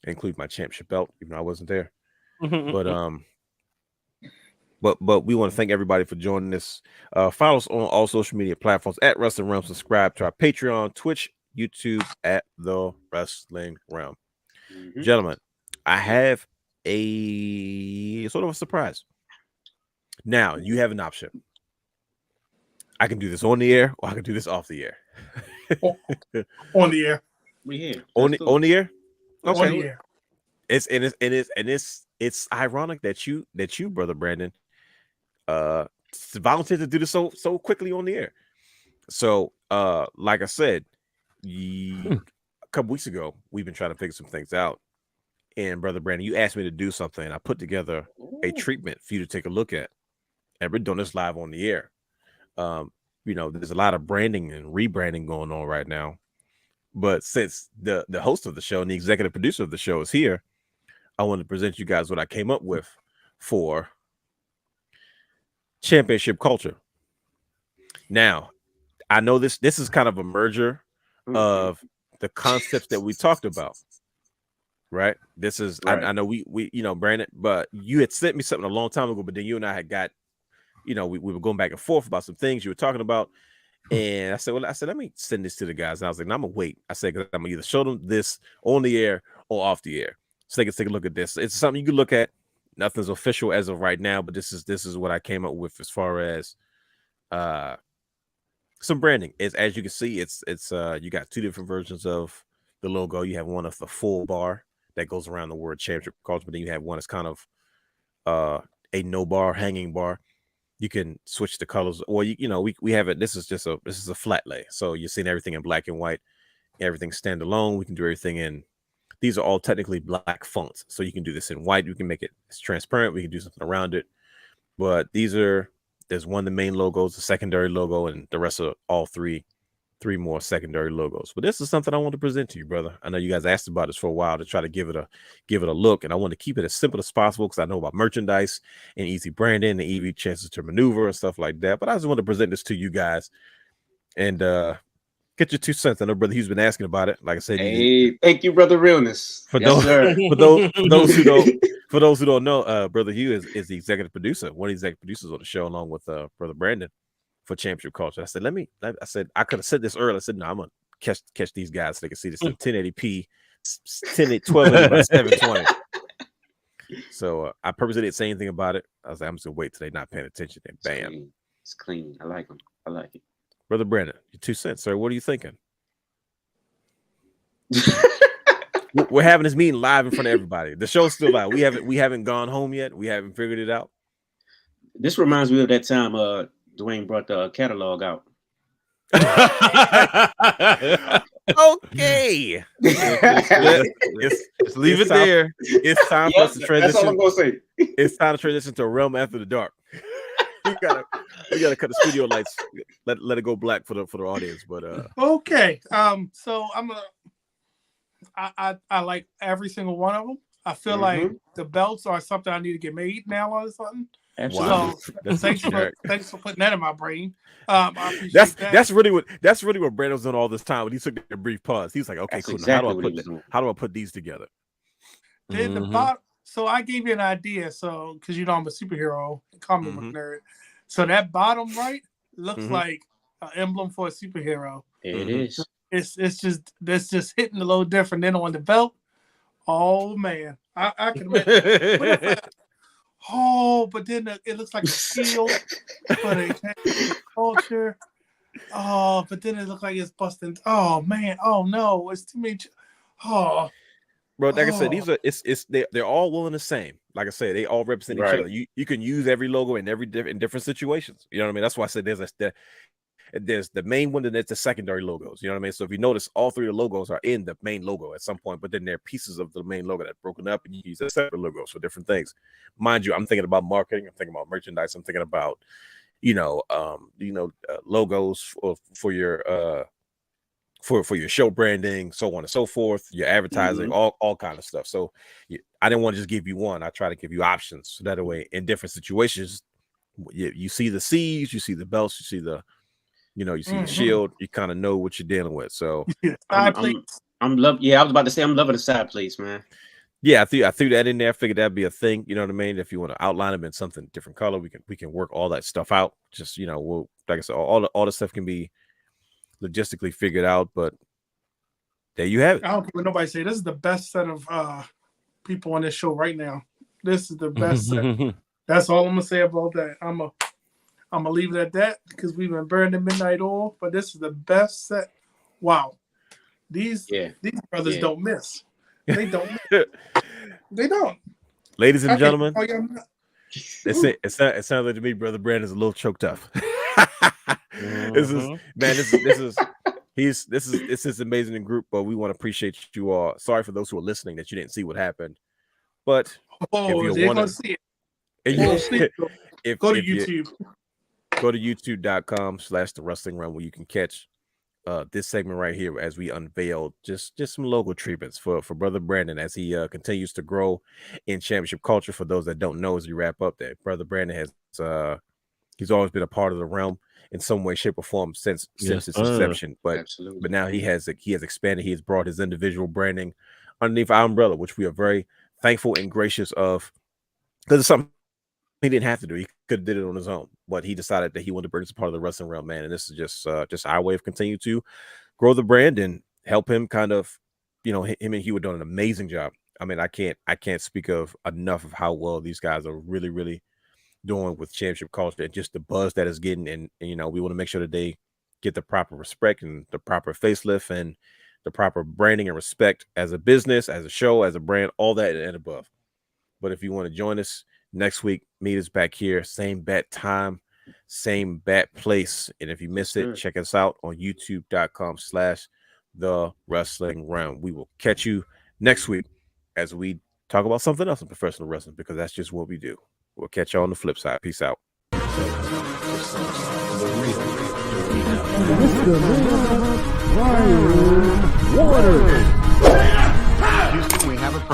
include my championship belt, even though I wasn't there. But we want to thank everybody for joining us. Follow us on all social media platforms at Wrestling Realm. Subscribe to our Patreon, Twitch, YouTube at The Wrestling Realm. Gentlemen, I have a sort of a surprise. Now, you have an option. I can do this on the air or I can do this off the air. On the air. We here. On the air? Okay. On the air. It's ironic that you, brother Brandon, volunteered to do this so quickly on the air. So like I said, a couple weeks ago, we've been trying to figure some things out. And brother Brandon, you asked me to do something. I put together a treatment for you to take a look at. And we're doing this live on the air. there's a lot of branding and rebranding going on right now. But since the host of the show and the executive producer of the show is here, I want to present you guys what I came up with for championship culture. Now, I know this is kind of a merger of the concepts that we talked about, right? This is Right. I know we Brandon, but you had sent me something a long time ago, but then you and I had got, we were going back and forth about some things you were talking about. And I said, let me send this to the guys. And I was like, no, I'm gonna wait. I said, 'cause I'm gonna either show them this on the air or off the air, so they can take a look at this. It's something you can look at. Nothing's official as of right now, but this is what I came up with as far as some branding. As you can see, it's you got two different versions of the logo. You have one of the full bar that goes around the word championship culture, but then you have one that's kind of a no bar, hanging bar. You can switch the colors, or we have it. This is a flat lay, so you're seeing everything in black and white. Everything standalone. We can do everything in. These are all technically black fonts, so you can do this in white. You can make it transparent. We can do something around it. But there's one of the main logos, the secondary logo, and the rest of all three more secondary logos. But this is something I want to present to you, brother. I know you guys asked about this for a while to try to give it a look, and I want to keep it as simple as possible because I know about merchandise and easy branding and easy chances to maneuver and stuff like that. But I just want to present this to you guys and get your 2 cents. I know Brother Hugh's been asking about it. Like I said, Hey, thank you, Brother Realness. for Yes, those sir. for those who don't know, Brother Hugh is the executive producer, one of the executive producers on the show, along with Brother Brandon for Championship Culture. I said, I said I could have said this earlier. I said, no, I'm gonna catch these guys so they can see this in 1080p, 1280 by 720. So I purposely didn't say anything about it. I was like, I'm just gonna wait till they're not paying attention. And bam, It's clean. I like them. I like it. Brother Brandon, your 2 cents, sir. What are you thinking? We're having this meeting live in front of everybody. The show's still live. We haven't gone home yet. We haven't figured it out. This reminds me of that time Dwayne brought the catalog out. Okay. Just leave it there. It's time for us to transition. That's all I'm gonna say. It's time to transition to a realm after the dark. we gotta cut the studio lights. Let it go black for the audience. But Okay. So I'm gonna. I like every single one of them. I feel like the belts are something I need to get made now all of a sudden. Absolutely. So thanks for putting that in my brain. I appreciate that. That's really what Brandon was doing all this time when he took a brief pause. He was like, okay, That's cool. exactly How do I put these together? Then the bottom. So I gave you an idea. So because I'm a superhero, comic book nerd. So that bottom right looks like an emblem for a superhero. It is. It's just hitting a little different. Then on the belt, oh man, I can imagine. Oh, but then it looks like a shield for the culture. Oh, but then it looks like it's busting. Oh man, oh no, it's too many. Oh, bro, like I said, they're all one and the same. Like I said, they all represent each other. You can use every logo in different situations. You know what I mean? That's why I said there's the main one and there's the secondary logos. You know what I mean? So if you notice, all three of the logos are in the main logo at some point, but then there are pieces of the main logo that are broken up and you use separate logos for different things. Mind you, I'm thinking about marketing, I'm thinking about merchandise, I'm thinking about logos for your for your show branding, so on and so forth, your advertising, all kind of stuff. So I didn't want to just give you one. I try to give you options so that way in different situations you see the C's, you see the belts, you see the you see the shield, you kind of know what you're dealing with. So I was about to say I'm loving the side plates, man. Yeah, I threw that in there. I figured that'd be a thing. You know what I mean? If you want to outline them in something different color, we can work all that stuff out. Just we'll, like I said, all the stuff can be logistically figured out. But there you have it. I don't care what nobody say. This is the best set of people on this show right now. This is the best set. That's all I'm gonna say about that. I'm gonna leave it at that because we've been burning the midnight oil. But this is the best set. Wow, these brothers don't miss. They don't. They don't. Ladies and gentlemen, it sounds like to me, Brother Brandon's a little choked up. This is amazing group, but we want to appreciate you all. Sorry for those who are listening that you didn't see what happened, but if you want to see it, go to YouTube. go to youtube.com/the wrestling realm where you can catch this segment right here as we unveil just some logo treatments for brother Brandon as he continues to grow in championship culture. For those that don't know, as we wrap up, that brother Brandon has he's always been a part of the realm in some way, shape, or form since its inception. But Absolutely. but now he has expanded. He has brought his individual branding underneath our umbrella, which we are very thankful and gracious of, because it's something he didn't have to do. He could have did it on his own, but he decided that he wanted to bring this part of the wrestling realm, man. And this is just our way of continuing to grow the brand and help him kind of, him and Hugh are doing an amazing job. I mean, I can't speak of enough of how well these guys are really, really doing with championship culture and just the buzz that is getting. And we want to make sure that they get the proper respect and the proper facelift and the proper branding and respect as a business, as a show, as a brand, all that and above. But if you want to join us next week, meet us back here, same bat time, same bat place. And if you miss it, check us out on youtube.com/the wrestling realm. We will catch you next week as we talk about something else in professional wrestling, because that's just what we do. We'll catch you on the flip side. Peace out. Mr. Water.